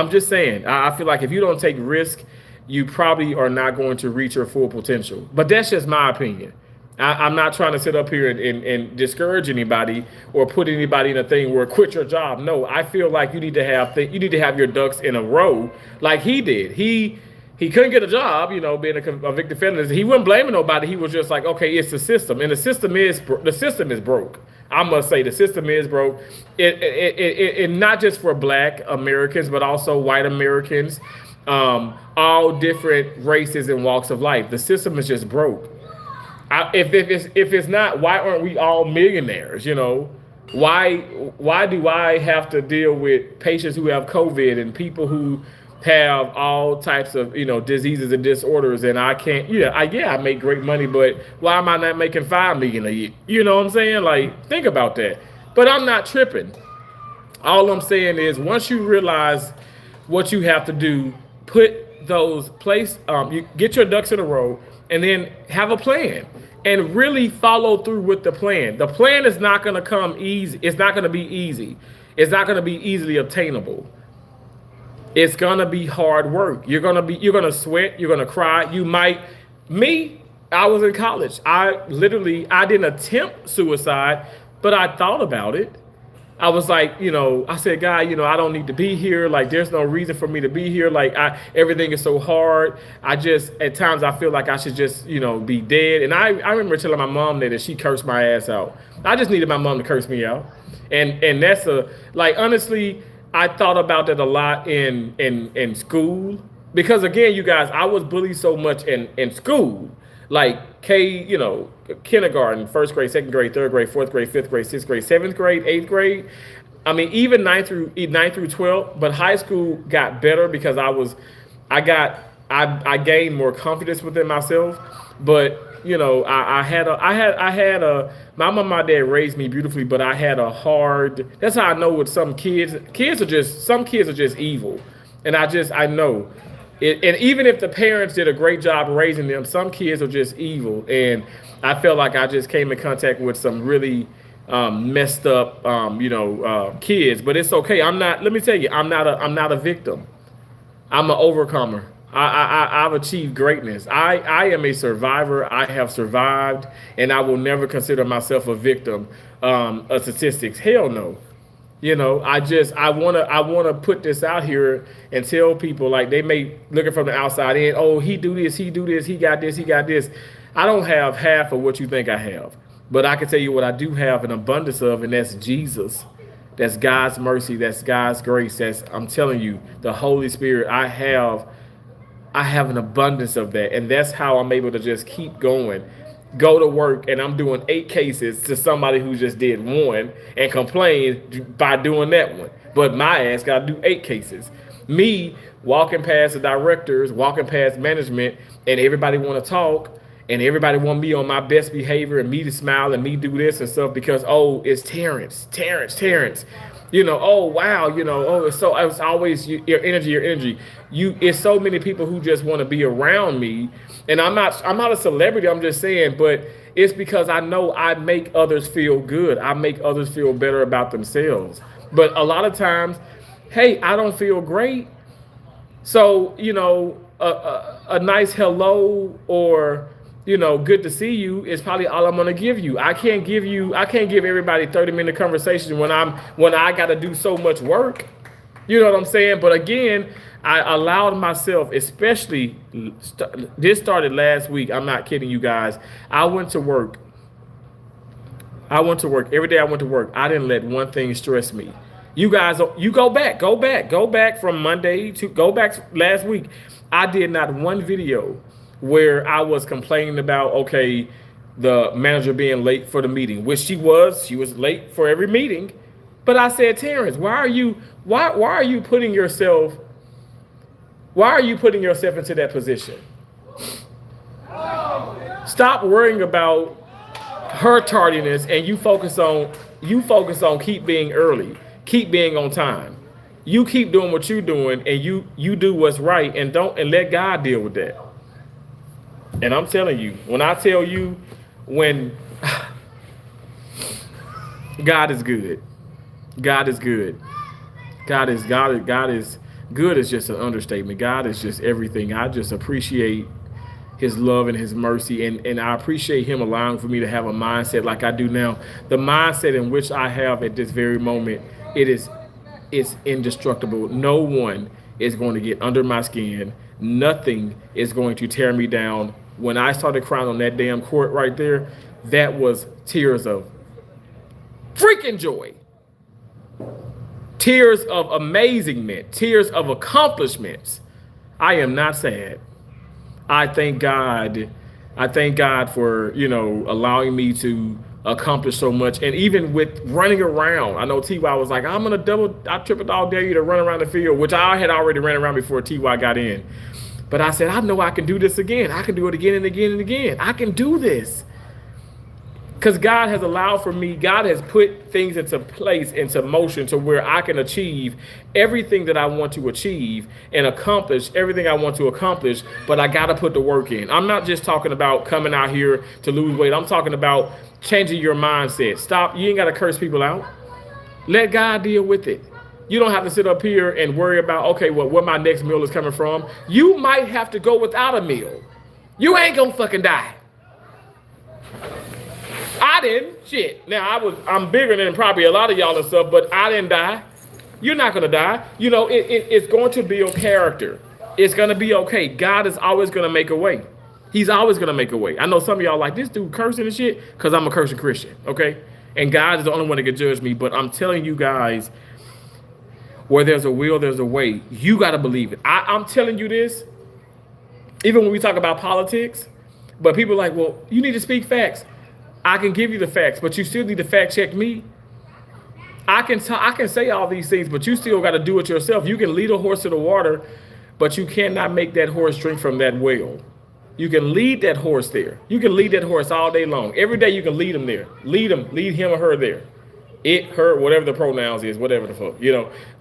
just saying, I feel like if you don't take risk, you probably are not going to reach your full potential. But that's just my opinion. I'm not trying to sit up here and discourage anybody or put anybody in a thing where quit your job. No, I feel like you need to have your ducks in a row, like he did. He couldn't get a job, being a convicted felon. He wasn't blaming nobody. He was just like, okay, it's the system, and the system is broke. I must say, the system is broke. It not just for Black Americans, but also white Americans, all different races and walks of life. The system is just broke. If it's not, why aren't we all millionaires? Why do I have to deal with patients who have COVID and people who have all types of diseases and disorders, and I can't? I make great money, but why am I not making $5 million a year? You know what I'm saying? Like, think about that. But I'm not tripping. All I'm saying is, once you realize what you have to do, you get your ducks in a row, and then have a plan and really follow through with the plan. The plan is not going to come easy. It's not going to be easy. It's not going to be easily obtainable. It's going to be hard work. You're going to sweat. You're going to cry. I was in college. I didn't attempt suicide, but I thought about it. I was like, I said, God, I don't need to be here. Like, there's no reason for me to be here. Like, everything is so hard. At times I feel like I should just, be dead. And I remember telling my mom that she cursed my ass out. I just needed my mom to curse me out. And that's honestly, I thought about that a lot in school. Because again, you guys, I was bullied so much in school, like kindergarten, first grade, second grade, third grade, fourth grade, fifth grade, sixth grade, seventh grade, eighth grade. I mean, even ninth through 12. But high school got better because I gained more confidence within myself. But I had a my mom and my dad raised me beautifully, but I had a hard. That's how I know with some kids. Some kids are just evil, and I know it. And even if the parents did a great job raising them, some kids are just evil. And I felt like I just came in contact with some really messed up, kids. But it's okay. I'm not. Let me tell you, I'm not a victim. I'm an overcomer. I've achieved greatness. I am a survivor. I have survived, and I will never consider myself a victim of statistics. Hell no. I wanna put this out here and tell people, like, they may looking from the outside in. Oh, he do this, he do this, he got this, he got this. I don't have half of what you think I have, but I can tell you what I do have an abundance of, and that's Jesus. That's God's mercy. That's God's grace. I'm telling you, the Holy Spirit. I have an abundance of that. And that's how I'm able to just keep going. Go to work and I'm doing 8 cases to somebody who just did 1 and complained by doing that one. But my ass got to do 8 cases. Me walking past the directors, walking past management, and everybody want to talk, and everybody want me on my best behavior and me to smile and me do this and stuff because, oh, it's Terrence. Oh, wow, it's always your energy. It's so many people who just want to be around me. And I'm not a celebrity, I'm just saying, but it's because I know I make others feel good. I make others feel better about themselves. But a lot of times, hey, I don't feel great. So, a nice hello or good to see you is probably all I'm gonna give you. I can't give everybody 30-minute conversation when I gotta do so much work. You know what I'm saying? But again, I allowed myself, especially this started last week. I'm not kidding you guys. I went to work every day. I went to work. I didn't let one thing stress me. You guys, you go back from Monday to go back last week. I did not one video where I was complaining about, okay, the manager being late for the meeting, which she was late for every meeting. But I said, Terrence, why are you putting yourself into that position? Stop worrying about her tardiness and you focus on keep being early, keep being on time. You keep doing what you're doing and you do what's right and let God deal with that. And I'm telling you, when I tell you, when God is good, God is good. God is good is just an understatement. God is just everything. I just appreciate his love and his mercy. And I appreciate him allowing for me to have a mindset like I do now. The mindset in which I have at this very moment, it's indestructible. No one is going to get under my skin. Nothing is going to tear me down. When I started crying on that damn court right there, that was tears of freaking joy. Tears of amazement, tears of accomplishments. I am not sad. I thank God for, allowing me to accomplish so much. And even with running around, I know TY was like, I triple dog dare you to run around the field, which I had already ran around before TY got in. But I said, I know I can do this again. I can do it again and again and again. I can do this. Because God has allowed for me, God has put things into place, into motion to where I can achieve everything that I want to achieve and accomplish everything I want to accomplish, but I got to put the work in. I'm not just talking about coming out here to lose weight. I'm talking about changing your mindset. Stop. You ain't got to curse people out. Let God deal with it. You don't have to sit up here and worry about, okay, well, where my next meal is coming from. You might have to go without a meal. You ain't gonna fucking die. I didn't. Shit. Now, I'm bigger than probably a lot of y'all and stuff, but I didn't die. You're not gonna die. It's going to build character. It's gonna be okay. God is always gonna make a way. He's always gonna make a way. I know some of y'all like, this dude cursing and shit, because I'm a cursing Christian, okay? And God is the only one that can judge me, but I'm telling you guys, Where there's a will, there's a way. You got to believe it. I'm telling you this, even when we talk about politics, but people are like, well, you need to speak facts. I can give you the facts, but you still need to fact check me. I can say all these things, but you still got to do it yourself. You can lead a horse to the water, but you cannot make that horse drink from that well. You can lead that horse there. You can lead that horse all day long. Every day you can lead him there. Lead him or her there. It, her, whatever the pronouns is, whatever the fuck,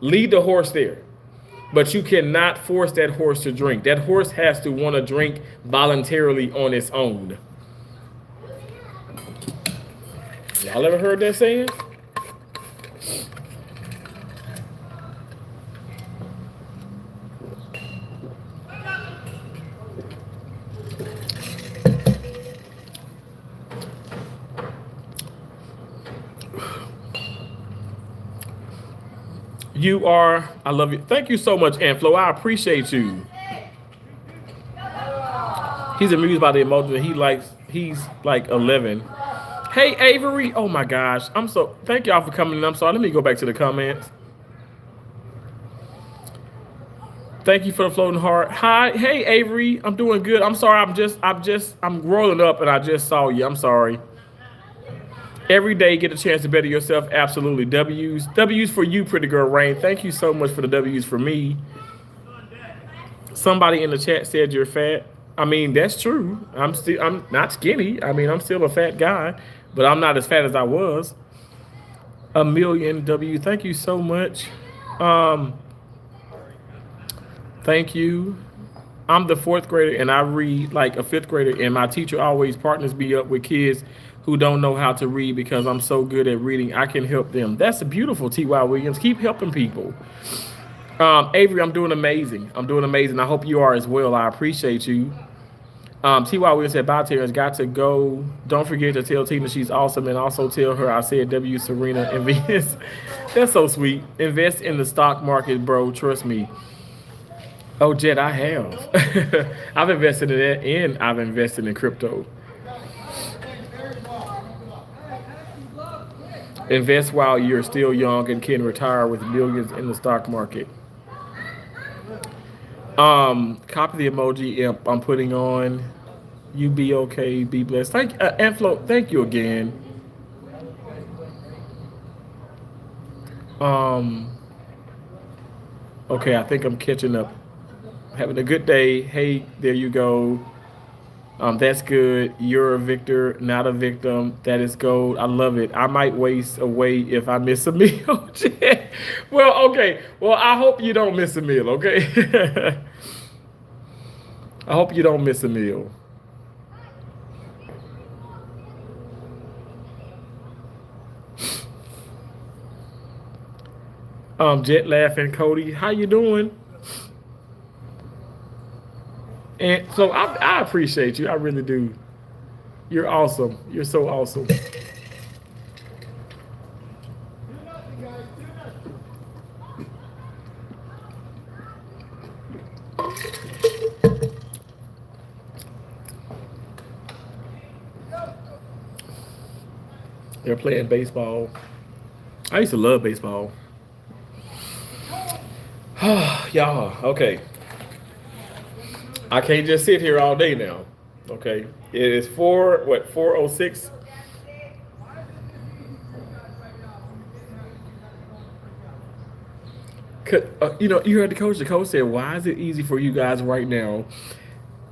lead the horse there. But you cannot force that horse to drink. That horse has to want to drink voluntarily on its own. Y'all ever heard that saying? You are, I love you. Thank you so much, Anflo. I appreciate you. He's amused by the emoji. He's like 11. Hey, Avery. Oh my gosh. Thank y'all for coming in. I'm sorry. Let me go back to the comments. Thank you for the floating heart. Hi. Hey, Avery. I'm doing good. I'm sorry. I'm rolling up and I just saw you. I'm sorry. Every day, get a chance to better yourself. Absolutely. W's for you, pretty girl Rain. Thank you so much for the W's for me. Somebody in the chat said you're fat. I mean, that's true. I'm not skinny. I mean, I'm still a fat guy, but I'm not as fat as I was. A million W. Thank you so much. Thank you. I'm the 4th grader and I read like a 5th grader, and my teacher always partners me up with kids who don't know how to read because I'm so good at reading. I can help them. That's beautiful, T.Y. Williams. Keep helping people. Avery, I'm doing amazing. I hope you are as well. I appreciate you. T.Y. Williams said, bye, Terrence. Got to go. Don't forget to tell Tina she's awesome, and also tell her I said W, Serena, invest. That's so sweet. Invest in the stock market, bro. Trust me. Oh, Jet, I have. I've invested in that, and I've invested in crypto. Invest while you're still young and can retire with millions in the stock market. Copy the emoji I'm putting on. You be okay, be blessed. Thank Anflo, thank you again. Okay, I think I'm catching up. Having a good day. Hey, there you go. That's good. You're a victor, not a victim. That is gold. I love it. I might waste away if I miss a meal. Well, okay. Well, I hope you don't miss a meal, okay? I hope you don't miss a meal. Jet laughing, Cody. How you doing? And so I appreciate you. I really do. You're awesome. You're so awesome. They're playing baseball. I used to love baseball. Y'all, okay. I can't just sit here all day now. Okay. It is 4:06? You heard the coach. The coach said, why is it easy for you guys right now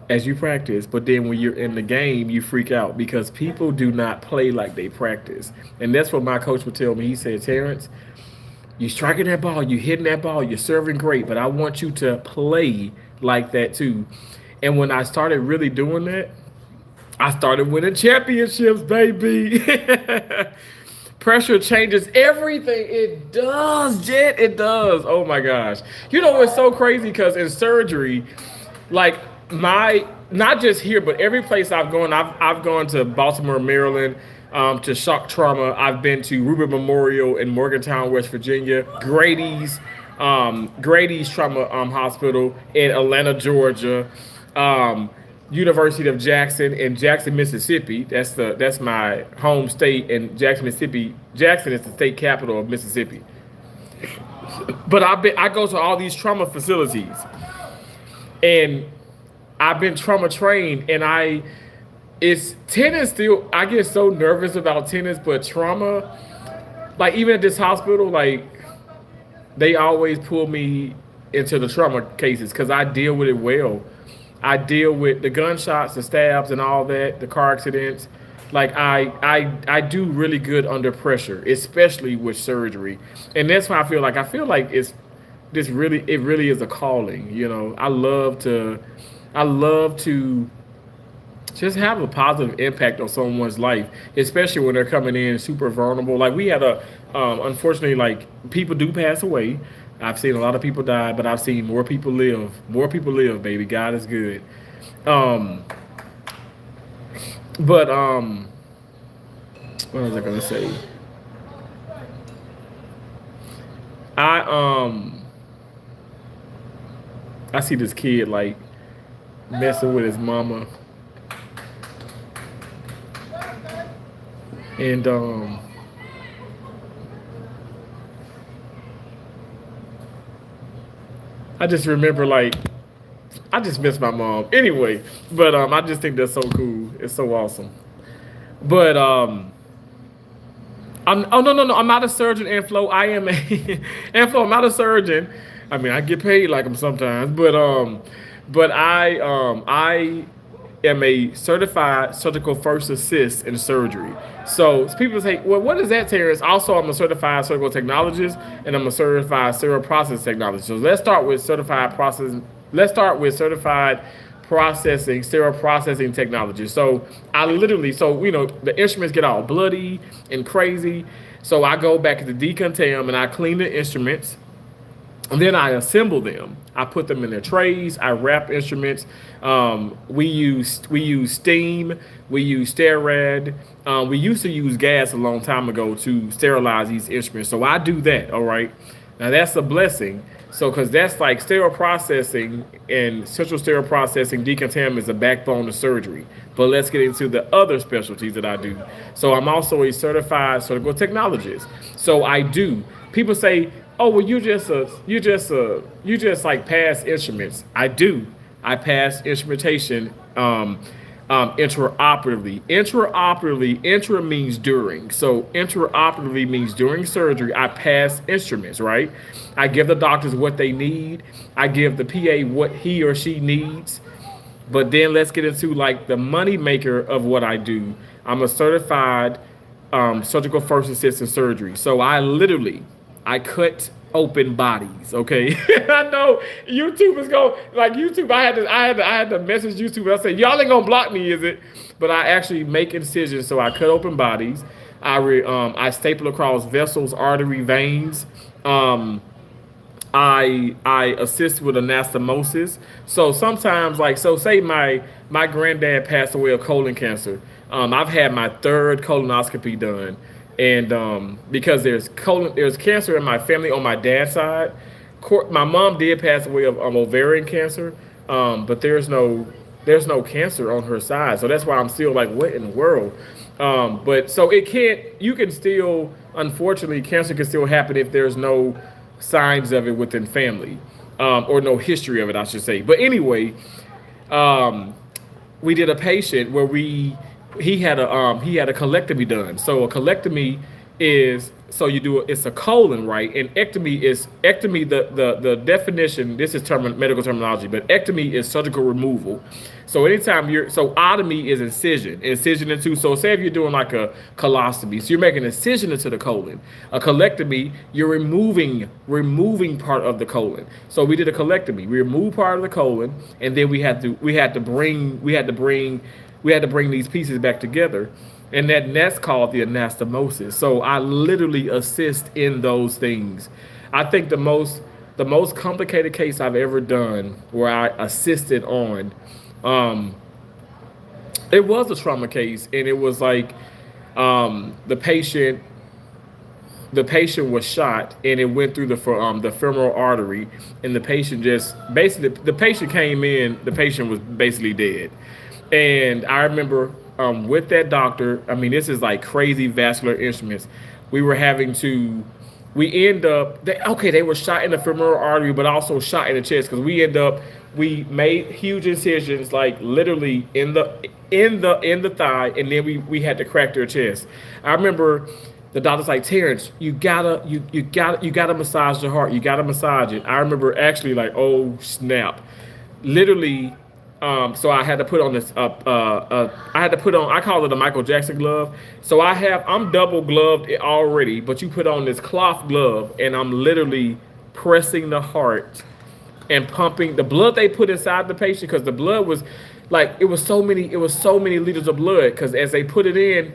as you practice, but then when you're in the game, you freak out because people do not play like they practice. And that's what my coach would tell me. He said, Terrence, you striking that ball, you hitting that ball, you're serving great, but I want you to play like that too. And when I started really doing that, I started winning championships, baby. Pressure changes everything. It does, Jet. It does. Oh my gosh. You know what's so crazy? Because in surgery, like not just here, but every place I've gone to Baltimore, Maryland, to shock trauma. I've been to Ruben Memorial in Morgantown, West Virginia, Grady's Trauma Hospital in Atlanta, Georgia, University of Jackson in Jackson, Mississippi. That's my home state in Jackson, Mississippi. Jackson is the state capital of Mississippi. But I go to all these trauma facilities, and I've been trauma trained, and it's tennis still. I get so nervous about tennis, but trauma, like even at this hospital, like they always pull me into the trauma cases because I deal with it well. I deal with the gunshots, the stabs, and all that, the car accidents. Like I do really good under pressure, especially with surgery, and that's why I feel like it really is a calling. You know, I love to just have a positive impact on someone's life, especially when they're coming in super vulnerable. Like we had unfortunately, like people do pass away. I've seen a lot of people die, but I've seen more people live. More people live, baby. God is good. Um, but what was I gonna say? I I see this kid like messing with his mama, and I just remember like I just miss my mom anyway. But I just think that's so cool. It's so awesome. But oh no, I'm not a surgeon, Inflo. I am a Inflo. I'm not a surgeon. I mean, I get paid like them sometimes, but I am a certified surgical first assist in surgery. So people say, well, what is that, Terrence? Also, I'm a certified surgical technologist, and I'm a certified sterile process technologist. So let's start with certified process. Let's start with certified processing, sterile processing technology. So I literally, so the instruments get all bloody and crazy. So I go back to decontam and I clean the instruments, and then I assemble them. I put them in their trays. I wrap instruments. We use steam. We use Sterad. We used to use gas a long time ago to sterilize these instruments. So I do that. All right. Now that's a blessing. So because that's like sterile processing and central sterile processing, decontaminant is the backbone of surgery. But let's get into the other specialties that I do. So I'm also a certified surgical technologist. So I do. People say, "Oh, well, you just like pass instruments." I do. I pass instrumentation intraoperatively. Intra means during. So intraoperatively means during surgery. I pass instruments, right? I give the doctors what they need. I give the PA what he or she needs. But then let's get into like the money maker of what I do. I'm a certified surgical first assistant surgery. So I cut open bodies. Okay, I know YouTube is going like YouTube. I had to message YouTube. I said y'all ain't gonna block me, is it? But I actually make incisions. So I cut open bodies. I staple across vessels, artery, veins. I assist with anastomosis. So sometimes, like, so say my granddad passed away of colon cancer. I've had my third colonoscopy done, and because there's cancer in my family on my dad's side. My mom did pass away of ovarian cancer, but there's no cancer on her side. So that's why I'm still like, what in the world? But so it can't. You can still, unfortunately, cancer can still happen if there's no signs of it within family, or no history of it, I should say. But anyway, um, we did a patient where he had a colectomy done. So a colectomy is so you do it's a colon, right? And ectomy. The definition. This is medical terminology, but ectomy is surgical removal. So anytime otomy is incision into. So say if you're doing like a colostomy, so you're making an incision into the colon. A colectomy, you're removing part of the colon. So we did a colectomy. We removed part of the colon, and then we had to bring these pieces back together, and that's called the anastomosis. So I literally assist in those things. I think the most complicated case I've ever done where I assisted on, um, it was a trauma case, and it was like the patient was shot, and it went through the femoral artery, and the patient just basically the patient came in, the patient was basically dead. And I remember with that doctor, I mean, this is like crazy vascular instruments. We were having to We end up they were shot in the femoral artery, but also shot in the chest because we made huge incisions like literally in the thigh, and then we had to crack their chest. I remember the doctor's like, Terrence, you gotta massage the heart, you gotta massage it. I remember actually like, oh snap, literally. So I had to put on this. I had to put on. I call it a Michael Jackson glove. So I'm double gloved already, but you put on this cloth glove, and I'm literally pressing the heart and pumping the blood they put inside the patient because the blood was like it was so many liters of blood because as they put it in,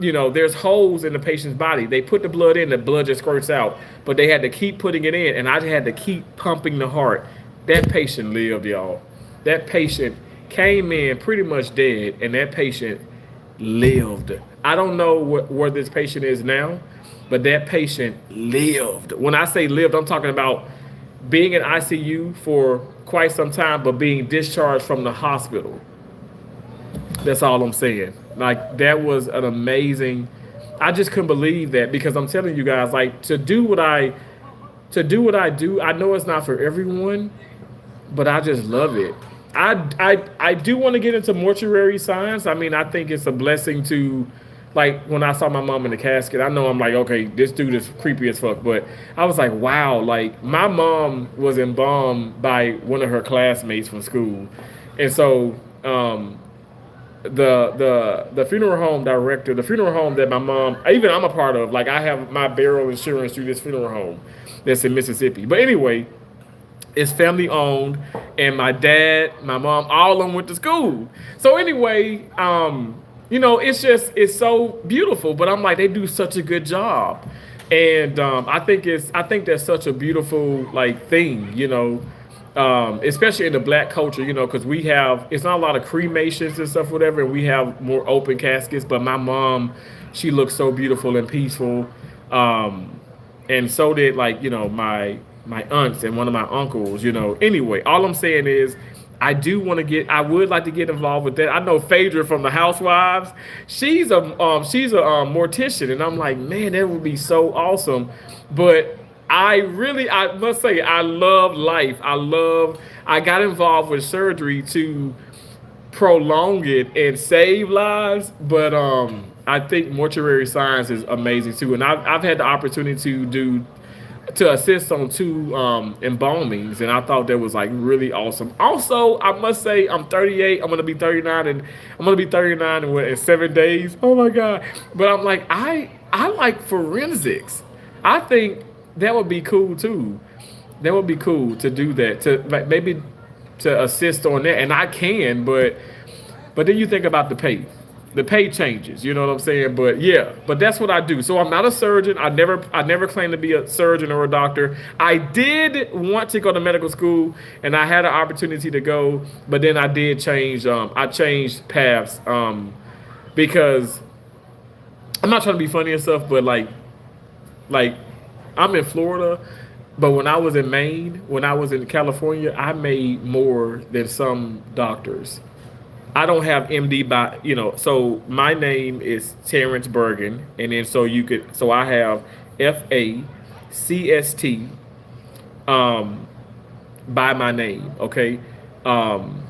there's holes in the patient's body. They put the blood in, the blood just squirts out, but they had to keep putting it in, and I had to keep pumping the heart. That patient lived, y'all. That patient came in pretty much dead, and that patient lived. I don't know where this patient is now, but that patient lived. When I say lived, I'm talking about being in ICU for quite some time, but being discharged from the hospital. That's all I'm saying. Like that was an amazing. I just couldn't believe that because I'm telling you guys, like to do what I do. I know it's not for everyone, but I just love it. I do want to get into mortuary science. I mean, I think it's a blessing to, like, when I saw my mom in the casket, I know I'm like, okay, this dude is creepy as fuck. But I was like, wow, like, my mom was embalmed by one of her classmates from school. And so, the funeral home director, the funeral home that my mom, even I'm a part of, like, I have my burial insurance through this funeral home that's in Mississippi. But anyway, it's family owned, and my dad, my mom, all of them went to school. So anyway, it's so beautiful. But I'm like, they do such a good job, and I think that's such a beautiful like thing, especially in the black culture, because it's not a lot of cremations and stuff, whatever, and we have more open caskets. But my mom, she looks so beautiful and peaceful, and so did like my aunts and one of my uncles. Anyway, all I'm saying is I would like to get involved with that. I know Phaedra from the Housewives. She's a mortician, and I'm like, man, that would be so awesome. But I must say, I love life. I got involved with surgery to prolong it and save lives, but I think mortuary science is amazing too. And I've had the opportunity to assist on two embalmings, and I thought that was like really awesome. Also, I must say I'm 38. I'm gonna be 39, and I'm gonna be 39 in 7 days. Oh my god! But I'm like I like forensics. I think that would be cool too. That would be cool to do that, to like maybe to assist on that, and I can, but then you think about the pay. The pay changes, you know what I'm saying? But yeah, but that's what I do. So I'm not a surgeon. I never claimed to be a surgeon or a doctor. I did want to go to medical school, and I had an opportunity to go, but then I did change. I changed paths because I'm not trying to be funny and stuff, but like I'm in Florida, but when I was in Maine, when I was in California, I made more than some doctors. I don't have MD so my name is Terrence Bergen, and then so I have FACST by my name, okay? Um,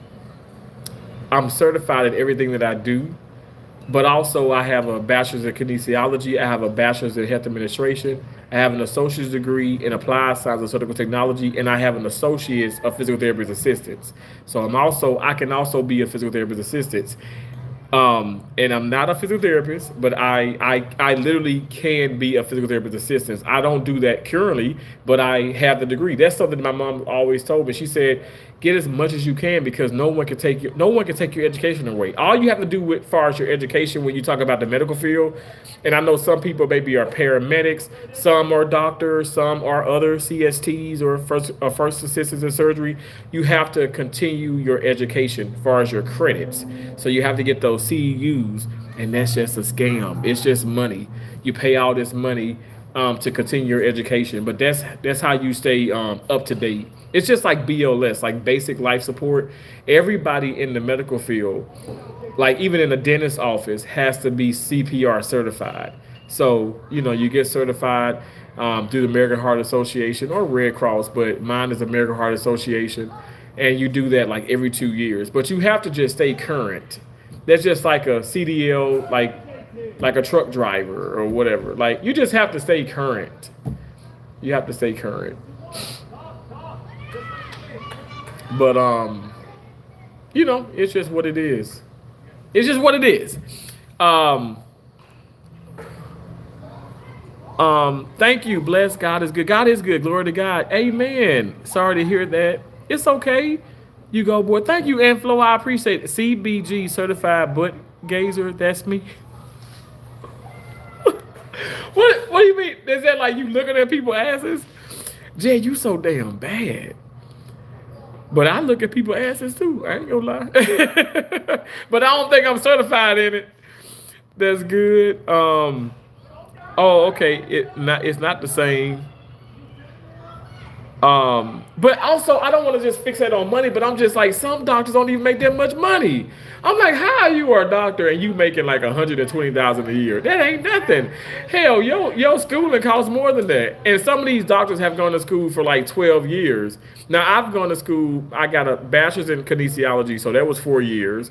I'm certified in everything that I do, but also I have a bachelor's in kinesiology. I have a bachelor's in health administration. I have an associate's degree in applied science and surgical technology, and I have an associate's of physical therapist assistance. So I can also be a physical therapist assistant. And I'm not a physical therapist, but I literally can be a physical therapist assistant. I don't do that currently, but I have the degree. That's something my mom always told me. She said, get as much as you can because no one can take your education away. All you have to do with far as your education when you talk about the medical field, and I know some people maybe are paramedics, some are doctors, some are other CSTs or first assistants in surgery. You have to continue your education as far as your credits. So you have to get those CEUs, and that's just a scam. It's just money. You pay all this money to continue your education, but that's how you stay up to date. It's just like BLS, like basic life support. Everybody in the medical field, like even in the dentist office, has to be CPR certified. So, you get certified through the American Heart Association or Red Cross, but mine is American Heart Association. And you do that like every 2 years. But you have to just stay current. That's just like a CDL, like a truck driver or whatever. Like you just have to stay current. You have to stay current. But it's just what it is. It's just what it is. Um, Thank you. Bless God is good. God is good. Glory to God. Amen. Sorry to hear that. It's okay. You go, boy. Thank you, Inflow. I appreciate it. CBG certified butt gazer. That's me. What do you mean? Is that like you looking at people's asses? Jay, you so damn bad. But I look at people's asses too. I ain't gonna lie. But I don't think I'm certified in it. That's good. Oh, okay. It's not the same. But also I don't want to just fixate on money, but I'm just like some doctors don't even make that much money. I'm like, how you are a doctor and you making like 120,000 a year? That ain't nothing. Hell, your schooling costs more than that. And some of these doctors have gone to school for like 12 years. Now I've gone to school. I got a bachelor's in kinesiology, so that was 4 years.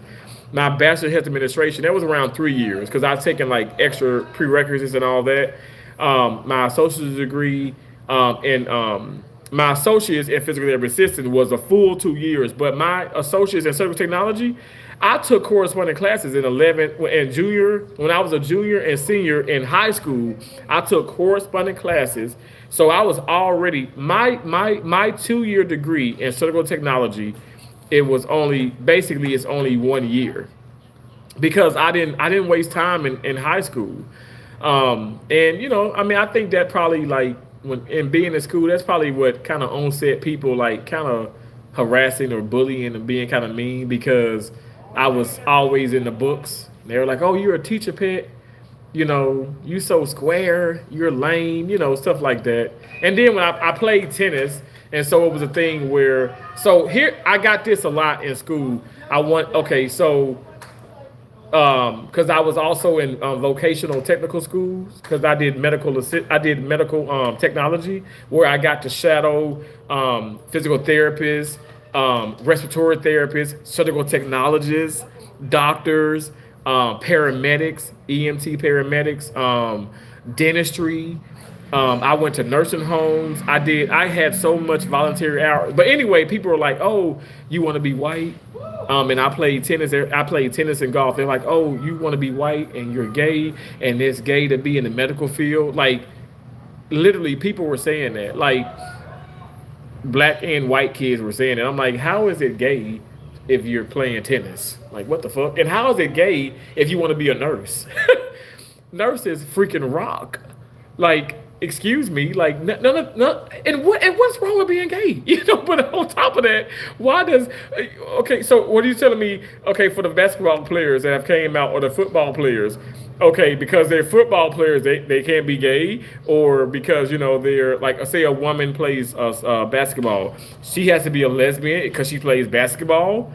My bachelor's health administration, that was around 3 years because I've taken like extra prerequisites and all that. My associate's degree and my associates in physical therapy assistant was a full 2 years, but my associates in surgical technology, I took corresponding classes in 11 and junior. When I was a junior and senior in high school, I took corresponding classes. So I was already my 2 year degree in surgical technology. It was only basically it's only 1 year because I didn't waste time in high school. And I mean, I think that probably like when in being in school, that's probably what kind of onset people like kind of harassing or bullying and being kind of mean because I was always in the books. They were like, "Oh, you're a teacher pet. You so square. You're lame. Stuff like that." And then when I played tennis, and so it was a thing where so here I got this a lot in school. Because I was also in vocational technical schools because I did medical technology where I got to shadow physical therapists, respiratory therapists, surgical technologists, doctors, paramedics, EMT paramedics, dentistry. I went to nursing homes. I had so much voluntary hours. But anyway, people were like, "Oh, you want to be white?" And I played tennis. I played tennis and golf. They're like, "Oh, you want to be white and you're gay and it's gay to be in the medical field." Like, literally, people were saying that. Like, black and white kids were saying it. I'm like, how is it gay if you're playing tennis? Like, what the fuck? And how is it gay if you want to be a nurse? Nurses freaking rock. Like, excuse me, like no, and what's wrong with being gay? But on top of that, why does okay? So what are you telling me? Okay, for the basketball players that have came out or the football players, okay, because they're football players, they can't be gay, or because they're like say a woman plays basketball, she has to be a lesbian because she plays basketball.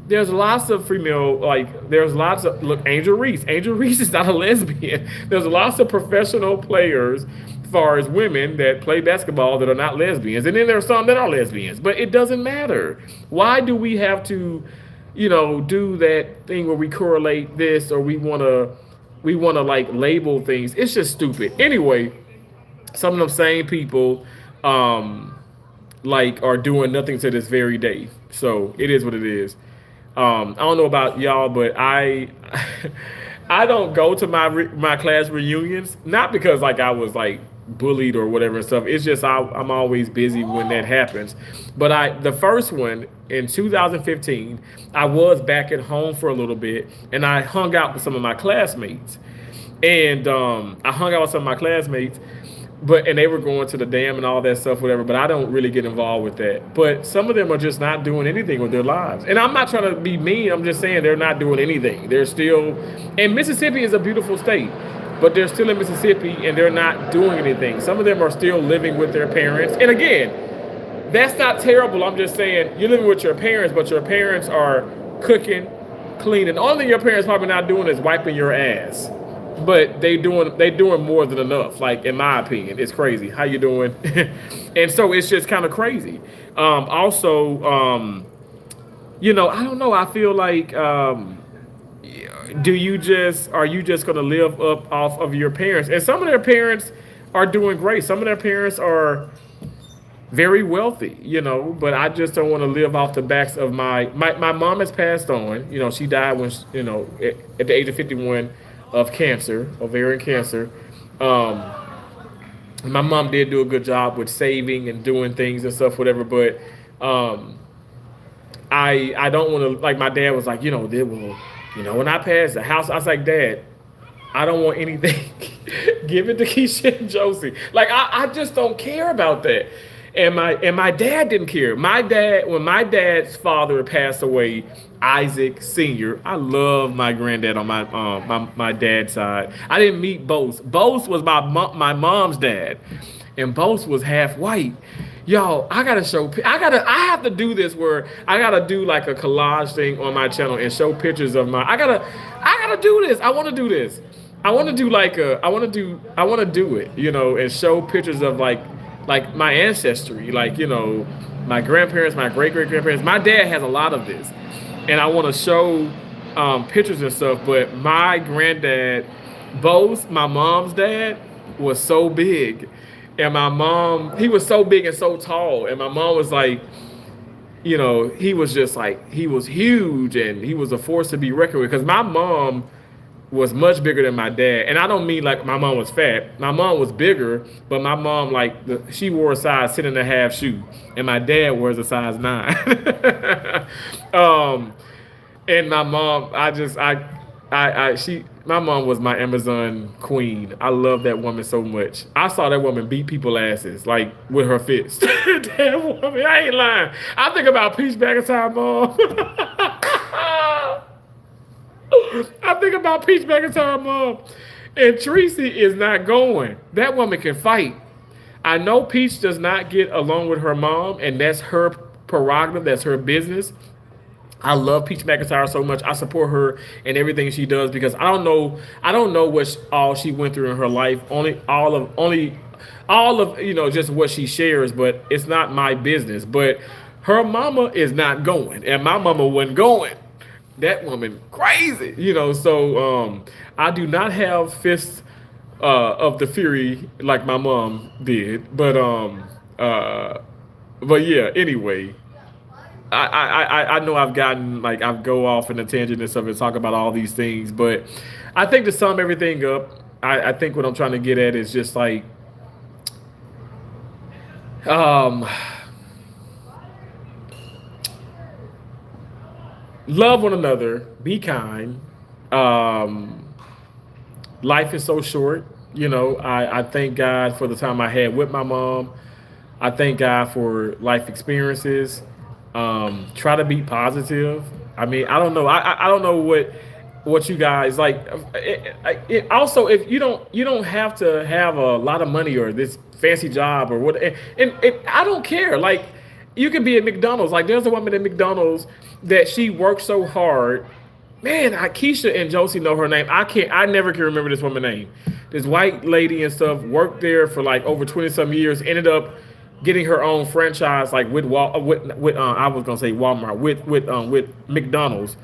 There's lots of female, like, there's lots of, look, Angel Reese. Angel Reese is not a lesbian. There's lots of professional players, as far as women that play basketball that are not lesbians. And then there are some that are lesbians. But it doesn't matter. Why do we have to, do that thing where we correlate this or we want to like label things? It's just stupid. Anyway, some of them same people, like, are doing nothing to this very day. So it is what it is. I don't know about y'all, but I I don't go to my class reunions, not because like I was like bullied or whatever and stuff. It's just I'm always busy when that happens. But the first one in 2015, I was back at home for a little bit, and I hung out with some of my classmates, and I hung out with some of my classmates. And they were going to the dam and all that stuff, whatever. But I don't really get involved with that. But some of them are just not doing anything with their lives. And I'm not trying to be mean. I'm just saying they're not doing anything. They're still, and Mississippi is a beautiful state, but they're still in Mississippi and they're not doing anything. Some of them are still living with their parents. And again, that's not terrible. I'm just saying you're living with your parents, but your parents are cooking, cleaning. The only thing your parents probably not doing is wiping your ass. but they doing more than enough. Like in my opinion, it's crazy. How you doing? And so it's just kind of crazy. Also, I don't know. I feel like do you just are you just going to live up off of your parents? And some of their parents are doing great. Some of their parents are very wealthy, but I just don't want to live off the backs of my mom has passed on. She died when at the age of 51 of cancer, ovarian cancer. Um, my mom did do a good job with saving and doing things and stuff, whatever. But um, I don't want to, like, my dad was like, they will, when I pass the house, I was like, Dad, I don't want anything. Give it to Keisha and Josie. Like I just don't care about that. And my dad didn't care. When my dad's father passed away, Isaac Senior. I love my granddad on my dad's side. I didn't meet Bose. Bose was my mom's dad, and Bose was half white. Y'all, I have to do this where I gotta do like a collage thing on my channel and show pictures of I gotta do this. I want to do this. I want to do like I want to do it, and show pictures of like my ancestry, like, my grandparents, my great great grandparents. My dad has a lot of this, and I want to show pictures and stuff. But my granddad, both my mom's dad, was so big, and my mom, he was so big and so tall, and my mom was like, he was just like, he was huge, and he was a force to be reckoned with. Because my mom was much bigger than my dad. And I don't mean like my mom was fat. My mom was bigger, but my mom, like, she wore a size 10.5 shoe, and my dad wears a size 9. um, and my mom, my mom was my Amazon queen. I love that woman so much. I saw that woman beat people asses, like, with her fist. That woman, I ain't lying. I think about Peach McIntyre, mom. I think about Peach McIntyre, mom. And Tracy is not going. That woman can fight. I know Peach does not get along with her mom, and that's her prerogative. That's her business. I love Peach McIntyre so much. I support her in everything she does, because I don't know what all she went through in her life. Only all of just what she shares, but it's not my business. But her mama is not going, and my mama wasn't going. That woman crazy, so I do not have fists of the fury like my mom did, but yeah, anyway, I know I've gotten, like, I go off in a tangent and stuff and talk about all these things, but I think to sum everything up, I think what I'm trying to get at is just like, um love one another, be kind. um Life is so short. I thank God for the time I had with my mom. I thank God for life experiences. Try to be positive. I mean, I don't know. I don't know what you guys like. Also, if you don't have to have a lot of money or this fancy job or what. And I don't care. Like, you could be at McDonald's. Like, there's a woman at McDonald's that she works so hard. Man, Keisha and Josie know her name. I never can remember this woman's name. This white lady and stuff worked there for like over 20 some years. Ended up getting her own franchise, like with I was gonna say Walmart, with McDonald's,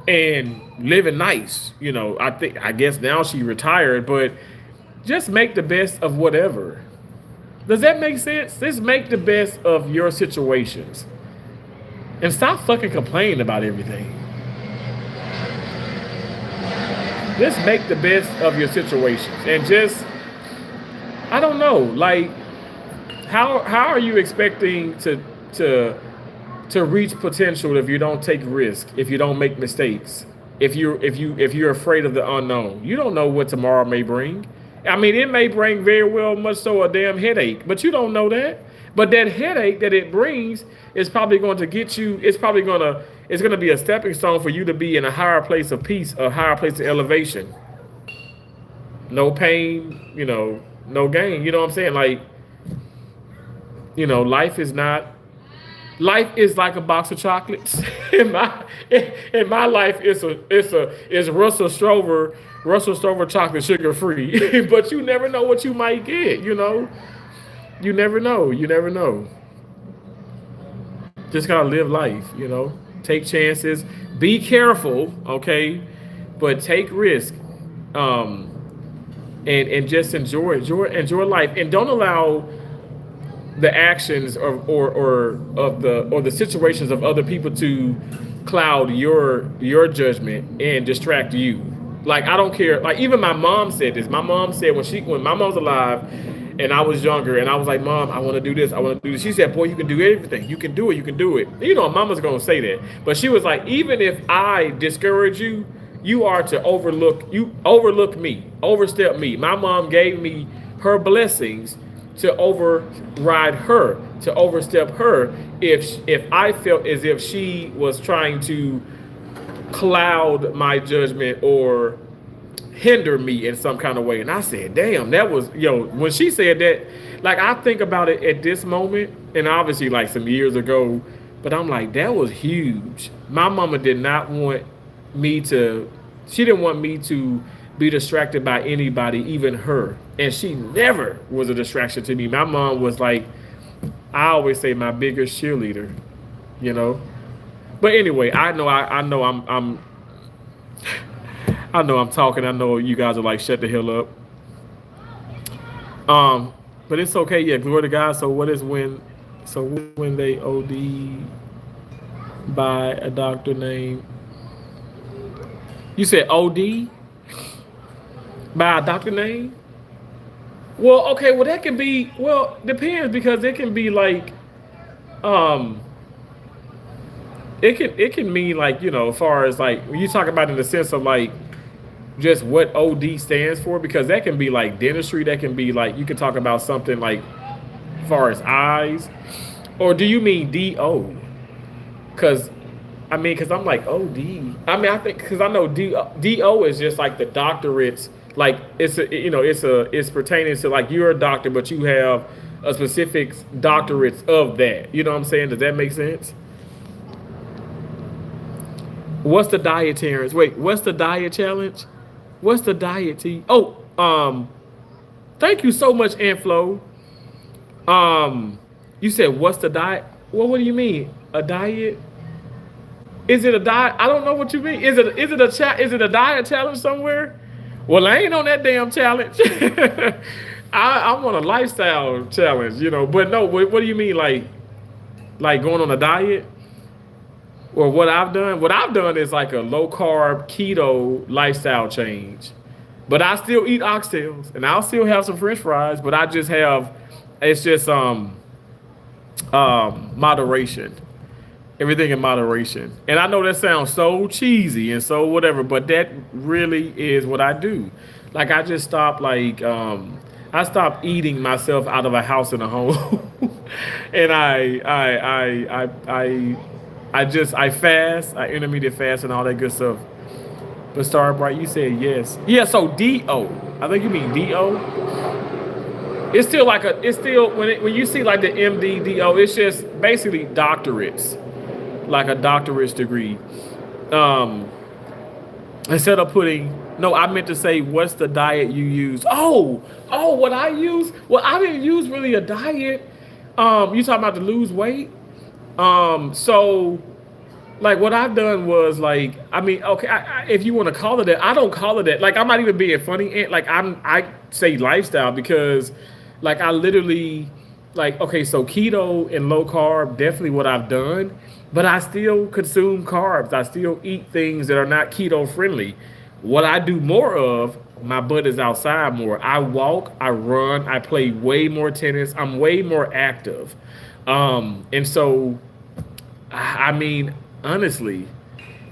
and living nice. I guess now she retired, but just make the best of whatever. Does that make sense? Just make the best of your situations, and stop fucking complaining about everything. Just make the best of your situations, and just, I don't know, like, how are you expecting to reach potential if you don't take risk, if you don't make mistakes, if you're afraid of the unknown? You don't know what tomorrow may bring. I mean, it may bring very well much so a damn headache, but you don't know that. But that headache that it brings is probably going to get you. It's going to be a stepping stone for you to be in a higher place of peace, a higher place of elevation. No pain, no gain. You know what I'm saying? Like, life is not Life is like a box of chocolates. in my in my life, it's Russell Stover chocolate sugar free. But you never know what you might get. You know, you never know. You never know. Just gotta live life. You know, take chances. Be careful, okay, but take risk. Um, and just enjoy life, and don't allow the actions or the situations of other people to cloud your judgment and distract you. Like I don't care. Like even my mom said this. My mom said when my mom was alive and I was younger and I was like, Mom, I want to do this. I want to do this. She said, Boy, you can do everything. You can do it. You can do it. You know, mama's gonna say that. But she was like, even if I discourage you, you are to overlook me, overstep me. My mom gave me her blessings to override her, to overstep her if I felt as if she was trying to cloud my judgment or hinder me in some kind of way. And I said, damn, that was, when she said that, like I think about it at this moment, and obviously like some years ago, but I'm like, that was huge. My mama did not want me to, she didn't want me to be distracted by anybody, even her. And she never was a distraction to me. My mom was like, I always say my biggest cheerleader, you know. But anyway, I know I'm talking. I know you guys are like, shut the hell up. But it's okay. Yeah, glory to God. So what is when they OD by a doctor named, you said OD by a doctor name? Well, okay. Well, that can be, well, depends because it can be like, um, it can mean like, as far as like when you talk about in the sense of like just what OD stands for, because that can be like dentistry, that can be like you can talk about something like as far as eyes, or do you mean DO? Because because I'm like OD. I think because I know DO is just like the doctorates, like it's pertaining to like you're a doctor, but you have a specific doctorates of that. You know what I'm saying? Does that make sense? What's the dietarians? Wait, what's the diet challenge? What's the diet tea? Oh, thank you so much, Inflow. You said what's the diet? Well, what do you mean? A diet? Is it a diet? I don't know what you mean. Is it a diet challenge somewhere? Well, I ain't on that damn challenge. I'm on a lifestyle challenge, But no, what do you mean, like going on a diet? Or what I've done? What I've done is like a low carb keto lifestyle change. But I still eat oxtails and I'll still have some French fries, but I just have it's just moderation. Everything in moderation. And I know that sounds so cheesy and so whatever, but that really is what I do. Like I just stop I stopped eating myself out of a house and a home. And I fast, I intermediate fast and all that good stuff. But Star Bright, you said yes. Yeah, so DO. I think you mean DO. It's still when you see like the MD DO, it's just basically doctorates, like a doctorate degree. Um, Instead of putting, no, I meant to say, what's the diet you use? What I use? Well, I didn't use really a diet. You talking about to lose weight? So like what I've done was like, okay, if you want to call it that, I don't call it that. Like I'm not even being funny. And like I say lifestyle because like I literally like, okay, so keto and low carb, definitely what I've done, but I still consume carbs. I still eat things that are not keto friendly. What I do more of, my butt is outside more. I walk, I run, I play way more tennis. I'm way more active. And so honestly,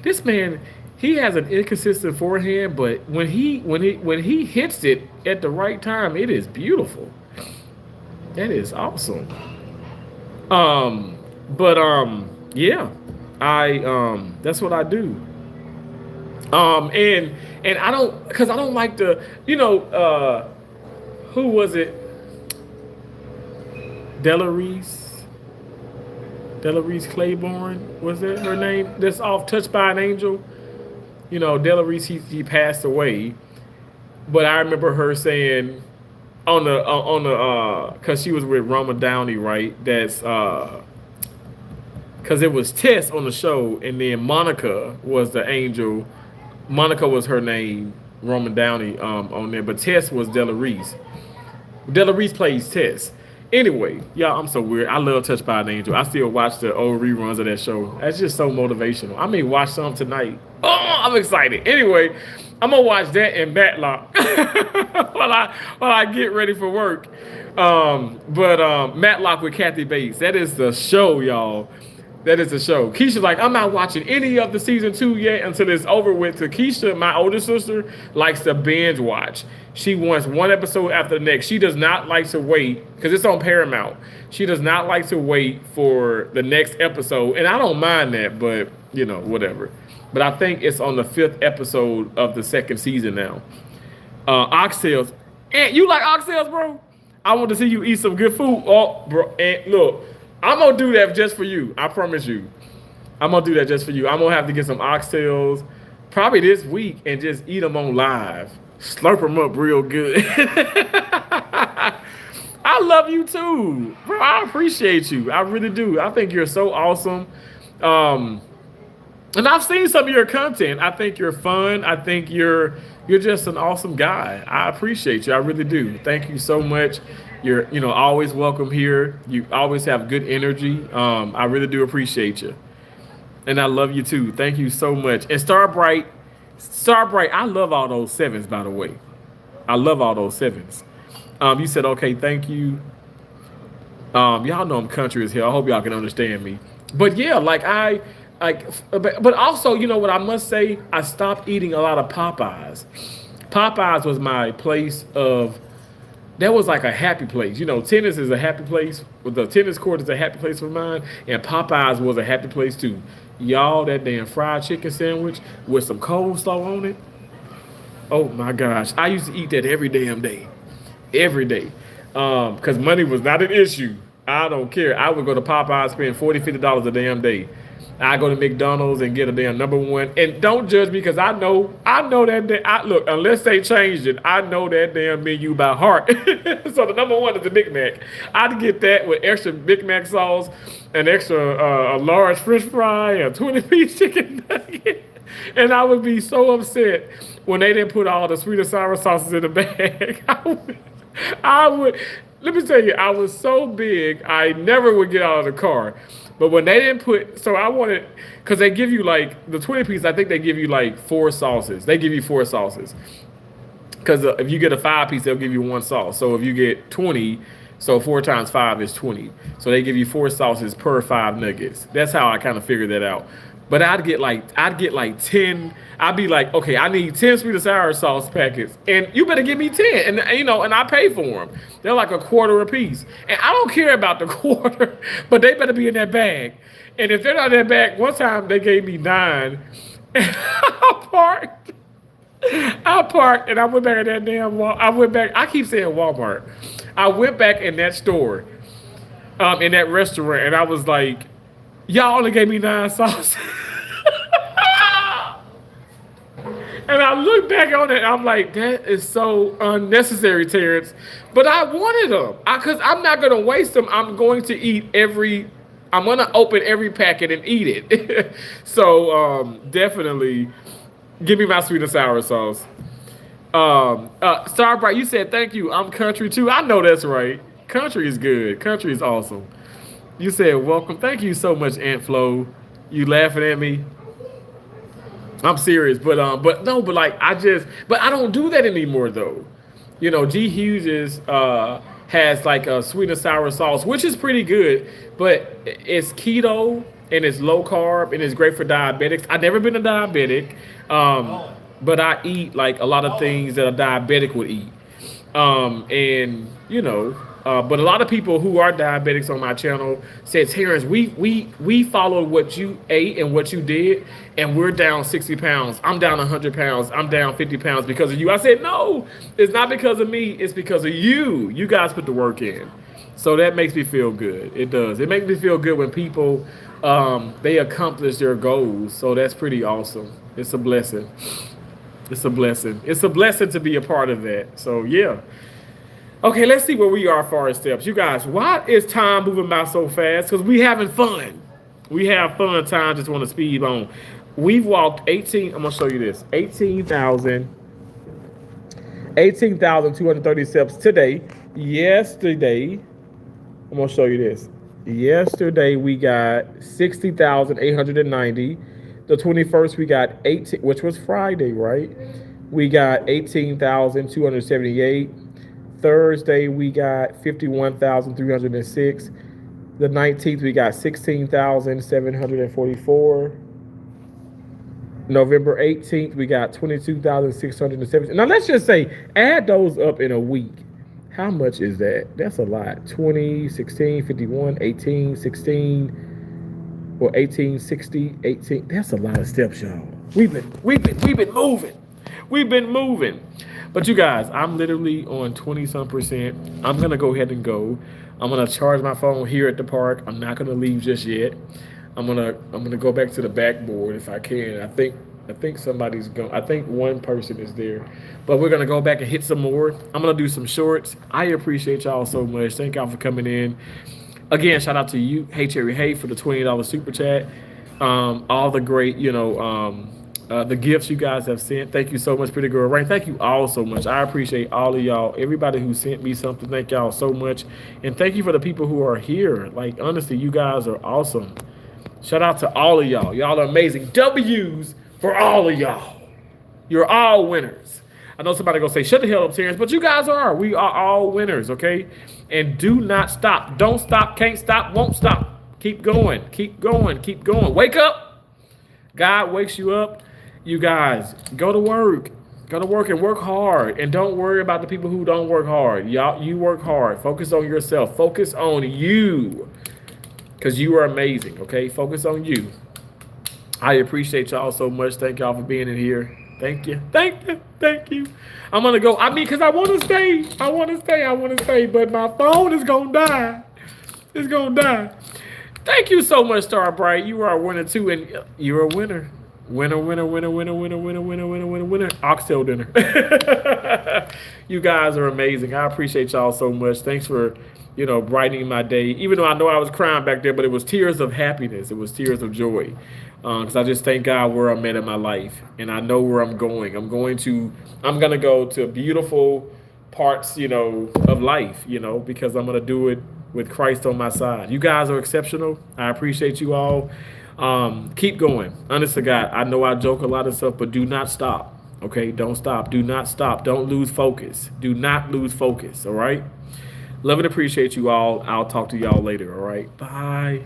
this man, he has an inconsistent forehand, but when he hits it at the right time, it is beautiful. That is awesome. But yeah, I that's what I do. And I don't, because I don't like to, who was it? Delarice. Della Claiborne, was that her name? That's off Touched by an Angel. You know, Della he passed away, but I remember her saying because she was with Roma Downey, right? That's because it was Tess on the show, and then Monica was the angel. Monica was her name, Roman Downey on there, but Tess was Della Reese. Della Reese plays Tess. Anyway, y'all, I'm so weird. I love Touched by an Angel. I still watch the old reruns of that show. That's just so motivational. I may watch some tonight. Oh, I'm excited. Anyway, I'm gonna watch that and Matlock while I get ready for work. But Matlock with Kathy Bates. That is the show, y'all. That is the show. Keisha's like, I'm not watching any of the season 2 yet until it's over with. So Keisha, my older sister, likes to binge watch. She wants one episode after the next. She does not like to wait because it's on Paramount. She does not like to wait for the next episode. And I don't mind that, but, you know, whatever. But I think it's on the 5th episode of the 2nd season now. Oxtails. And you like oxtails, bro? I want to see you eat some good food. Oh, bro. And look. I'm going to do that just for you. I promise you. I'm going to do that just for you. I'm going to have to get some oxtails probably this week and just eat them on live. Slurp them up real good. I love you too. Bro, I appreciate you. I really do. I think you're so awesome. And I've seen some of your content. I think you're fun. I think you're just an awesome guy. I appreciate you. I really do. Thank you so much. You're, always welcome here. You always have good energy. I really do appreciate you. And I love you too. Thank you so much. And Starbright, I love all those 7s, by the way. I love all those 7s. You said, okay, thank you. Y'all know I'm country as hell. I hope y'all can understand me. But yeah, but also, you know what I must say? I stopped eating a lot of Popeyes. Popeyes was my place of, that was like a happy place. Tennis is a happy place. The tennis court is a happy place for mine. And Popeyes was a happy place too. Y'all, that damn fried chicken sandwich with some coleslaw on it. Oh my gosh. I used to eat that every damn day. Every day. Because money was not an issue. I don't care. I would go to Popeyes, spend $40, $50 a damn day. I go to McDonald's and get a damn number one. And don't judge me because I know that. Look, unless they changed it, I know that damn menu by heart. So the number one is the Big Mac. I'd get that with extra Big Mac sauce, an extra a large French fry, a 20-piece chicken nugget. And I would be so upset when they didn't put all the sweet and sour sauces in the bag. I would. Let me tell you, I was so big, I never would get out of the car. But when they didn't because they give you like, the 20-piece, I think they give you like 4 sauces. They give you 4 sauces. Because if you get a 5-piece, they'll give you 1 sauce. So if you get 20, so 4 times 5 is 20. So they give you 4 sauces per 5 nuggets. That's how I kind of figured that out. But I'd get like 10. I'd be like, okay, I need 10 sweet and sour sauce packets, and you better give me 10. And and I pay for them. They're like a quarter a piece, and I don't care about the quarter, but they better be in that bag. And if they're not in that bag, one time they gave me 9. And I parked, and I went back in that damn I keep saying Walmart. I went back in that store, in that restaurant, and I was like, y'all only gave me 9 sauces. And I look back on it, and I'm like, that is so unnecessary, Terrence. But I wanted them. Because I'm not going to waste them. I'm going to open every packet and eat it. So definitely give me my sweet and sour sauce. Starbright, you said thank you. I'm country too. I know that's right. Country is good. Country is awesome. You said welcome. Thank you so much, Aunt Flo. You laughing at me? I'm serious, but I don't do that anymore though. G. Hughes has like a sweet and sour sauce, which is pretty good, but it's keto and it's low carb and it's great for diabetics. I've never been a diabetic, but I eat like a lot of things that a diabetic would eat, but a lot of people who are diabetics on my channel said, Terrence, we followed what you ate and what you did, and we're down 60 pounds. I'm down 100 pounds. I'm down 50 pounds because of you. I said, no, it's not because of me. It's because of you. You guys put the work in. So that makes me feel good. It does. It makes me feel good when people they accomplish their goals. So that's pretty awesome. It's a blessing. It's a blessing. It's a blessing to be a part of that. So yeah. Okay, let's see where we are as far as steps. You guys, why is time moving by so fast? Because we having fun. We have fun. Time just want to speed on. We've walked 18. I'm gonna show you this. 18,230 steps today. Yesterday, I'm gonna show you this. Yesterday we got 60,890. The 21st we got 18, which was Friday, right? We got 18,278. Thursday we got 51,306. The 19th we got 16,744. November 18th we got 22,670. Now let's just say add those up in a week. How much is that? That's a lot. 20, 16, 51, 18, 16, or 18, 60, 18. That's a lot of steps, y'all. We've been moving. We've been moving. But you guys, I'm literally on 20-some%. I'm gonna go ahead and go. I'm gonna charge my phone here at the park. I'm not gonna leave just yet. I'm gonna go back to the backboard if I can. I think somebody's going. I think one person is there, but we're gonna go back and hit some more. I'm gonna do some shorts. I appreciate y'all so much. Thank y'all for coming in. Again, shout out to you, Hey Cherry Hey, for the $20 super chat. All the great, the gifts you guys have sent. Thank you so much, Pretty Girl Rain. Thank you all so much. I appreciate all of y'all. Everybody who sent me something, thank y'all so much. And thank you for the people who are here. Like, honestly, you guys are awesome. Shout out to all of y'all. Y'all are amazing. W's for all of y'all. You're all winners. I know somebody gonna say, shut the hell up, Terrence, but you guys are. We are all winners, okay? And do not stop. Don't stop, can't stop, won't stop. Keep going, keep going, keep going. Wake up. God wakes you up. You guys, go to work. Go to work and work hard. And don't worry about the people who don't work hard. Y'all, you work hard. Focus on yourself. Focus on you. Because you are amazing, okay? Focus on you. I appreciate y'all so much. Thank y'all for being in here. Thank you. Thank you. Thank you. I'm going to go. Because I want to stay. I want to stay. But my phone is going to die. It's going to die. Thank you so much, Star Bright. You are a winner, too. And you're a winner. Winner. Oxtail dinner. You guys are amazing. I appreciate y'all so much. Thanks for, brightening my day. Even though I know I was crying back there, but it was tears of happiness. It was tears of joy. Because I just thank God where I'm at in my life. And I know where I'm going. I'm going to go to beautiful parts, of life, because I'm going to do it with Christ on my side. You guys are exceptional. I appreciate you all. Keep going. Honest to God, I know I joke a lot of stuff, but do not stop. Okay? Don't stop. Do not stop. Don't lose focus. Do not lose focus. All right? Love and appreciate you all. I'll talk to y'all later. All right? Bye.